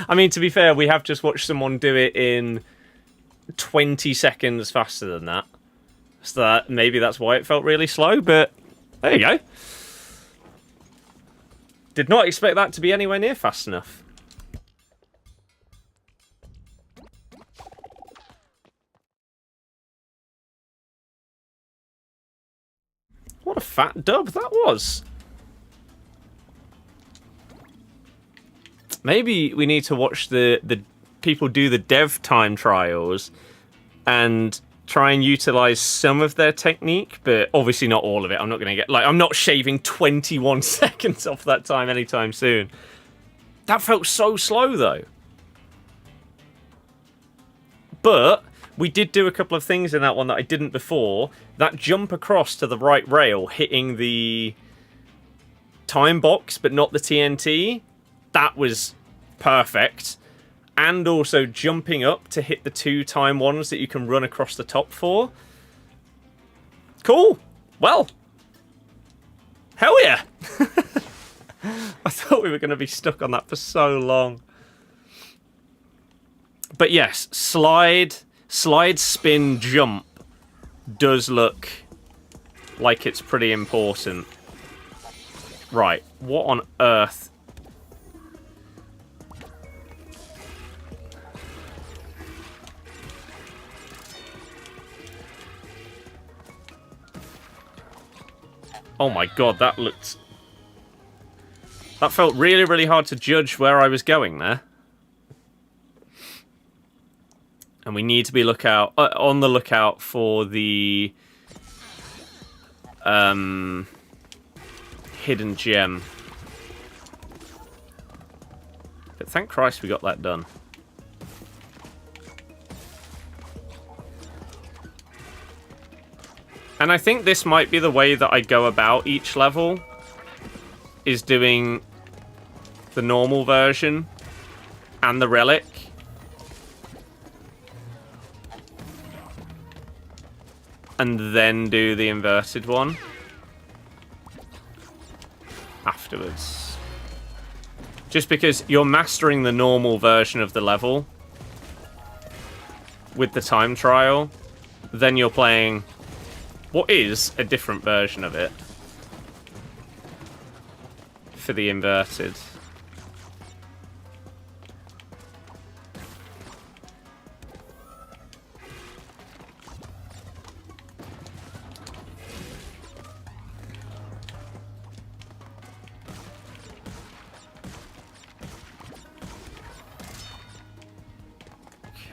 I mean, to be fair, we have just watched someone do it in 20 seconds faster than that. So maybe that's why it felt really slow, but there you go. Did not expect that to be anywhere near fast enough. What a fat dub that was. Maybe we need to watch the people do the dev time trials and try and utilize some of their technique, but obviously not all of it. I'm not going to get... Like, I'm not shaving 21 seconds off that time anytime soon. That felt so slow, though. But we did do a couple of things in that one that I didn't before. That jump across to the right rail, hitting the time box, but not the TNT, that was perfect. And also jumping up to hit the 2 time ones that you can run across the top for. Cool. Well. Hell yeah. I thought we were going to be stuck on that for so long. But yes, slide, spin, jump does look like it's pretty important. Right, what on earth? Oh my god, that looked... That felt really, really hard to judge where I was going there. And we need to be on the lookout for the hidden gem. But thank Christ we got that done. And I think this might be the way that I go about each level, is doing the normal version and the relic. And then do the inverted one afterwards. Just because you're mastering the normal version of the level with the time trial, then you're playing what is a different version of it for the inverted.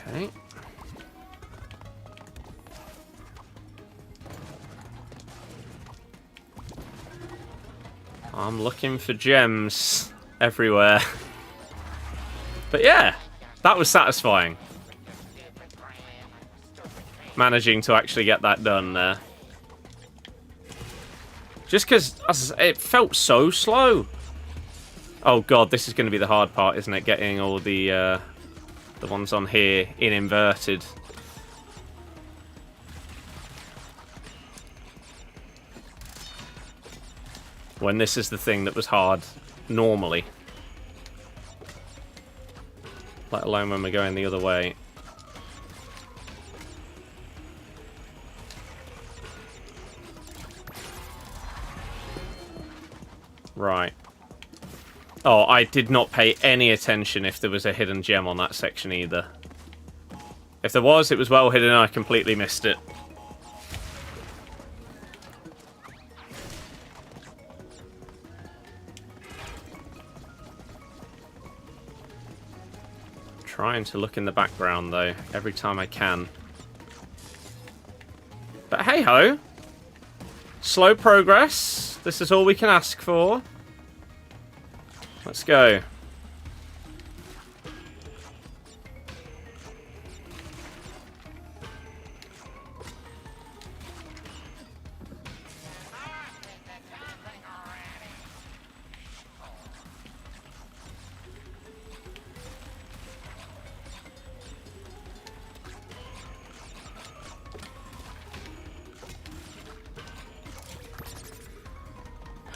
Okay. I'm looking for gems everywhere. But yeah, that was satisfying. Managing to actually get that done there. Just because it felt so slow. Oh god, this is going to be the hard part, isn't it? Getting all the ones on here in inverted. When this is the thing that was hard normally. Let alone when we're going the other way. Right. Oh, I did not pay any attention if there was a hidden gem on that section either. If there was, it was well hidden and I completely missed it. Trying to look in the background though, every time I can. But hey ho! Slow progress. This is all we can ask for. Let's go.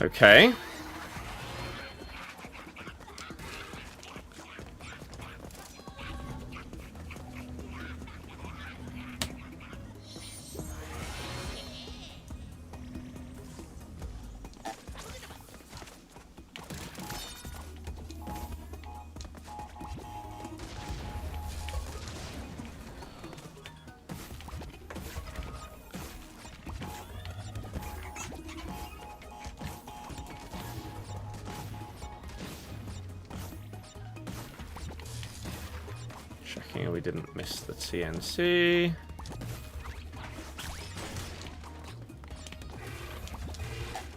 Okay. Checking we didn't miss the TNC.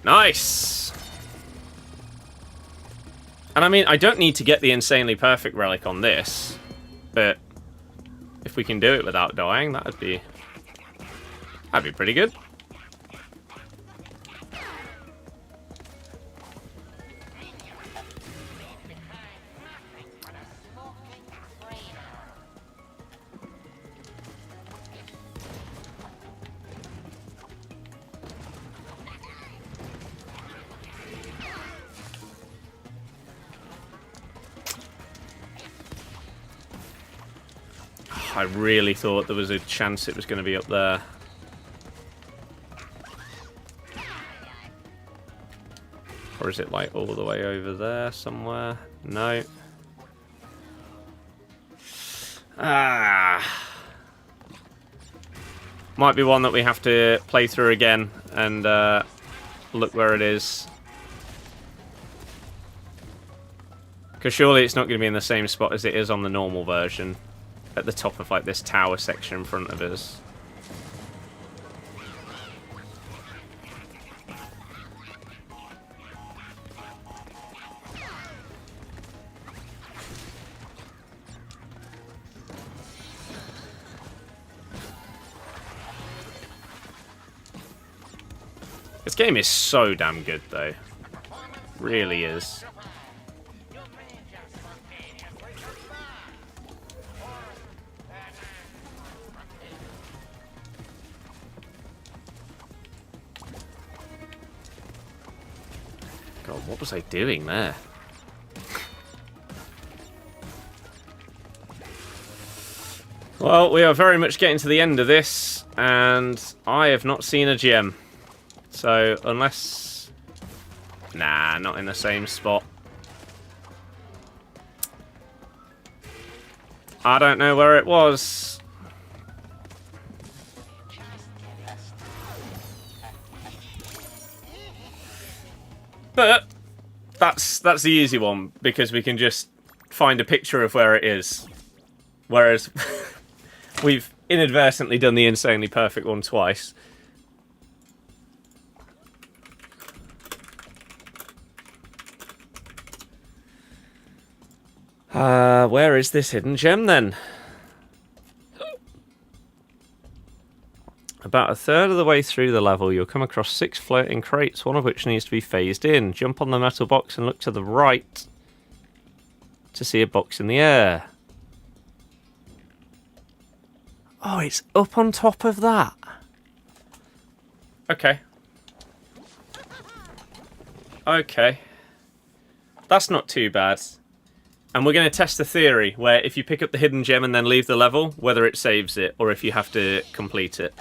Nice! And I mean, I don't need to get the insanely perfect relic on this, but if we can do it without dying, that'd be pretty good. I really thought there was a chance it was going to be up there. Or is it like all the way over there somewhere? No. Ah. Might be one that we have to play through again and look where it is. Because surely it's not going to be in the same spot as it is on the normal version. At the top of like this tower section in front of us. This game is so damn good though. Really is. God, what was I doing there? Well, we are very much getting to the end of this, and I have not seen a gem. So, unless... Nah, not in the same spot. I don't know where it was. But that's the easy one, because we can just find a picture of where it is. Whereas we've inadvertently done the insanely perfect one twice. Where is this hidden gem then? About a third of the way through the level, you'll come across 6 floating crates, one of which needs to be phased in. Jump on the metal box and look to the right to see a box in the air. Oh, it's up on top of that. Okay. Okay. That's not too bad. And we're going to test the theory where if you pick up the hidden gem and then leave the level, whether it saves it or if you have to complete it.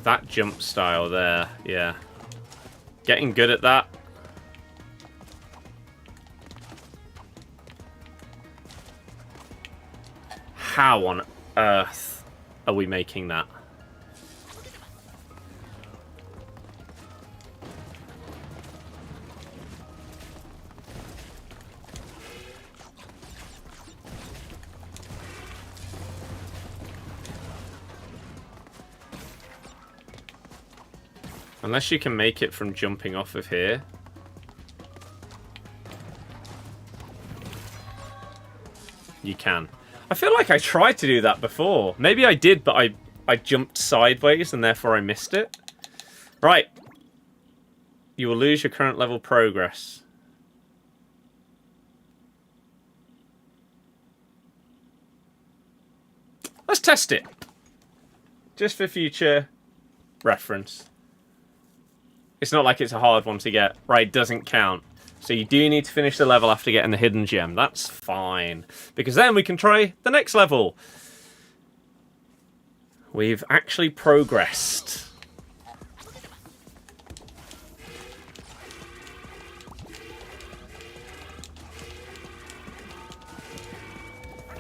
That jump style there, yeah. Getting good at that. How on earth are we making that? Unless you can make it from jumping off of here. You can. I feel like I tried to do that before. Maybe I did, but I jumped sideways and therefore I missed it. Right. You will lose your current level progress. Let's test it. Just for future reference. It's not like it's a hard one to get. Right, it doesn't count. So you do need to finish the level after getting the hidden gem. That's fine. Because then we can try the next level. We've actually progressed.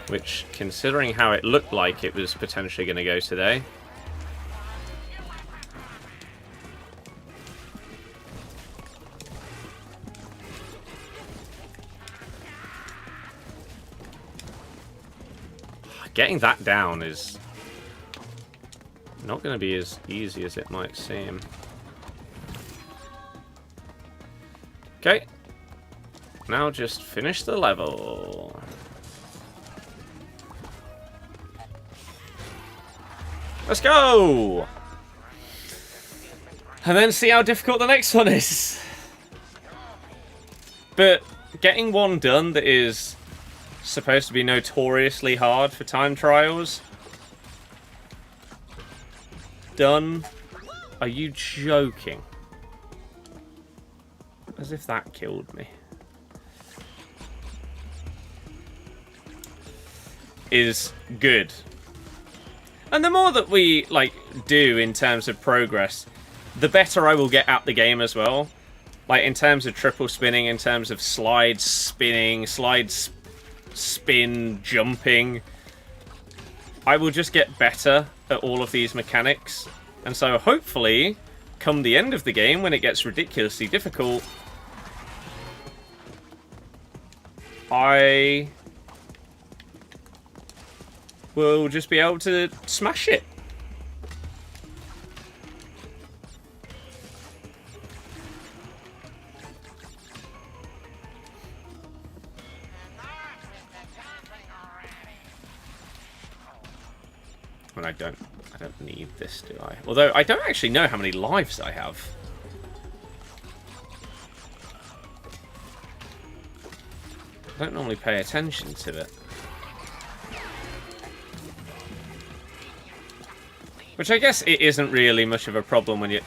Which, considering how it looked like it was potentially going to go today... Getting that down is not going to be as easy as it might seem. Okay. Now just finish the level. Let's go! And then see how difficult the next one is. But getting one done that is supposed to be notoriously hard for time trials. Done. Are you joking? As if that killed me. Is good. And the more that we do in terms of progress, the better I will get at the game as well. Like in terms of triple spinning, in terms of slide spinning, spin, jumping. I will just get better at all of these mechanics. And so hopefully, come the end of the game, when it gets ridiculously difficult, I will just be able to smash it. And I don't need this, do I? Although I don't actually know how many lives I have. I don't normally pay attention to it. Which I guess it isn't really much of a problem when you...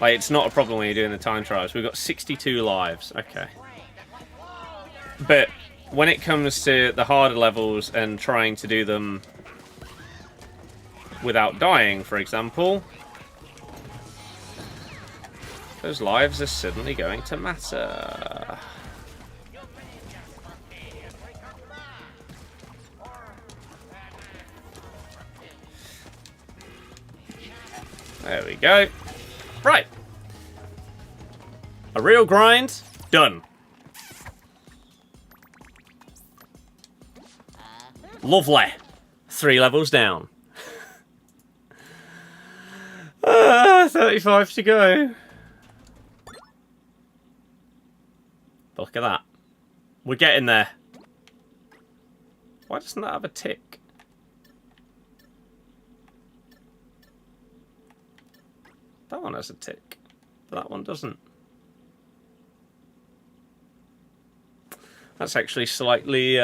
it's not a problem when you're doing the time trials. We've got 62 lives. Okay. But when it comes to the harder levels and trying to do them without dying, for example, those lives are suddenly going to matter. There we go. Right. A real grind. Done. Lovely. 3 levels down. 35 to go. But look at that. We're getting there. Why doesn't that have a tick? That one has a tick, but that one doesn't. That's actually slightly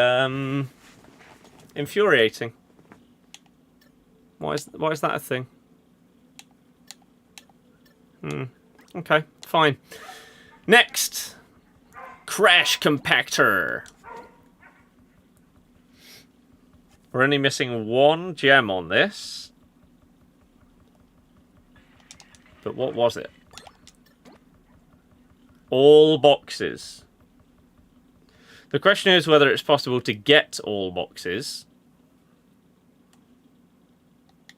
infuriating. Why is that a thing? Okay, fine. Next, Crash Compactor. We're only missing 1 gem on this. But what was it? All boxes. The question is whether it's possible to get all boxes,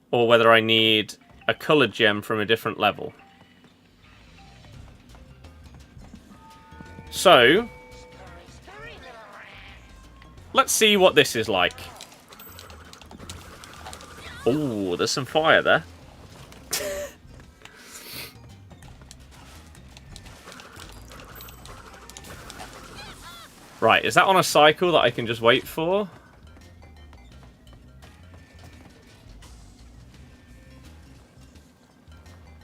or whether I need a coloured gem from a different level. So, let's see what this is like. Oh, there's some fire there. Right, is that on a cycle that I can just wait for?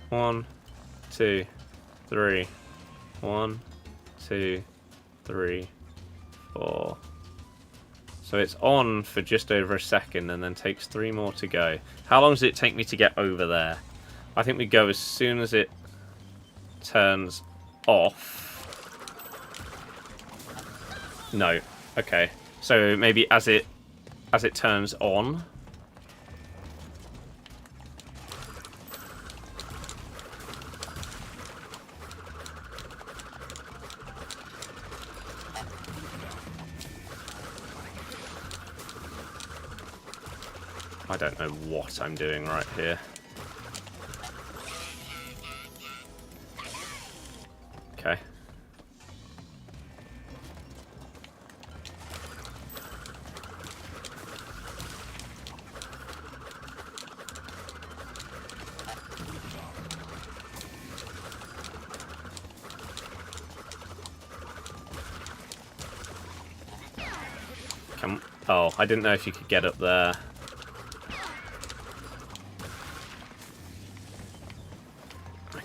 1, 2, 3. 1, 2, 3, 4. So it's on for just over a second and then takes 3 more to go. How long does it take me to get over there? I think we go as soon as it turns off. No. Okay. So maybe as it turns on. I don't know what I'm doing right here. Okay. Come. Oh, I didn't know if you could get up there.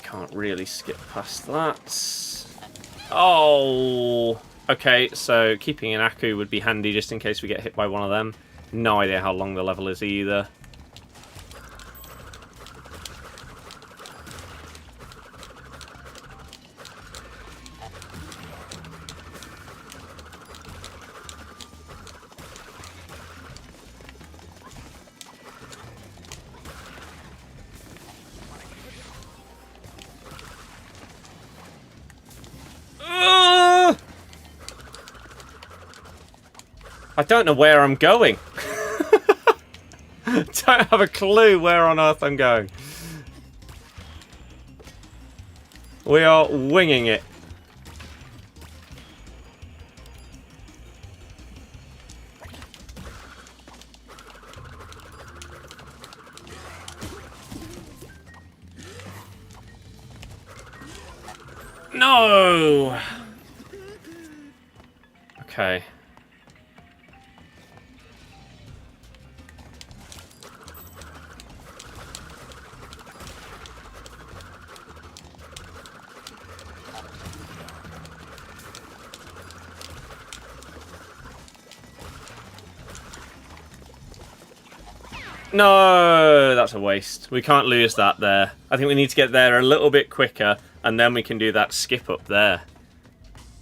Can't really skip past that. Oh! Okay, so keeping an Aku would be handy just in case we get hit by one of them. No idea how long the level is either. I don't know where I'm going. Don't have a clue where on earth I'm going. We are winging it. No! Okay. No, that's a waste. We can't lose that there. I think we need to get there a little bit quicker, and then we can do that skip up there.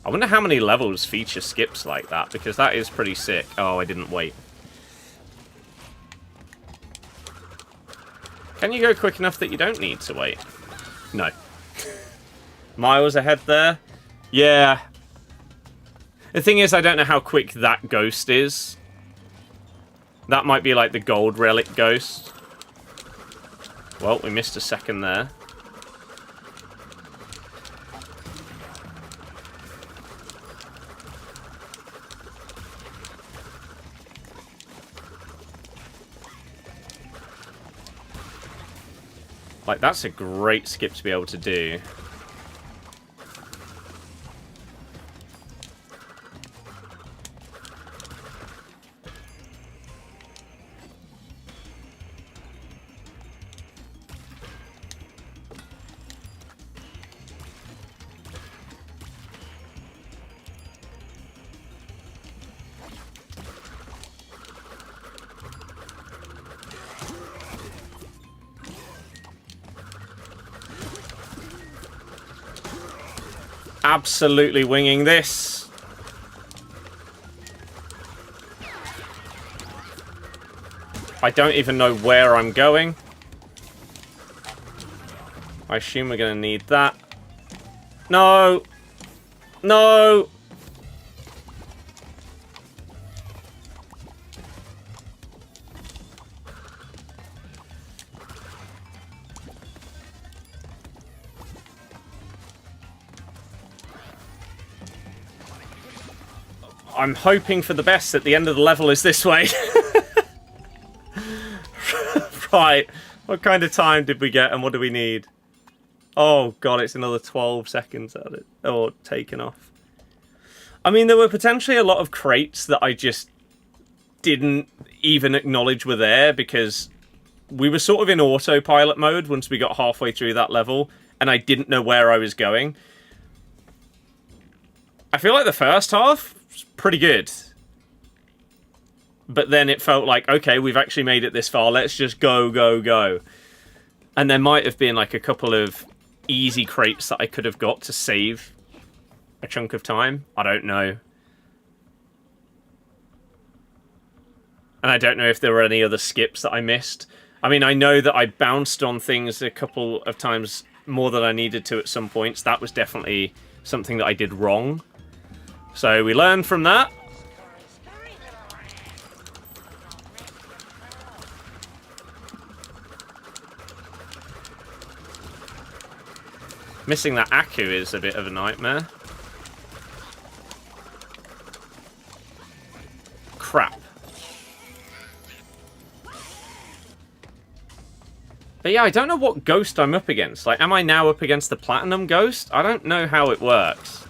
I wonder how many levels feature skips like that, because that is pretty sick. Oh, I didn't wait. Can you go quick enough that you don't need to wait? No. Miles ahead there? Yeah. The thing is, I don't know how quick that ghost is. That might be like the gold relic ghost. Well, we missed a second there. Like, that's a great skip to be able to do. Absolutely winging this. I don't even know where I'm going. I assume we're going to need that. No. No. I'm hoping for the best that the end of the level is this way. Right. What kind of time did we get and what do we need? Oh, God, it's another 12 seconds at it. Or taken off. I mean, there were potentially a lot of crates that I just didn't even acknowledge were there because we were sort of in autopilot mode once we got halfway through that level, and I didn't know where I was going. I feel like the first half was pretty good. But then it felt like, okay, we've actually made it this far. Let's just go, go, go. And there might have been like a couple of easy crates that I could have got to save a chunk of time. I don't know. And I don't know if there were any other skips that I missed. I mean, I know that I bounced on things a couple of times more than I needed to at some points. That was definitely something that I did wrong. So we learned from that. Missing that Aku is a bit of a nightmare. Crap. But yeah, I don't know what ghost I'm up against. Like, am I now up against the Platinum Ghost? I don't know how it works.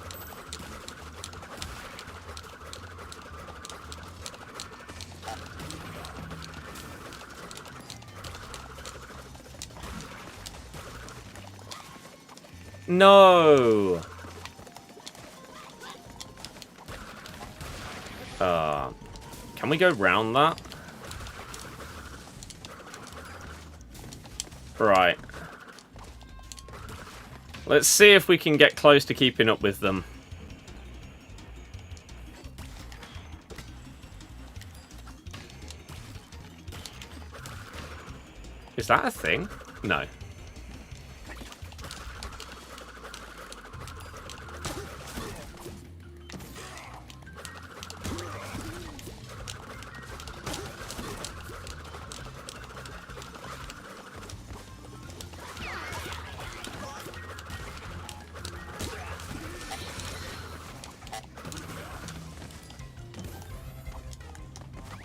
No! Can we go round that? Right. Let's see if we can get close to keeping up with them. Is that a thing? No.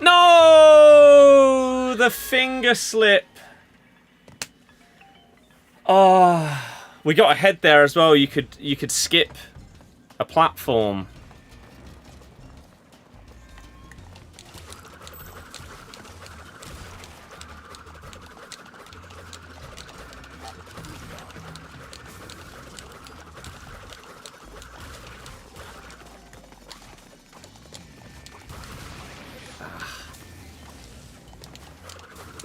No! The finger slip. Oh, we got ahead there as well. You could skip a platform.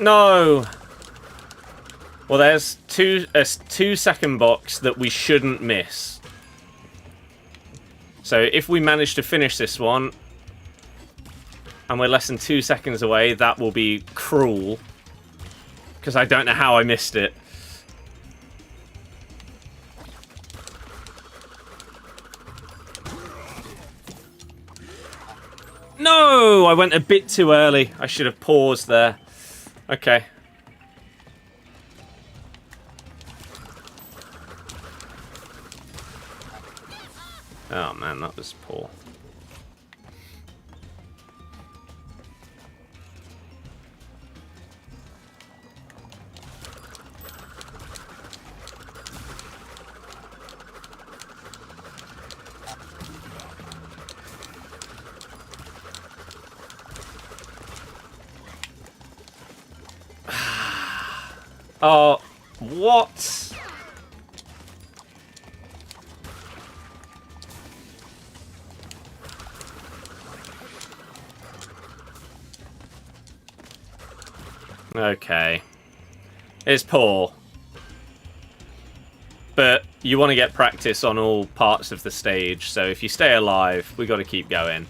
No. Well, there's a 2-second box that we shouldn't miss. So if we manage to finish this one, and we're less than 2 seconds away, that will be cruel. Because I don't know how I missed it. No! I went a bit too early. I should have paused there. Okay. Oh man, that was poor. Oh, what? Okay. It's poor. But you want to get practice on all parts of the stage, so if you stay alive, we got to keep going.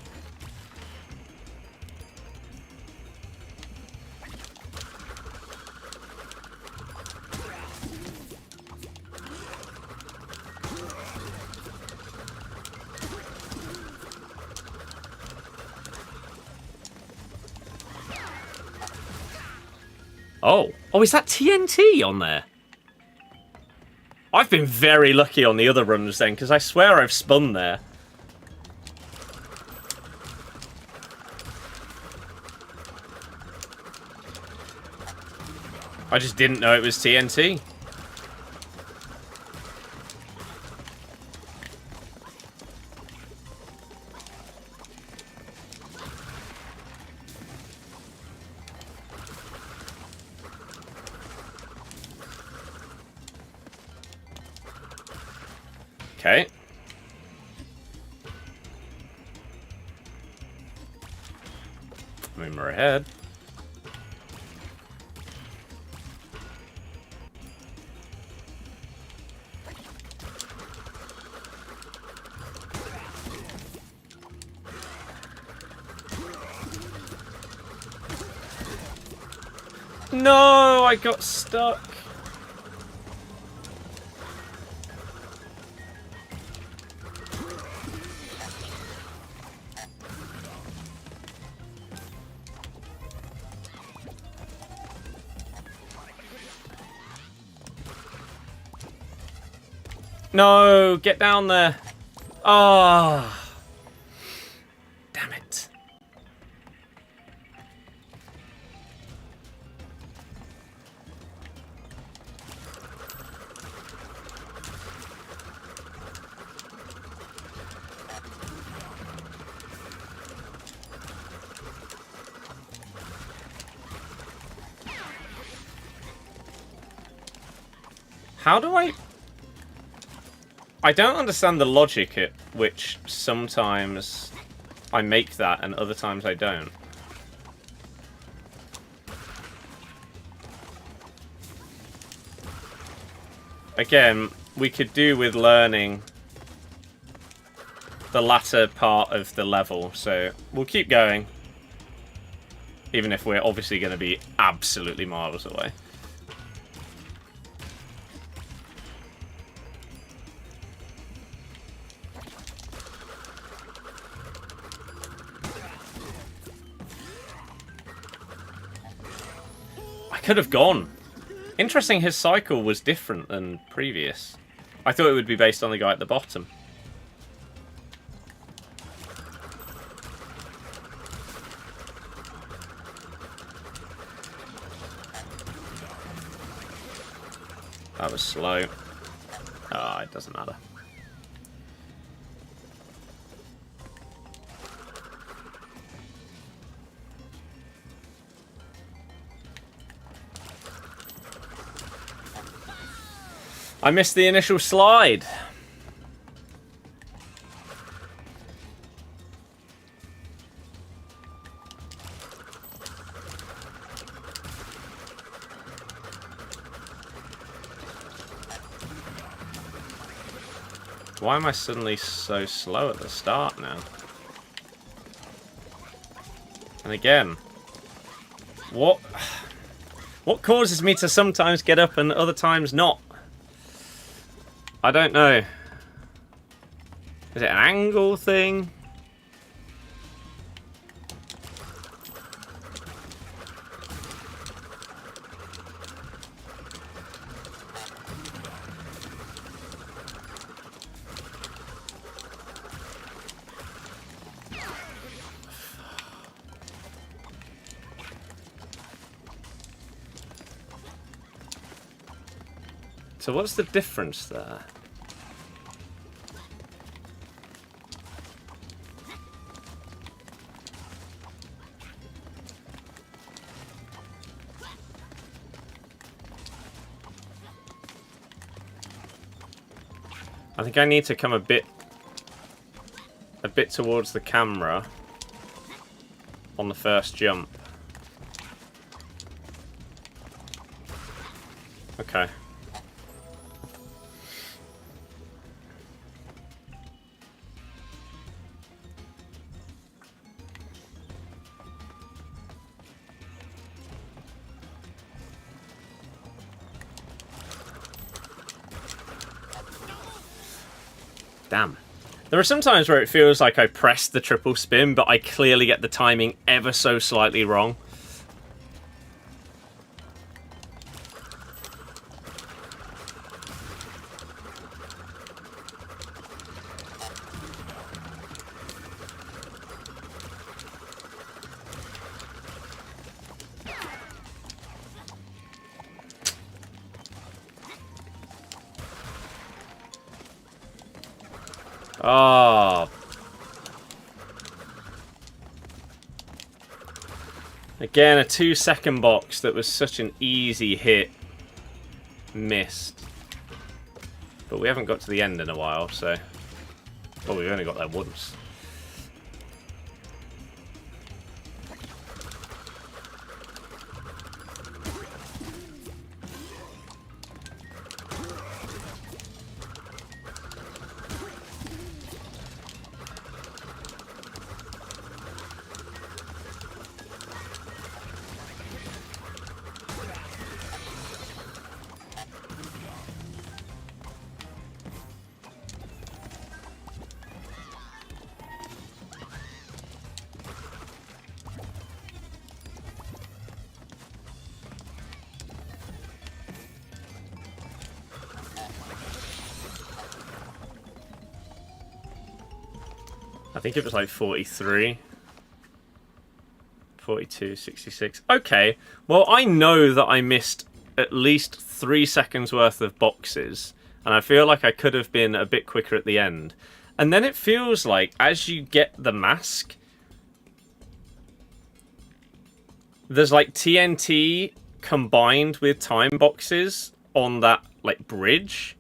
Oh, is that TNT on there? I've been very lucky on the other runs then, because I swear I've spun there. I just didn't know it was TNT. Okay. I mean, we're ahead. No, I got stuck. No, get down there. Oh. Damn it. How do I don't understand the logic at which sometimes I make that and other times I don't. Again, we could do with learning the latter part of the level, so we'll keep going. Even if we're obviously going to be absolutely miles away. Could have gone. Interesting, his cycle was different than previous. I thought it would be based on the guy at the bottom. That was slow. Ah, it doesn't matter. I missed the initial slide. Why am I suddenly so slow at the start now? And again, what causes me to sometimes get up and other times not? I don't know. Is it an angle thing? So what's the difference there? I think I need to come a bit towards the camera on the first jump. Okay. Damn. There are some times where it feels like I pressed the triple spin, but I clearly get the timing ever so slightly wrong. Oh. Again, a 2-second box that was such an easy hit. Missed. But we haven't got to the end in a while, so... Well, we've only got there once. I think it was like 43. 42, 66. Okay. Well, I know that I missed at least 3 seconds worth of boxes. And I feel like I could have been a bit quicker at the end. And then it feels like as you get the mask, there's like TNT combined with time boxes on that like bridge.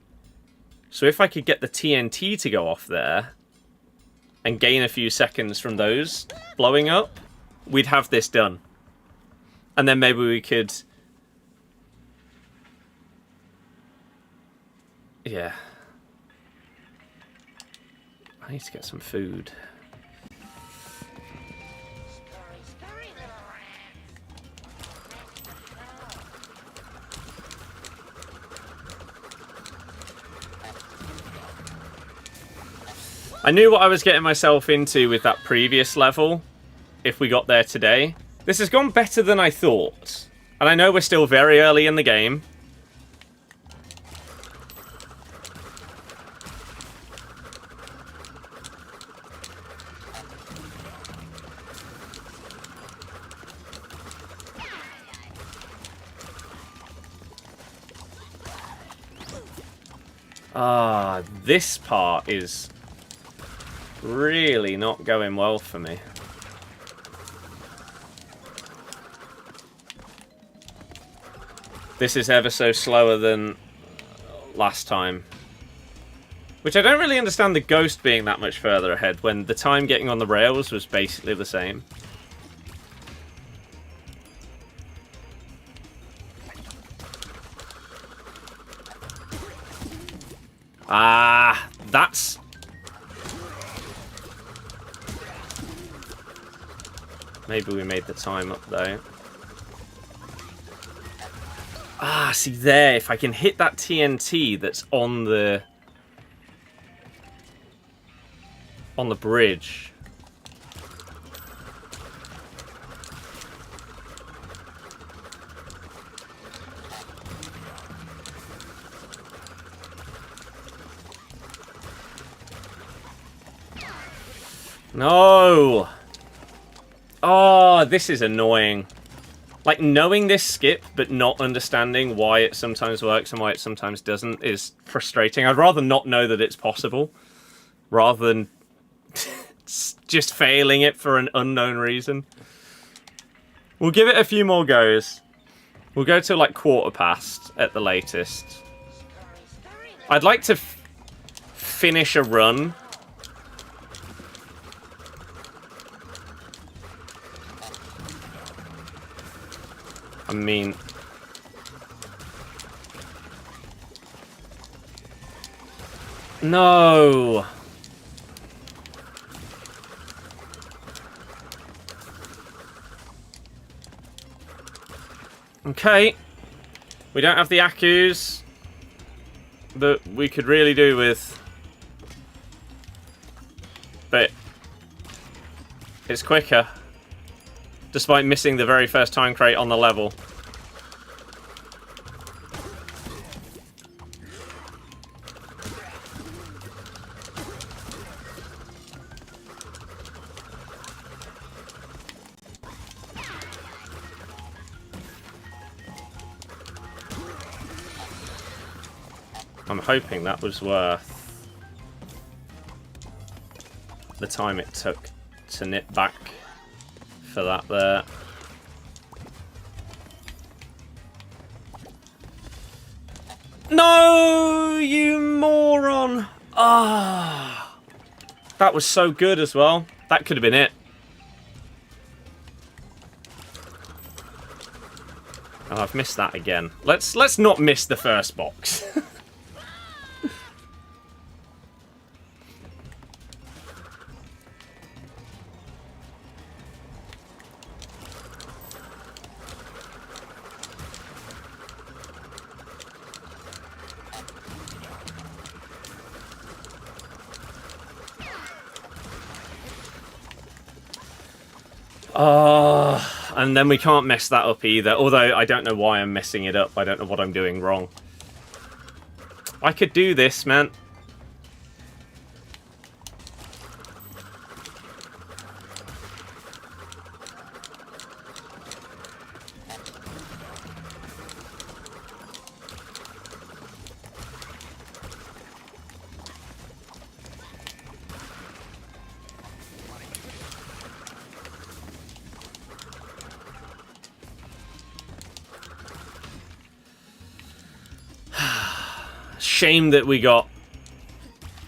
So if I could get the TNT to go off there and gain a few seconds from those blowing up, we'd have this done. And then maybe we could... Yeah. I need to get some food. I knew what I was getting myself into with that previous level, if we got there today. This has gone better than I thought. And I know we're still very early in the game. Ah, this part is really not going well for me. This is ever so slower than last time. Which I don't really understand the ghost being that much further ahead when the time getting on the rails was basically the same. Ah, that's... Maybe we made the time up though. Ah, see there, if I can hit that TNT that's on the bridge. No! Oh, this is annoying. Like, knowing this skip, but not understanding why it sometimes works and why it sometimes doesn't is frustrating. I'd rather not know that it's possible, rather than just failing it for an unknown reason. We'll give it a few more goes. We'll go to, like, quarter past at the latest. I'd like to finish a run. I mean... No! Okay. We don't have the Akus that we could really do with. But it's quicker. Despite missing the very first time crate on the level. I'm hoping that was worth the time it took to nip back for that there. No, you moron. Ah, that was so good as well. That could have been it. Oh, I've missed that again. Let's not miss the first box. And then we can't mess that up either. Although, I don't know why I'm messing it up. I don't know what I'm doing wrong. I could do this, man. Shame that we got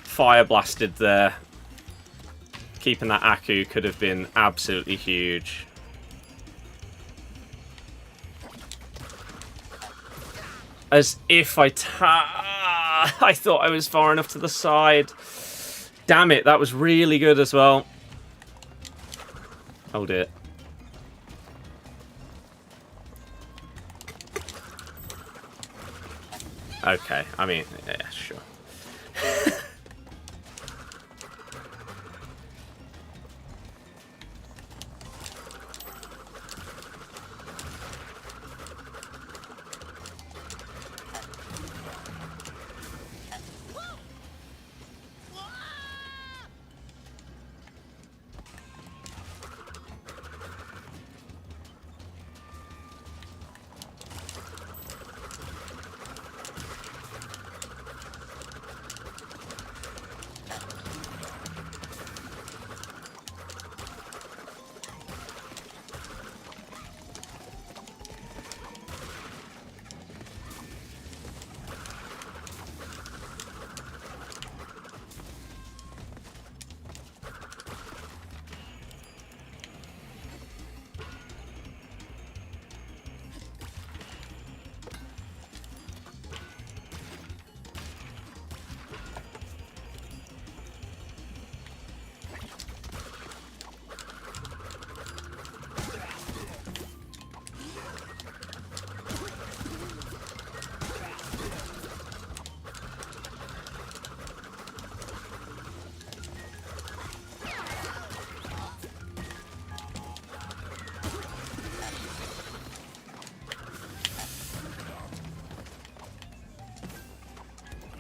fire blasted there. Keeping that Aku could have been absolutely huge. As if I thought I was far enough to the side. Damn it, that was really good as well. Oh dear. Okay, I mean, yeah, sure.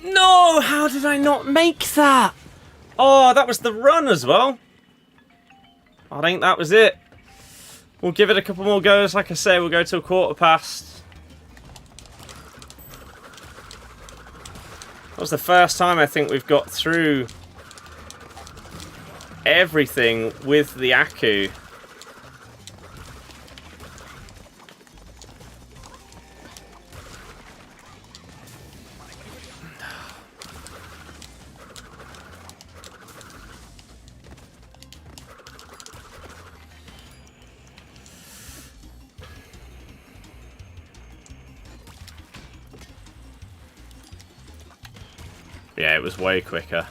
No, how did I not make that? Oh, that was the run as well. I think that was it. We'll give it a couple more goes. Like I say, we'll go till quarter past. That was the first time I think we've got through everything with the Aku. Yeah, it was way quicker.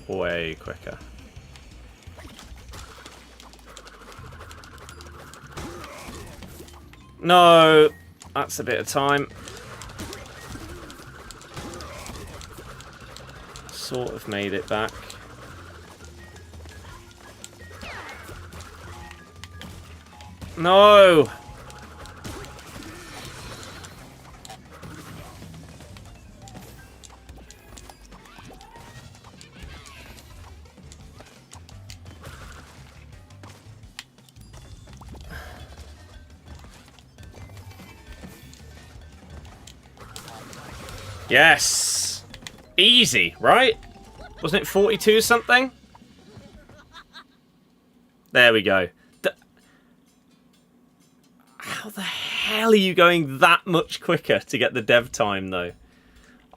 Way quicker. No, that's a bit of time. Sort of made it back. No! Yes! Easy, right? Wasn't it 42 something? There we go. How the hell are you going that much quicker to get the dev time, though?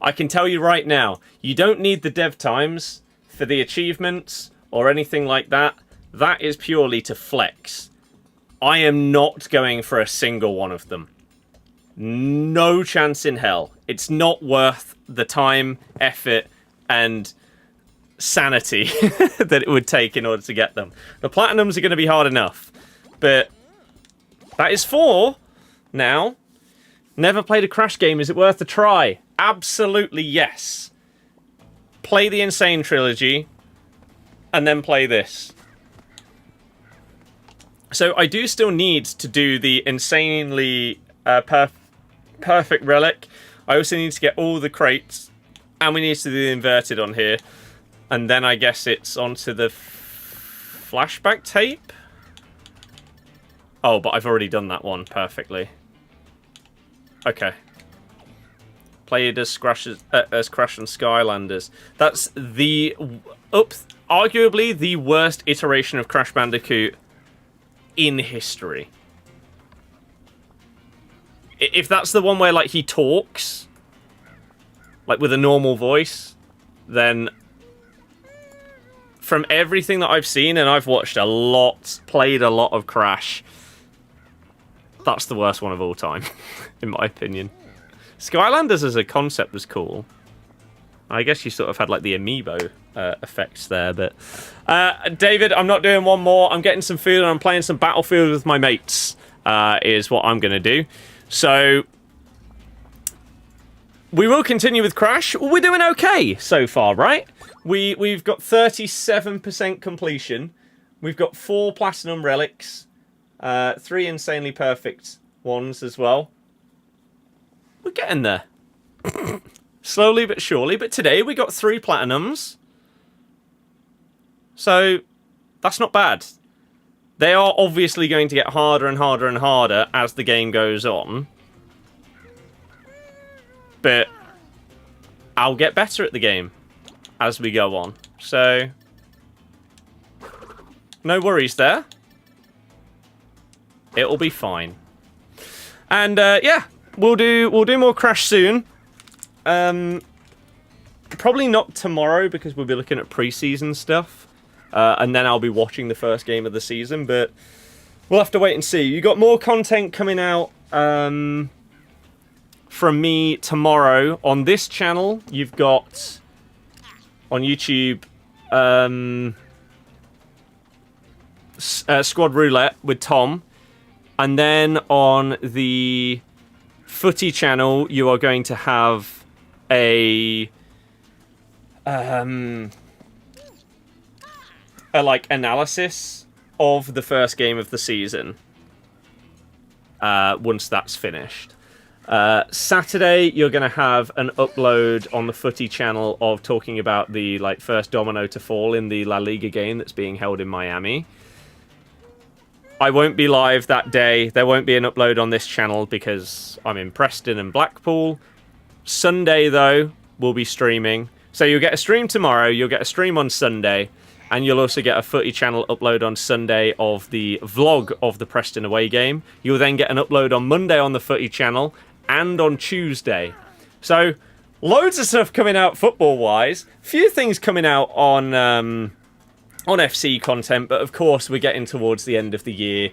I can tell you right now, you don't need the dev times for the achievements or anything like that. That is purely to flex. I am not going for a single one of them. No chance in hell. It's not worth the time, effort, and sanity that it would take in order to get them. The platinums are going to be hard enough. But that is 4 now. Never played a Crash game. Is it worth a try? Absolutely yes. Play the Insane Trilogy and then play this. So I do still need to do the insanely perfect relic. I also need to get all the crates, and we need to do the inverted on here. And then I guess it's onto the flashback tape. Oh, but I've already done that one perfectly. Okay. Played as Crash and Skylanders. That's the arguably the worst iteration of Crash Bandicoot in history. If that's the one where like he talks, like with a normal voice, then from everything that I've seen, and I've watched a lot, played a lot of Crash, that's the worst one of all time, in my opinion. Skylanders as a concept was cool. I guess you sort of had like the amiibo effects there, but David, I'm not doing one more. I'm getting some food and I'm playing some Battlefield with my mates. Is what I'm going to do. So we will continue with Crash. We're doing okay so far, right? We've got 37% completion. We've got 4 platinum relics, 3 insanely perfect ones as well. We're getting there. Slowly but surely. But today we got 3 platinums. So that's not bad. They are obviously going to get harder and harder and harder as the game goes on. But I'll get better at the game as we go on. So no worries there. It'll be fine. And yeah, we'll do more Crash soon. Probably not tomorrow because we'll be looking at pre-season stuff. And then I'll be watching the first game of the season, but we'll have to wait and see. You got more content coming out from me tomorrow on this channel. You've got on YouTube Squad Roulette with Tom, and then on the Footy channel you are going to have a like analysis of the first game of the season once that's finished. Saturday you're going to have an upload on the Footy channel of talking about the like first domino to fall in the La Liga game that's being held in Miami. I won't be live that day. There won't be an upload on this channel because I'm in Preston and Blackpool. Sunday though we'll be streaming. So you'll get a stream tomorrow, you'll get a stream on Sunday, and you'll also get a Footy channel upload on Sunday of the vlog of the Preston away game. You'll then get an upload on Monday on the Footy channel and on Tuesday. So, loads of stuff coming out football-wise. Few things coming out on FC content, but of course we're getting towards the end of the year.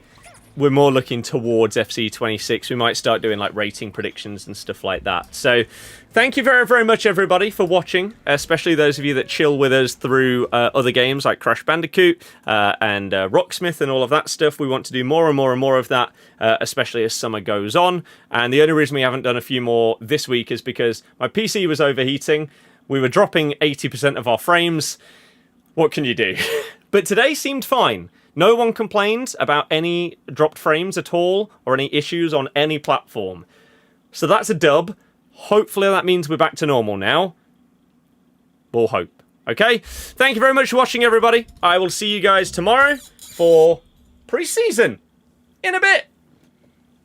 We're more looking towards FC 26. We might start doing like rating predictions and stuff like that. So thank you very, very much, everybody, for watching, especially those of you that chill with us through other games like Crash Bandicoot and Rocksmith and all of that stuff. We want to do more and more and more of that, especially as summer goes on. And the only reason we haven't done a few more this week is because my PC was overheating. We were dropping 80% of our frames. What can you do? But today seemed fine. No one complained about any dropped frames at all or any issues on any platform. So that's a dub. Hopefully that means we're back to normal now. We'll hope. Okay? Thank you very much for watching, everybody. I will see you guys tomorrow for pre-season in a bit.